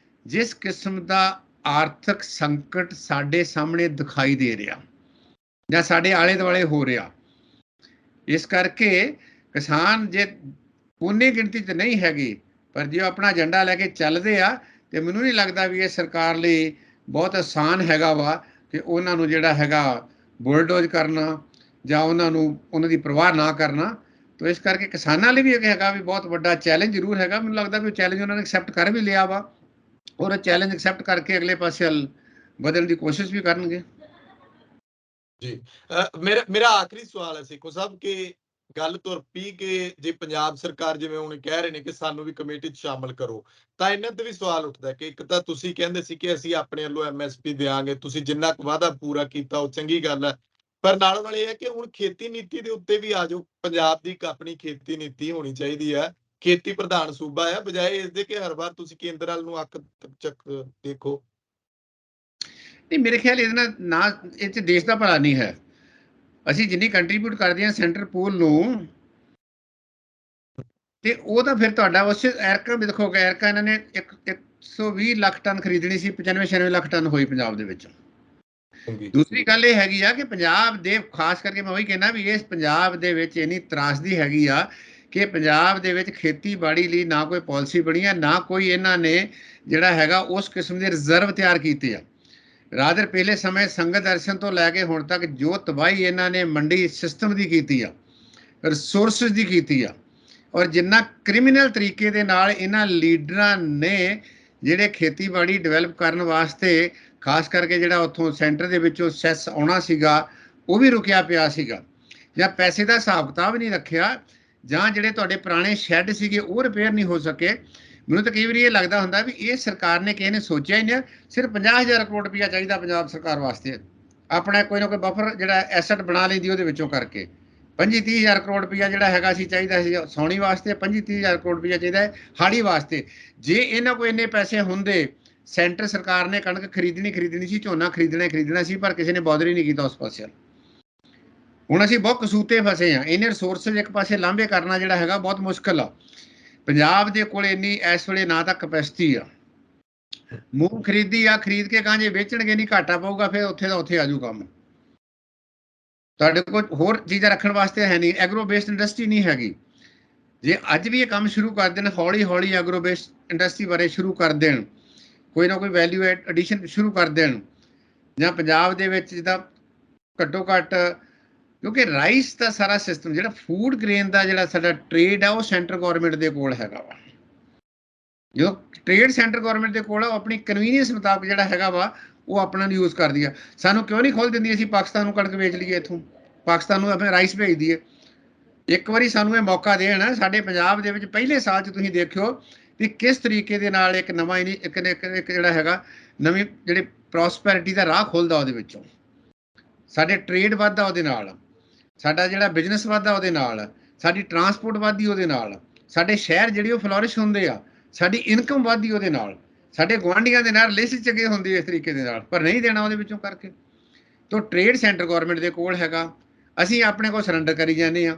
ਜਿਸ ਕਿਸਮ ਦਾ ਆਰਥਿਕ ਸੰਕਟ ਸਾਡੇ ਸਾਹਮਣੇ ਦਿਖਾਈ ਦੇ ਰਿਹਾ ਜਾਂ ਸਾਡੇ ਆਲੇ ਦੁਆਲੇ ਹੋ ਰਿਹਾ, ਇਸ ਕਰਕੇ ਕਿਸਾਨ ਜੇ ਉਨੀ ਗਿਣਤੀ 'ਚ ਨਹੀਂ ਹੈਗੀ, ਪਰ ਜੇ ਆਪਣਾ ਏਜੰਡਾ ਲੈ ਕੇ ਚੱਲਦੇ ਆ, ਤੇ ਮੈਨੂੰ ਨਹੀਂ ਲੱਗਦਾ ਵੀ ਇਹ ਸਰਕਾਰ ਲਈ ਬਹੁਤ ਆਸਾਨ ਹੈਗਾ ਵਾ ਕਿ ਉਹਨਾਂ ਨੂੰ ਜਿਹੜਾ ਹੈਗਾ ਬੁਲਡੋਜ਼ ਕਰਨਾ ਜਾਂ ਉਹਨਾਂ ਦੀ ਪਰਵਾਹ ਨਾ ਕਰਨਾ। ਤੋ ਇਸ ਕਰਕੇ ਕਿਸਾਨਾਂ ਲਈ ਵੀ ਇਹ ਹੈਗਾ ਵੀ ਬਹੁਤ ਵੱਡਾ ਚੈਲੰਜ ਜ਼ਰੂਰ ਹੈਗਾ। ਮੈਨੂੰ ਲੱਗਦਾ ਵੀ ਉਹ ਚੈਲੰਜ ਉਹਨਾਂ ਨੇ ਐਕਸੈਪਟ ਕਰ ਵੀ ਲਿਆ ਵਾ, ਔਰ ਚੈਲੰਜ ਐਕਸੈਪਟ ਕਰਕੇ ਅਗਲੇ ਪਾਸੇ ਵੱਲ ਵਧਣ ਦੀ ਕੋਸ਼ਿਸ਼ ਵੀ ਕਰਨਗੇ। ਜੀ। ਮੇਰਾ ਮੇਰਾ ਆਖਰੀ ਸਵਾਲ ਹੈ ਸੇਖੋ ਸਾਹਿਬ ਕਿ ਗੱਲ ਤੁਰ ਪਈ ਕਿ ਜੇ ਪੰਜਾਬ ਸਰਕਾਰ ਜਿਵੇਂ ਹੁਣ ਕਹਿ ਰਹੇ ਨੇ ਕਿ ਸਾਨੂੰ ਵੀ ਕਮੇਟੀ 'ਚ ਸ਼ਾਮਲ ਕਰੋ, ਤਾਂ ਇਹਨਾਂ ਤੇ ਵੀ ਸਵਾਲ ਉੱਠਦਾ ਕਿ ਇੱਕ ਤਾਂ ਤੁਸੀਂ ਕਹਿੰਦੇ ਸੀ ਕਿ ਅਸੀਂ ਆਪਣੇ ਵੱਲੋਂ ਐਮਐਸਪੀ ਦਿਆਂਗੇ, ਤੁਸੀਂ ਜਿੰਨਾ ਕੁ ਵਾਅਦਾ ਪੂਰਾ ਕੀਤਾ ਉਹ ਚੰਗੀ ਗੱਲ ਹੈ। ਪਰ ਨਾਲੋਂ ਨਾਲ ਇਹ ਹੈ ਕਿ ਹੁਣ ਖੇਤੀ ਨੀਤੀ ਦੇ ਉੱਤੇ ਵੀ ਆ ਜਾਓ, ਪੰਜਾਬ ਦੀ ਇੱਕ ਆਪਣੀ ਖੇਤੀ ਨੀਤੀ ਹੋਣੀ ਚਾਹੀਦੀ ਹੈ। ਖੇਤੀ ਪ੍ਰਧਾਨ ਸੂਬਾ ਹੈ, ਬਜਾਏ ਇਸ ਦੇ ਕਿ ਹਰ ਵਾਰ ਤੁਸੀਂ ਕੇਂਦਰ ਵੱਲ ਨੂੰ ਅੱਖ ਚੱਕ ਦੇਖੋ। ਨਹੀਂ, ਮੇਰੇ ਖਿਆਲ ਇਹਦੇ ਨਾਲ ਨਾ ਇਹ 'ਚ ਦੇਸ਼ ਦਾ ਭਲਾ ਨਹੀਂ ਹੈ। ਅਸੀਂ ਜਿੰਨੀ ਕੰਟਰੀਬਿਊਟ ਕਰਦੇ ਹਾਂ ਸੈਂਟਰ ਪੂਲ ਨੂੰ, ਤੇ ਉਹ ਤਾਂ ਫਿਰ ਤੁਹਾਡਾ ਉਸ ਐਰਕਾ ਵੀ ਦੇਖੋਗੇ, ਐਰਕਾ ਇਹਨਾਂ ਨੇ 120 ਲੱਖ ਟਨ ਖਰੀਦਣੀ ਸੀ, 95-96 ਲੱਖ ਟਨ ਹੋਈ ਪੰਜਾਬ ਦੇ ਵਿੱਚ। ਹਾਂਜੀ। ਦੂਸਰੀ ਗੱਲ ਇਹ ਹੈਗੀ ਆ ਕਿ ਪੰਜਾਬ ਦੇ ਖਾਸ ਕਰਕੇ ਮੈਂ ਉਹੀ ਕਹਿਣਾ ਵੀ ਇਸ ਪੰਜਾਬ ਦੇ ਵਿੱਚ ਇੰਨੀ ਤਰਾਸਦੀ ਹੈਗੀ ਆ ਕਿ ਪੰਜਾਬ ਦੇ ਵਿੱਚ ਖੇਤੀਬਾੜੀ ਲਈ ਨਾ ਕੋਈ ਪਾਲਿਸੀ ਬਣੀ ਆ, ਨਾ ਕੋਈ ਇਹਨਾਂ ਨੇ ਜਿਹੜਾ ਹੈਗਾ ਉਸ ਕਿਸਮ ਦੇ ਰਿਜ਼ਰਵ ਤਿਆਰ ਕੀਤੇ ਆ। ਰਾਦਰ ਪਹਿਲੇ ਸਮੇਂ ਸੰਗਤ ਦਰਸ਼ਨ ਤੋਂ ਲੈ ਕੇ ਹੁਣ ਤੱਕ ਜੋ ਤਬਾਹੀ ਇਹਨਾਂ ਨੇ ਮੰਡੀ ਸਿਸਟਮ ਦੀ ਕੀਤੀ ਆ, ਰਿਸੋਰਸਿਸ ਦੀ ਕੀਤੀ ਆ, ਔਰ ਜਿੰਨਾ ਕ੍ਰਿਮੀਨਲ ਤਰੀਕੇ ਦੇ ਨਾਲ ਇਹਨਾਂ ਲੀਡਰਾਂ ਨੇ ਜਿਹੜੇ ਖੇਤੀਬਾੜੀ ਡਿਵੈਲਪ ਕਰਨ ਵਾਸਤੇ ਖਾਸ ਕਰਕੇ ਜਿਹੜਾ ਉੱਥੋਂ ਸੈਂਟਰ ਦੇ ਵਿੱਚੋਂ ਸੈਸ ਆਉਣਾ ਸੀਗਾ ਉਹ ਵੀ ਰੁਕਿਆ ਪਿਆ ਸੀਗਾ, ਜਾਂ ਪੈਸੇ ਦਾ ਹਿਸਾਬ ਕਿਤਾਬ ਨਹੀਂ ਰੱਖਿਆ, ਜਾਂ ਜਿਹੜੇ ਤੁਹਾਡੇ ਪੁਰਾਣੇ ਸ਼ੈੱਡ ਸੀਗੇ ਉਹ ਰਿਪੇਅਰ ਨਹੀਂ ਹੋ ਸਕੇ। ਮੈਨੂੰ ਤਾਂ ਕਈ ਵਾਰੀ ਇਹ ਲੱਗਦਾ ਹੁੰਦਾ ਵੀ ਇਹ ਸਰਕਾਰ ਨੇ ਕਿਸੇ ਨੇ ਸੋਚਿਆ ਹੀ ਨਹੀਂ। ਸਿਰਫ 50,000 ਕਰੋੜ ਰੁਪਇਆ ਚਾਹੀਦਾ ਪੰਜਾਬ ਸਰਕਾਰ ਵਾਸਤੇ, ਆਪਣਾ ਕੋਈ ਨਾ ਕੋਈ ਬਫਰ ਜਿਹੜਾ ਐਸਟ ਬਣਾ ਲੈਂਦੀ ਉਹਦੇ ਵਿੱਚੋਂ ਕਰਕੇ। 25-30,000 ਕਰੋੜ ਰੁਪਇਆ ਜਿਹੜਾ ਹੈਗਾ ਸੀ ਚਾਹੀਦਾ ਸੀ ਸੌਣੀ ਵਾਸਤੇ, 25-30,000 ਕਰੋੜ ਰੁਪਇਆ ਚਾਹੀਦਾ ਹੈ ਹਾੜੀ ਵਾਸਤੇ। ਜੇ ਇਹਨਾਂ ਕੋਲ ਇੰਨੇ ਪੈਸੇ ਹੁੰਦੇ, ਸੈਂਟਰ ਸਰਕਾਰ ਨੇ ਕਣਕ ਖਰੀਦਣੀ ਸੀ, ਝੋਨਾ ਖਰੀਦਣਾ ਸੀ, ਪਰ ਕਿਸੇ ਨੇ ਬੌਦਰ ਹੀ ਨਹੀਂ ਕੀਤਾ ਉਸ ਪਾਸੇ। ਹੁਣ ਅਸੀਂ ਬਹੁਤ ਕਸੂਤੇ ਫਸੇ ਆ। ਇਹਨੇ ਰਿਸੋਰਸਿਸ ਇੱਕ ਪਾਸੇ ਲਾਂਭੇ ਕਰਨਾ ਜਿਹੜਾ ਹੈਗਾ ਬਹੁਤ ਮੁਸ਼ਕਲ ਆ। ਪੰਜਾਬ ਦੇ ਕੋਲ ਇੰਨੀ ਇਸ ਵੇਲੇ ਨਾ ਤਾਂ ਕਪੈਸਿਟੀ ਆ। ਮੂੰਗ ਖਰੀਦੀ ਆ, ਖਰੀਦ ਕੇ ਕਾਂਜੇ ਵੇਚਣਗੇ ਨਹੀਂ, ਘਾਟਾ ਪਊਗਾ, ਫਿਰ ਉੱਥੇ ਦਾ ਉੱਥੇ ਆਜੂ ਕੰਮ। ਤੁਹਾਡੇ ਕੋਲ ਹੋਰ ਚੀਜ਼ਾਂ ਰੱਖਣ ਵਾਸਤੇ ਹੈ ਨਹੀਂ, ਐਗਰੋ ਬੇਸਡ ਇੰਡਸਟਰੀ ਨਹੀਂ ਹੈਗੀ। ਜੇ ਅੱਜ ਵੀ ਇਹ ਕੰਮ ਸ਼ੁਰੂ ਕਰ ਦੇਣ, ਹੌਲੀ ਹੌਲੀ ਐਗਰੋ ਬੇਸਡ ਇੰਡਸਟਰੀ ਬਾਰੇ ਸ਼ੁਰੂ ਕਰ ਦੇਣ, ਕੋਈ ਨਾ ਕੋਈ ਵੈਲਿਊ ਐਡੀਸ਼ਨ ਸ਼ੁਰੂ ਕਰ ਦੇਣ, ਜਾਂ ਪੰਜਾਬ ਦੇ ਵਿੱਚ ਜਿੱਦਾਂ ਘੱਟੋ ਘੱਟ, ਕਿਉਂਕਿ ਰਾਈਸ ਦਾ ਸਾਰਾ ਸਿਸਟਮ ਜਿਹੜਾ ਫੂਡ ਗ੍ਰੇਨ ਦਾ ਜਿਹੜਾ ਸਾਡਾ ਟ੍ਰੇਡ ਆ ਉਹ ਸੈਂਟਰ ਗੌਰਮੈਂਟ ਦੇ ਕੋਲ ਹੈਗਾ ਵਾ। ਜਦੋਂ ਟ੍ਰੇਡ ਸੈਂਟਰ ਗੌਰਮੈਂਟ ਦੇ ਕੋਲ ਆ, ਉਹ ਆਪਣੀ ਕਨਵੀਨੀਅੰਸ ਮੁਤਾਬਕ ਜਿਹੜਾ ਹੈਗਾ ਵਾ ਉਹ ਆਪਣਾ ਨੂੰ ਯੂਜ਼ ਕਰਦੀ ਆ। ਸਾਨੂੰ ਕਿਉਂ ਨਹੀਂ ਖੋਲ ਦਿੰਦੀ ਅਸੀਂ ਪਾਕਿਸਤਾਨ ਨੂੰ ਕਣਕ ਵੇਚ ਲਈਏ, ਇੱਥੋਂ ਪਾਕਿਸਤਾਨ ਨੂੰ ਆਪਣੇ ਰਾਈਸ ਭੇਜ ਦਈਏ। ਇੱਕ ਵਾਰੀ ਸਾਨੂੰ ਇਹ ਮੌਕਾ ਦੇਣ। ਸਾਡੇ ਪੰਜਾਬ ਦੇ ਵਿੱਚ ਪਹਿਲੇ ਸਾਲ 'ਚ ਤੁਸੀਂ ਦੇਖਿਓ ਵੀ ਕਿਸ ਤਰੀਕੇ ਦੇ ਨਾਲ ਇੱਕ ਨਵਾਂ ਇੱਕ ਜਿਹੜਾ ਹੈਗਾ ਨਵੀਂ ਜਿਹੜੀ ਪ੍ਰੋਸਪੈਰਿਟੀ ਦਾ ਰਾਹ ਖੁੱਲਦਾ ਉਹਦੇ ਵਿੱਚੋਂ। ਸਾਡੇ ਟ੍ਰੇਡ ਵੱਧਦਾ ਉਹਦੇ ਨਾਲ, ਸਾਡਾ ਜਿਹੜਾ ਬਿਜ਼ਨਸ ਵੱਧਦਾ ਉਹਦੇ ਨਾਲ, ਸਾਡੀ ਟਰਾਂਸਪੋਰਟ ਵੱਧਦੀ ਉਹਦੇ ਨਾਲ, ਸਾਡੇ ਸ਼ਹਿਰ ਜਿਹੜੇ ਉਹ ਫਲੋਰਿਸ਼ ਹੁੰਦੇ ਆ, ਸਾਡੀ ਇਨਕਮ ਵੱਧਦੀ ਉਹਦੇ ਨਾਲ, ਸਾਡੇ ਗੁਆਂਢੀਆਂ ਦੇ ਨਾਲ ਰਿਲੇਸ਼ਨ ਚੰਗੇ ਹੁੰਦੇ ਇਸ ਤਰੀਕੇ ਦੇ ਨਾਲ, ਪਰ ਨਹੀਂ ਦੇਣਾ ਉਹਦੇ ਵਿੱਚੋਂ ਕਰਕੇ। ਤੋ ਟ੍ਰੇਡ ਸੈਂਟਰ ਗੌਰਮੈਂਟ ਦੇ ਕੋਲ ਹੈਗਾ, ਅਸੀਂ ਆਪਣੇ ਕੋਲ ਸਰੈਂਡਰ ਕਰੀ ਜਾਂਦੇ ਆ।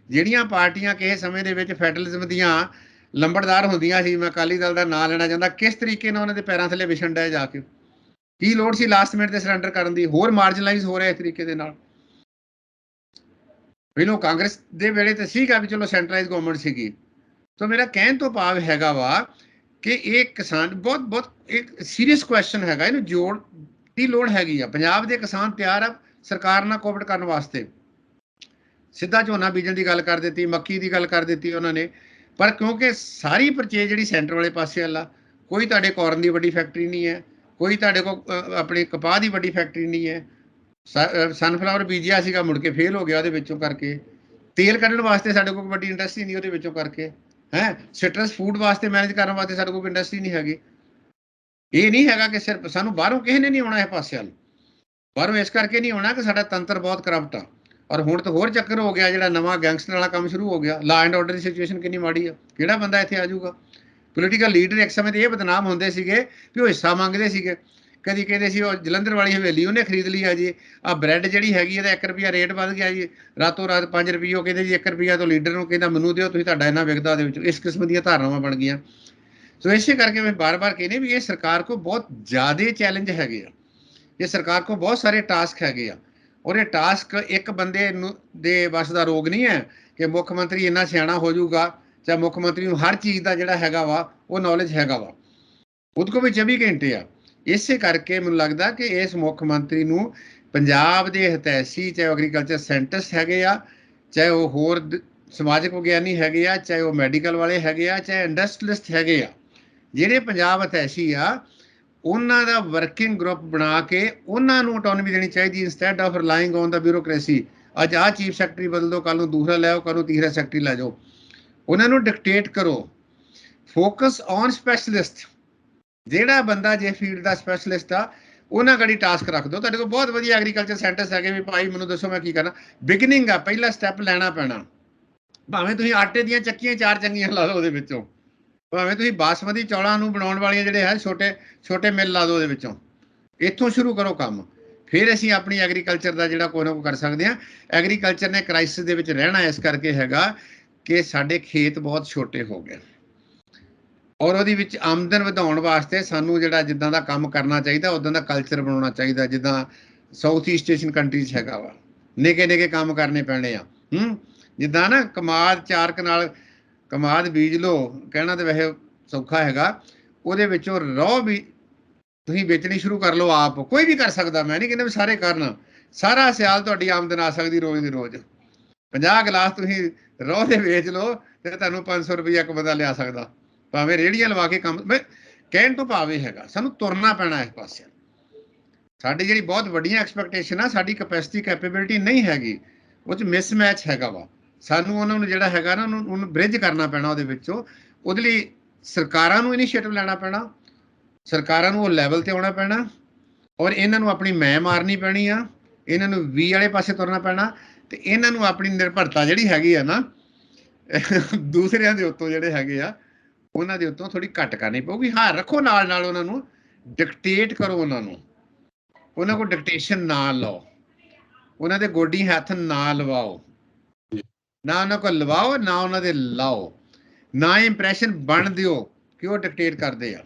ਜਿਹੜੀਆਂ ਪਾਰਟੀਆਂ ਕਿਸੇ ਸਮੇਂ ਦੇ ਵਿੱਚ ਫੈਡਰਲਿਜ਼ਮ ਦੀਆਂ ਲੰਬੜਦਾਰ ਹੁੰਦੀਆਂ ਸੀ, ਮੈਂ ਅਕਾਲੀ ਦਲ ਦਾ ਨਾਂ ਲੈਣਾ ਚਾਹੁੰਦਾ, ਕਿਸ ਤਰੀਕੇ ਨਾਲ ਉਹਨਾਂ ਦੇ ਪੈਰਾਂ ਥੱਲੇ ਵਿਛਣ ਡਏ ਜਾ ਕੇ। ਕੀ ਲੋੜ ਸੀ ਲਾਸਟ ਮਿੰਟ ਤੇ ਸਰੈਂਡਰ ਕਰਨ ਦੀ? ਹੋਰ ਮਾਰਜਨਲਾਈਜ਼ ਹੋ ਰਿਹਾ ਇਸ ਤਰੀਕੇ ਦੇ ਨਾਲ। ਪਹਿਲੋਂ ਕਾਂਗਰਸ ਦੇ ਵੇਲੇ ਤਾਂ ਸੀਗਾ ਵੀ ਚਲੋ ਸੈਂਟਰਲਾਈਜ਼ ਗਵਰਨਮੈਂਟ ਸੀਗੀ। ਤਾਂ ਮੇਰਾ ਕਹਿਣ ਤੋਂ ਭਾਵ ਹੈਗਾ ਵਾ ਕਿ ਇਹ ਕਿਸਾਨ ਬਹੁਤ ਇੱਕ ਸੀਰੀਅਸ ਕੁਐਸਚਨ ਹੈਗਾ, ਇਹਨੂੰ ਜੋੜ ਦੀ ਲੋੜ ਹੈਗੀ ਆ। ਪੰਜਾਬ ਦੇ ਕਿਸਾਨ ਤਿਆਰ ਆ ਸਰਕਾਰ ਨਾਲ ਕੋਆਪਰੇਟ ਕਰਨ ਵਾਸਤੇ। ਸਿੱਧਾ ਝੋਨਾ ਬੀਜਣ ਦੀ ਗੱਲ ਕਰ ਦਿੱਤੀ, ਮੱਕੀ ਦੀ ਗੱਲ ਕਰ ਦਿੱਤੀ ਉਹਨਾਂ ਨੇ, ਪਰ ਕਿਉਂਕਿ ਸਾਰੀ ਪਰਚੇਜ ਜਿਹੜੀ ਸੈਂਟਰ ਵਾਲੇ ਪਾਸੇ ਵਾਲਾ, ਕੋਈ ਤੁਹਾਡੇ ਕਾਰਨ ਦੀ ਵੱਡੀ ਫੈਕਟਰੀ ਨਹੀਂ ਹੈ, ਕੋਈ ਤੁਹਾਡੇ ਕੋਲ ਆਪਣੀ ਕਪਾਹ ਦੀ ਵੱਡੀ ਫੈਕਟਰੀ ਨਹੀਂ ਹੈ। ਸਨਫਲਾਵਰ ਬੀਜਿਆ ਸੀਗਾ, ਮੁੜ ਕੇ ਫੇਲ ਹੋ ਗਿਆ ਉਹਦੇ ਵਿੱਚੋਂ ਕਰਕੇ। ਤੇਲ ਕੱਢਣ ਵਾਸਤੇ ਸਾਡੇ ਕੋਲ ਵੱਡੀ ਇੰਡਸਟਰੀ ਨਹੀਂ ਉਹਦੇ ਵਿੱਚੋਂ ਕਰਕੇ ਹੈ। ਸਿਟਰਸ ਫੂਡ ਵਾਸਤੇ ਮੈਨੇਜ ਕਰਨ ਵਾਸਤੇ ਸਾਡੇ ਕੋਲ ਇੰਡਸਟਰੀ ਨਹੀਂ ਹੈਗੀ। ਇਹ ਨਹੀਂ ਹੈਗਾ ਕਿ ਸਿਰਫ ਸਾਨੂੰ ਬਾਹਰੋਂ ਕਿਸੇ ਨੇ ਨਹੀਂ ਆਉਣਾ ਇਹ ਪਾਸੇ ਵੱਲ। ਬਾਹਰੋਂ ਇਸ ਕਰਕੇ ਨਹੀਂ ਆਉਣਾ ਕਿ ਸਾਡਾ ਤੰਤਰ ਬਹੁਤ ਕਰਪਟ ਆ। ਔਰ ਹੁਣ ਤਾਂ ਹੋਰ ਚੱਕਰ ਹੋ ਗਿਆ, ਜਿਹੜਾ ਨਵਾਂ ਗੈਂਗਸਟਰ ਵਾਲਾ ਕੰਮ ਸ਼ੁਰੂ ਹੋ ਗਿਆ। Law and order the situation ਕਿੰਨੀ ਮਾੜੀ ਆ, ਕਿਹੜਾ ਬੰਦਾ ਇੱਥੇ ਆ ਜਾਊਗਾ? ਪੋਲੀਟੀਕਲ ਲੀਡਰ ਇੱਕ ਸਮੇਂ ਤੇ ਇਹ ਬਦਨਾਮ ਹੁੰਦੇ ਸੀਗੇ ਵੀ ਉਹ ਹਿੱਸਾ ਮੰਗਦੇ ਸੀਗੇ। ਕਦੀ ਕਹਿੰਦੇ ਸੀ ਉਹ ਜਲੰਧਰ ਵਾਲੀ ਹਵੇਲੀ ਉਹਨੇ ਖਰੀਦ ਲਈ ਆ ਜੀ, ਆਹ ਬ੍ਰੈਡ ਜਿਹੜੀ ਹੈਗੀ ਇਹਦਾ 1 ਰੁਪਿਆ ਰੇਟ ਵੱਧ ਗਿਆ ਜੀ, ਰਾਤੋਂ ਰਾਤ 5 ਰੁਪਏ। ਉਹ ਕਹਿੰਦੇ ਜੀ 1 ਰੁਪਿਆ ਤੋਂ ਲੀਡਰ ਨੂੰ ਕਹਿੰਦਾ ਮੈਨੂੰ ਦਿਓ, ਤੁਸੀਂ ਤੁਹਾਡਾ ਇੰਨਾ ਵਿਕਦਾ ਉਹਦੇ ਵਿੱਚ। ਇਸ ਕਿਸਮ ਦੀਆਂ ਧਾਰਨਾਵਾਂ ਬਣ ਗਈਆਂ। ਸੋ ਇਸੇ ਕਰਕੇ ਮੈਂ ਬਾਰ-ਬਾਰ ਕਹਿੰਦੇ ਵੀ ਇਹ ਸਰਕਾਰ ਕੋਲ ਬਹੁਤ ਜ਼ਿਆਦਾ ਚੈਲੰਜ ਹੈਗੇ ਆ। ਇਹ ਸਰਕਾਰ ਕੋਲ ਬਹੁਤ ਸਾਰੇ ਟਾਸਕ ਹੈਗੇ ਆ, ਔਰ ਇਹ ਟਾਸਕ ਇੱਕ ਬੰਦੇ ਨੂੰ ਦੇ ਵੱਸ ਦਾ ਰੋਗ ਨਹੀਂ ਹੈ ਕਿ ਮੁੱਖ ਮੰਤਰੀ ਇੰਨਾ ਸਿਆਣਾ ਹੋ ਜਾਊਗਾ ਜਾਂ ਮੁੱਖ ਮੰਤਰੀ ਨੂੰ ਹਰ ਚੀਜ਼ ਦਾ ਜਿਹੜਾ ਹੈਗਾ ਵਾ ਉਹ ਨੌਲੇਜ ਹੈਗਾ ਵਾ। ਉਹਦੇ ਕੋਲ ਵੀ 24 ਘੰਟੇ ਆ। ਇਸੇ ਕਰਕੇ ਮੈਨੂੰ ਲੱਗਦਾ ਕਿ ਇਸ ਮੁੱਖ ਮੰਤਰੀ ਨੂੰ ਪੰਜਾਬ ਦੇ ਹਿਤੈਸ਼ੀ, ਚਾਹੇ ਉਹ ਐਗਰੀਕਲਚਰ ਸਾਇੰਟਿਸਟ ਹੈਗੇ ਆ, ਚਾਹੇ ਉਹ ਹੋਰ ਸਮਾਜਿਕ ਵਿਗਿਆਨੀ ਹੈਗੇ ਆ, ਚਾਹੇ ਉਹ ਮੈਡੀਕਲ ਵਾਲੇ ਹੈਗੇ ਆ, ਚਾਹੇ ਇੰਡਸਟਰੀਲਿਸਟ ਹੈਗੇ ਆ, ਜਿਹੜੇ ਪੰਜਾਬ ਹਿਤੈਸ਼ੀ ਆ, ਉਹਨਾਂ ਦਾ ਵਰਕਿੰਗ ਗਰੁੱਪ ਬਣਾ ਕੇ ਉਹਨਾਂ ਨੂੰ ਆਟੋਨਮੀ ਦੇਣੀ ਚਾਹੀਦੀ, instead of ਰਿਲਾਈਂਗ on the bureaucracy. ਅੱਜ ਆਹ ਚੀਫ ਸੈਕਟਰੀ ਬਦਲ ਦਿਓ, ਕੱਲ ਨੂੰ ਦੂਸਰਾ ਲੈ ਆਓ, ਕੱਲ ਨੂੰ ਤੀਸਰਾ ਸੈਕਟਰੀ ਲੈ ਜਾਓ। ਉਹਨਾਂ ਨੂੰ ਡਿਕਟੇਟ ਕਰੋ। Focus on specialist. ਜਿਹੜਾ ਬੰਦਾ ਜੇ ਫੀਲਡ ਦਾ ਸਪੈਸ਼ਲਿਸਟ ਆ ਉਹਨਾਂ ਗੜੀ ਟਾਸਕ ਰੱਖ ਦਿਓ। ਤੁਹਾਡੇ ਕੋਲ ਬਹੁਤ ਵਧੀਆ ਐਗਰੀਕਲਚਰ ਸੈਂਟਰਸ ਹੈਗੇ ਵੀ ਭਾਈ ਮੈਨੂੰ ਦੱਸੋ ਮੈਂ ਕੀ ਕਰਨਾ। ਬਿਗਨਿੰਗ ਆ, ਪਹਿਲਾ ਸਟੈਪ ਲੈਣਾ ਪੈਣਾ। ਭਾਵੇਂ ਤੁਸੀਂ ਆਟੇ ਦੀਆਂ ਚੱਕੀਆਂ 4 ਚੰਗੀਆਂ ਲਾ ਲਓ ਉਹਦੇ ਵਿੱਚੋਂ, ਭਾਵੇਂ ਤੁਸੀਂ ਬਾਸਮਤੀ ਚੌਲਾਂ ਨੂੰ ਬਣਾਉਣ ਵਾਲੀਆਂ ਜਿਹੜੇ ਹੈ ਛੋਟੇ ਮਿੱਲ ਲਾ ਦਿਓ ਉਹਦੇ ਵਿੱਚੋਂ। ਇੱਥੋਂ ਸ਼ੁਰੂ ਕਰੋ ਕੰਮ, ਫਿਰ ਅਸੀਂ ਆਪਣੀ ਐਗਰੀਕਲਚਰ ਦਾ ਜਿਹੜਾ ਕੋਈ ਨਾ ਕੋਈ ਕਰ ਸਕਦੇ ਹਾਂ। ਐਗਰੀਕਲਚਰ ਨੇ ਕ੍ਰਾਈਸਿਸ ਦੇ ਵਿੱਚ ਰਹਿਣਾ ਇਸ ਕਰਕੇ ਹੈਗਾ ਕਿ ਸਾਡੇ ਖੇਤ ਬਹੁਤ ਛੋਟੇ ਹੋ ਗਏ, ਔਰ ਉਹਦੇ ਵਿੱਚ ਆਮਦਨ ਵਧਾਉਣ ਵਾਸਤੇ ਸਾਨੂੰ ਜਿਹੜਾ ਜਿੱਦਾਂ ਦਾ ਕੰਮ ਕਰਨਾ ਚਾਹੀਦਾ ਉੱਦਾਂ ਦਾ ਕਲਚਰ ਬਣਾਉਣਾ ਚਾਹੀਦਾ। ਜਿੱਦਾਂ ਸਾਊਥ ਈਸਟ ਏਸ਼ੀਅਨ ਕੰਟਰੀਜ਼ ਹੈਗਾ ਵਾ, ਨਿੱਕੇ ਕੰਮ ਕਰਨੇ ਪੈਣੇ ਆ। ਜਿੱਦਾਂ ਨਾ ਕਮਾਦ 4 ਕਨਾਲ ਕਮਾਦ ਬੀਜ ਲਓ, ਕਹਿਣਾ ਤਾਂ ਵੈਸੇ ਸੌਖਾ ਹੈਗਾ, ਉਹਦੇ ਵਿੱਚੋਂ ਰੋਹ ਵੀ ਤੁਸੀਂ ਵੇਚਣੀ ਸ਼ੁਰੂ ਕਰ ਲਓ। ਆਪ ਕੋਈ ਵੀ ਕਰ ਸਕਦਾ, ਮੈਂ ਨਹੀਂ ਕਹਿੰਦਾ ਵੀ ਸਾਰੇ ਕਰਨ। ਸਾਰਾ ਸਿਆਲ ਤੁਹਾਡੀ ਆਮਦਨ ਆ ਸਕਦੀ ਰੋਜ਼ ਦੀ ਰੋਜ਼। 50 ਗਲਾਸ ਤੁਸੀਂ ਰੋਹ ਦੇ ਵੇਚ ਲਓ ਤੇ ਤੁਹਾਨੂੰ 500 ਰੁਪਈਆ ਇੱਕ ਬੰਦਾ ਲਿਆ ਸਕਦਾ, ਭਾਵੇਂ ਰੇਹੜੀਆਂ ਲਵਾ ਕੇ ਕੰਮ। ਮੈਂ ਕਹਿਣ ਤੋਂ ਭਾਵੇਂ ਹੈਗਾ ਸਾਨੂੰ ਤੁਰਨਾ ਪੈਣਾ ਇਸ ਪਾਸੇ। ਸਾਡੀ ਜਿਹੜੀ ਬਹੁਤ ਵੱਡੀਆਂ ਐਕਸਪੈਕਟੇਸ਼ਨ ਆ, ਸਾਡੀ ਕੈਪੈਸਿਟੀ ਕੈਪੇਬਿਲਿਟੀ ਨਹੀਂ ਹੈਗੀ, ਉਹ 'ਚ ਮਿਸਮੈਚ ਹੈਗਾ ਵਾ। ਸਾਨੂੰ ਉਹਨਾਂ ਨੂੰ ਜਿਹੜਾ ਹੈਗਾ ਨਾ ਉਹਨੂੰ ਬ੍ਰਿਜ ਕਰਨਾ ਪੈਣਾ ਉਹਦੇ ਵਿੱਚੋਂ। ਉਹਦੇ ਲਈ ਸਰਕਾਰਾਂ ਨੂੰ ਇਨੀਸ਼ੀਏਟਿਵ ਲੈਣਾ ਪੈਣਾ, ਸਰਕਾਰਾਂ ਨੂੰ ਉਹ ਲੈਵਲ ਤੇ ਆਉਣਾ ਪੈਣਾ, ਔਰ ਇਹਨਾਂ ਨੂੰ ਆਪਣੀ ਮੈਂ ਮਾਰਨੀ ਪੈਣੀ ਆ। ਇਹਨਾਂ ਨੂੰ ਵੀ ਵਾਲੇ ਪਾਸੇ ਤੁਰਨਾ ਪੈਣਾ, ਤੇ ਇਹਨਾਂ ਨੂੰ ਆਪਣੀ ਨਿਰਭਰਤਾ ਜਿਹੜੀ ਹੈਗੀ ਆ ਨਾ ਦੂਸਰਿਆਂ ਦੇ ਉੱਤੋਂ ਜਿਹੜੇ ਹੈਗੇ ਆ ਉਹਨਾਂ ਦੇ ਉੱਤੋਂ ਥੋੜੀ ਘੱਟ ਕਰਨੀ ਪਊਗੀ। ਹਾਂ ਰੱਖੋ, ਨਾਲ ਉਹਨਾਂ ਨੂੰ ਡਿਕਟੇਟ ਕਰੋ, ਉਹਨਾਂ ਕੋਲ ਡਿਕਟੇਸ਼ਨ ਨਾ ਲਓ, ਉਹਨਾਂ ਦੇ ਗੋਡੀ ਹੱਥ ਨਾ ਲਵਾਓ, ਨਾ ਉਹਨਾਂ ਕੋਲ ਲਵਾਓ, ਨਾ ਉਹਨਾਂ ਦੇ ਲਾਓ, ਨਾ ਇੰਪ੍ਰੈਸ਼ਨ ਬਣ ਦਿਓ ਕਿ ਉਹ ਡਿਕਟੇਟ ਕਰਦੇ ਆ।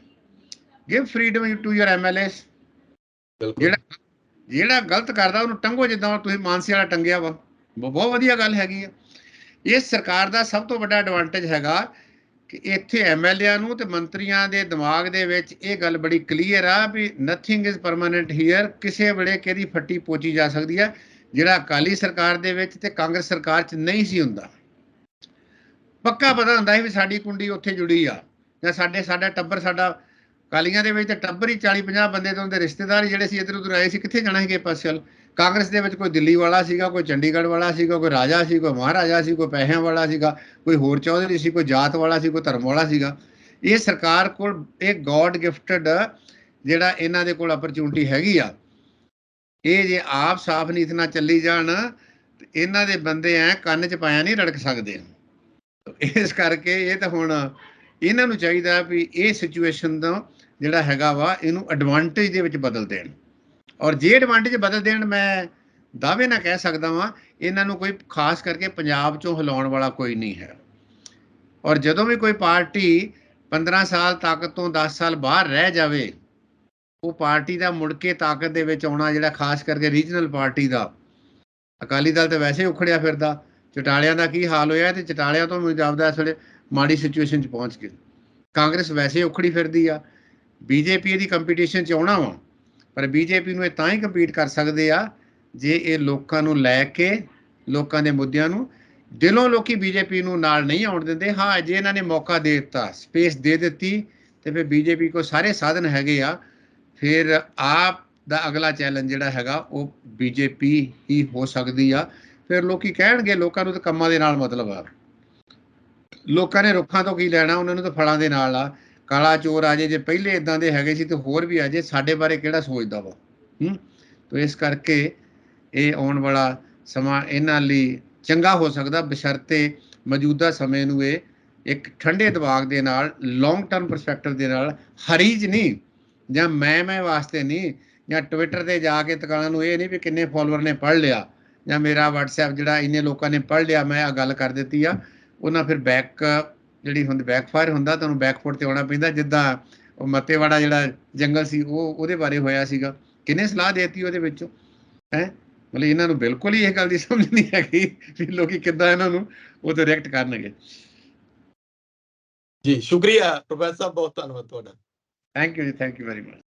Give freedom to your MLAs। ਜਿਹੜਾ ਗਲਤ ਕਰਦਾ ਉਹਨੂੰ ਟੰਗੋ, ਜਿੱਦਾਂ ਤੁਸੀਂ ਮਾਨਸੀ ਵਾਲਾ ਟੰਗਿਆ ਵਾ, ਬਹੁਤ ਵਧੀਆ ਗੱਲ ਹੈਗੀ ਆ। ਇਸ ਸਰਕਾਰ ਦਾ ਸਭ ਤੋਂ ਵੱਡਾ ਐਡਵਾਂਟੇਜ ਹੈਗਾ ਕਿ ਇੱਥੇ MLA ਨੂੰ ਤੇ ਮੰਤਰੀਆਂ ਦੇ ਦਿਮਾਗ ਦੇ ਵਿੱਚ ਇਹ ਗੱਲ ਬੜੀ ਕਲੀਅਰ ਆ ਵੀ ਨਥਿੰਗ ਇਜ਼ ਪਰਮਾਨੈਂਟ ਹੀਅਰ। ਕਿਸੇ ਵੇਲੇ ਕਿਹਦੀ ਫੱਟੀ ਪੋਚੀ ਜਾ ਸਕਦੀ ਆ, ਜਿਹੜਾ ਅਕਾਲੀ ਸਰਕਾਰ ਦੇ ਵਿੱਚ ਤੇ ਕਾਂਗਰਸ ਸਰਕਾਰ 'ਚ ਨਹੀਂ ਸੀ ਹੁੰਦਾ। ਪੱਕਾ ਪਤਾ ਹੁੰਦਾ ਸੀ ਵੀ ਸਾਡੀ ਕੁੰਡੀ ਉੱਥੇ ਜੁੜੀ ਆ, ਜਾਂ ਸਾਡਾ ਟੱਬਰ, ਸਾਡਾ ਅਕਾਲੀਆਂ ਦੇ ਵਿੱਚ ਤਾਂ ਟੱਬਰ ਹੀ 40-50 ਬੰਦੇ ਤੋਂ ਉਹਦੇ ਰਿਸ਼ਤੇਦਾਰ ਜਿਹੜੇ ਸੀ ਇੱਧਰ ਉੱਧਰ ਆਏ ਸੀ, ਕਿੱਥੇ ਜਾਣਾ ਸੀ ਕਿਸੇ ਪਾਸੇ ਵੱਲ। ਕਾਂਗਰਸ ਦੇ ਵਿੱਚ ਕੋਈ ਦਿੱਲੀ ਵਾਲਾ ਸੀਗਾ, ਕੋਈ ਚੰਡੀਗੜ੍ਹ ਵਾਲਾ ਸੀਗਾ, ਕੋਈ ਰਾਜਾ ਸੀ, ਕੋਈ ਮਹਾਰਾਜਾ ਸੀ, ਕੋਈ ਪੈਸਿਆਂ ਵਾਲਾ ਸੀਗਾ, ਕੋਈ ਹੋਰ ਚੌਧਰੀ ਸੀ, ਕੋਈ ਜਾਤ ਵਾਲਾ ਸੀ, ਕੋਈ ਧਰਮ ਵਾਲਾ ਸੀਗਾ। ਇਹ ਸਰਕਾਰ ਕੋਲ ਇਹ ਗੋਡ ਗਿਫਟਡ ਜਿਹੜਾ ਇਹਨਾਂ ਦੇ ਕੋਲ ਅਪਰਚੂਨਿਟੀ ਹੈਗੀ ਆ। ਇਹ ਜੇ ਆਪ ਸਾਫ਼ ਨੀਤ ਨਾਲ ਚੱਲੀ ਜਾਣ ਤੇ ਇਹਨਾਂ ਦੇ ਬੰਦੇ ਐ ਕੰਨ 'ਚ ਪਾਇਆ ਨਹੀਂ ਰੜਕ ਸਕਦੇ। ਇਸ ਕਰਕੇ ਇਹ ਤਾਂ ਹੁਣ ਇਹਨਾਂ ਨੂੰ ਚਾਹੀਦਾ ਵੀ ਇਹ ਸਿਚੁਏਸ਼ਨ ਦਾ ਜਿਹੜਾ ਹੈਗਾ ਵਾ ਇਹਨੂੰ ਐਡਵਾਂਟੇਜ ਦੇ ਵਿੱਚ ਬਦਲ ਦੇਣ। ਔਰ ਜੇ ਐਡਵਾਂਟੇਜ ਬਦਲ ਦੇਣ, ਮੈਂ ਦਾਅਵੇ ਨਾਲ ਕਹਿ ਸਕਦਾ ਵਾਂ ਇਹਨਾਂ ਨੂੰ ਕੋਈ ਖਾਸ ਕਰਕੇ ਪੰਜਾਬ 'ਚੋਂ ਹਿਲਾਉਣ ਵਾਲਾ ਕੋਈ ਨਹੀਂ ਹੈ। ਔਰ ਜਦੋਂ ਵੀ ਕੋਈ ਪਾਰਟੀ 15 ਸਾਲ ਤਾਕਤ ਤੋਂ 10 ਸਾਲ ਬਾਹਰ ਰਹਿ ਜਾਵੇ, ਉਹ ਪਾਰਟੀ ਦਾ ਮੁੜ ਕੇ ਤਾਕਤ ਦੇ ਵਿੱਚ ਆਉਣਾ, ਜਿਹੜਾ ਖਾਸ ਕਰਕੇ ਰੀਜਨਲ ਪਾਰਟੀ ਦਾ। ਅਕਾਲੀ ਦਲ ਤਾਂ ਵੈਸੇ ਉਖੜਿਆ ਫਿਰਦਾ, ਚਟਾਲਿਆਂ ਦਾ ਕੀ ਹਾਲ ਹੋਇਆ, ਤੇ ਚਟਾਲਿਆਂ ਤੋਂ ਮੈਨੂੰ ਜਾਪਦਾ ਇਸ ਵੇਲੇ ਮਾੜੀ ਸਿਚੁਏਸ਼ਨ 'ਚ ਪਹੁੰਚ ਗਏ। ਕਾਂਗਰਸ ਵੈਸੇ ਉਖੜੀ ਫਿਰਦੀ ਆ, BJP ਇਹਦੀ ਕੰਪੀਟੀਸ਼ਨ 'ਚ ਆਉਣਾ ਵਾ, ਪਰ BJP ਨੂੰ ਇਹ ਤਾਂ ਹੀ ਕੰਪੀਟ ਕਰ ਸਕਦੇ ਆ ਜੇ ਇਹ ਲੋਕਾਂ ਨੂੰ ਲੈ ਕੇ, ਲੋਕਾਂ ਦੇ ਮੁੱਦਿਆਂ ਨੂੰ ਦਿਲੋਂ ਲੋਕੀ BJP ਨੂੰ ਨਾਲ ਨਹੀਂ ਆਉਣ ਦਿੰਦੇ। ਹਾਂ ਜੇ ਇਹਨਾਂ ਨੇ ਮੌਕਾ ਦੇ ਦਿੱਤਾ, ਸਪੇਸ ਦੇ ਦਿੱਤੀ, ਤੇ ਫਿਰ BJP ਕੋਲ ਸਾਰੇ ਸਾਧਨ ਹੈਗੇ ਆ। ਫਿਰ ਆਪ ਦਾ ਅਗਲਾ ਚੈਲੰਜ ਜਿਹੜਾ ਹੈਗਾ ਉਹ BJP ਹੀ ਹੋ ਸਕਦੀ ਆ। ਫਿਰ ਲੋਕੀ ਕਹਿਣਗੇ ਲੋਕਾਂ ਨੂੰ ਤਾਂ ਕੰਮਾਂ ਦੇ ਨਾਲ ਮਤਲਬ ਆ, ਲੋਕਾਂ ਨੇ ਰੁੱਖਾਂ ਤੋਂ ਕੀ ਲੈਣਾ, ਉਹਨਾਂ ਨੂੰ ਤਾਂ ਫਲਾਂ ਦੇ ਨਾਲ ਆ। ਕਾਲਾ ਚੋਰ ਆ ਜੇ ਪਹਿਲੇ ਇਦਾਂ ਦੇ ਹੈਗੇ ਸੀ ਤੇ ਹੋਰ ਵੀ ਆ ਜੇ, ਸਾਡੇ ਬਾਰੇ ਕਿਹੜਾ ਸੋਚਦਾ ਵਾ। ਤੋ ਇਸ ਕਰਕੇ ਇਹ ਆਉਣ ਵਾਲਾ ਸਮਾਂ ਇਹਨਾਂ ਲਈ ਚੰਗਾ ਹੋ ਸਕਦਾ, ਬਸ਼ਰਤੇ ਮੌਜੂਦਾ ਸਮੇਂ ਨੂੰ ਇਹ ਇੱਕ ਠੰਡੇ ਦਿਮਾਗ ਦੇ ਨਾਲ, ਲੌਂਗ ਟਰਮ ਪਰਸਪੈਕਟਿਵ ਦੇ ਨਾਲ, ਹਰੀਜ ਨਹੀਂ ਜਾਂ ਮੈਂ ਵਾਸਤੇ ਨਹੀਂ, ਜਾਂ ਟਵਿੱਟਰ ਤੇ ਜਾ ਕੇ ਤਕਾਲਾਂ ਨੂੰ ਇਹ ਨਹੀਂ ਵੀ ਕਿੰਨੇ ਫੋਲੋਅਰ ਨੇ ਪੜ੍ਹ ਲਿਆ, ਜਾਂ ਮੇਰਾ WhatsApp ਜਿਹੜਾ ਇੰਨੇ ਲੋਕਾਂ ਨੇ ਪੜ੍ਹ ਲਿਆ, ਮੈਂ ਆ ਗੱਲ ਕਰ ਦਿੱਤੀ ਆ। ਉਹਨਾਂ ਫਿਰ ਜਿਹੜੀ ਹੁੰਦੀ ਬੈਕਫਾਇਰ ਹੁੰਦਾ, ਤੁਹਾਨੂੰ ਬੈਕਫੁੱਟ ਤੇ ਆਉਣਾ ਪੈਂਦਾ। ਜਿੱਦਾਂ ਉਹ ਮੱਤੇਵਾੜਾ ਜਿਹੜਾ ਜੰਗਲ ਸੀ ਉਹਦੇ ਬਾਰੇ ਹੋਇਆ ਸੀਗਾ, ਕਿਹਨੇ ਸਲਾਹ ਦੇਤੀ ਉਹਦੇ ਵਿੱਚੋਂ ਹੈ। ਮਤਲਬ ਇਹਨਾਂ ਨੂੰ ਬਿਲਕੁਲ ਹੀ ਇਹ ਗੱਲ ਦੀ ਸਮਝ ਨਹੀਂ ਹੈਗੀ ਵੀ ਲੋਕੀ ਕਿੱਦਾਂ ਇਹਨਾਂ ਨੂੰ ਉਹ ਰਿਐਕਟ ਕਰਨਗੇ। ਜੀ ਸ਼ੁਕਰੀਆ ਪ੍ਰੋਫੈਸਰ ਸਾਹਿਬ, ਬਹੁਤ ਧੰਨਵਾਦ ਤੁਹਾਡਾ। ਥੈਂਕ ਯੂ ਜੀ, ਥੈਂਕ ਯੂ ਵੈਰੀ ਮਚ।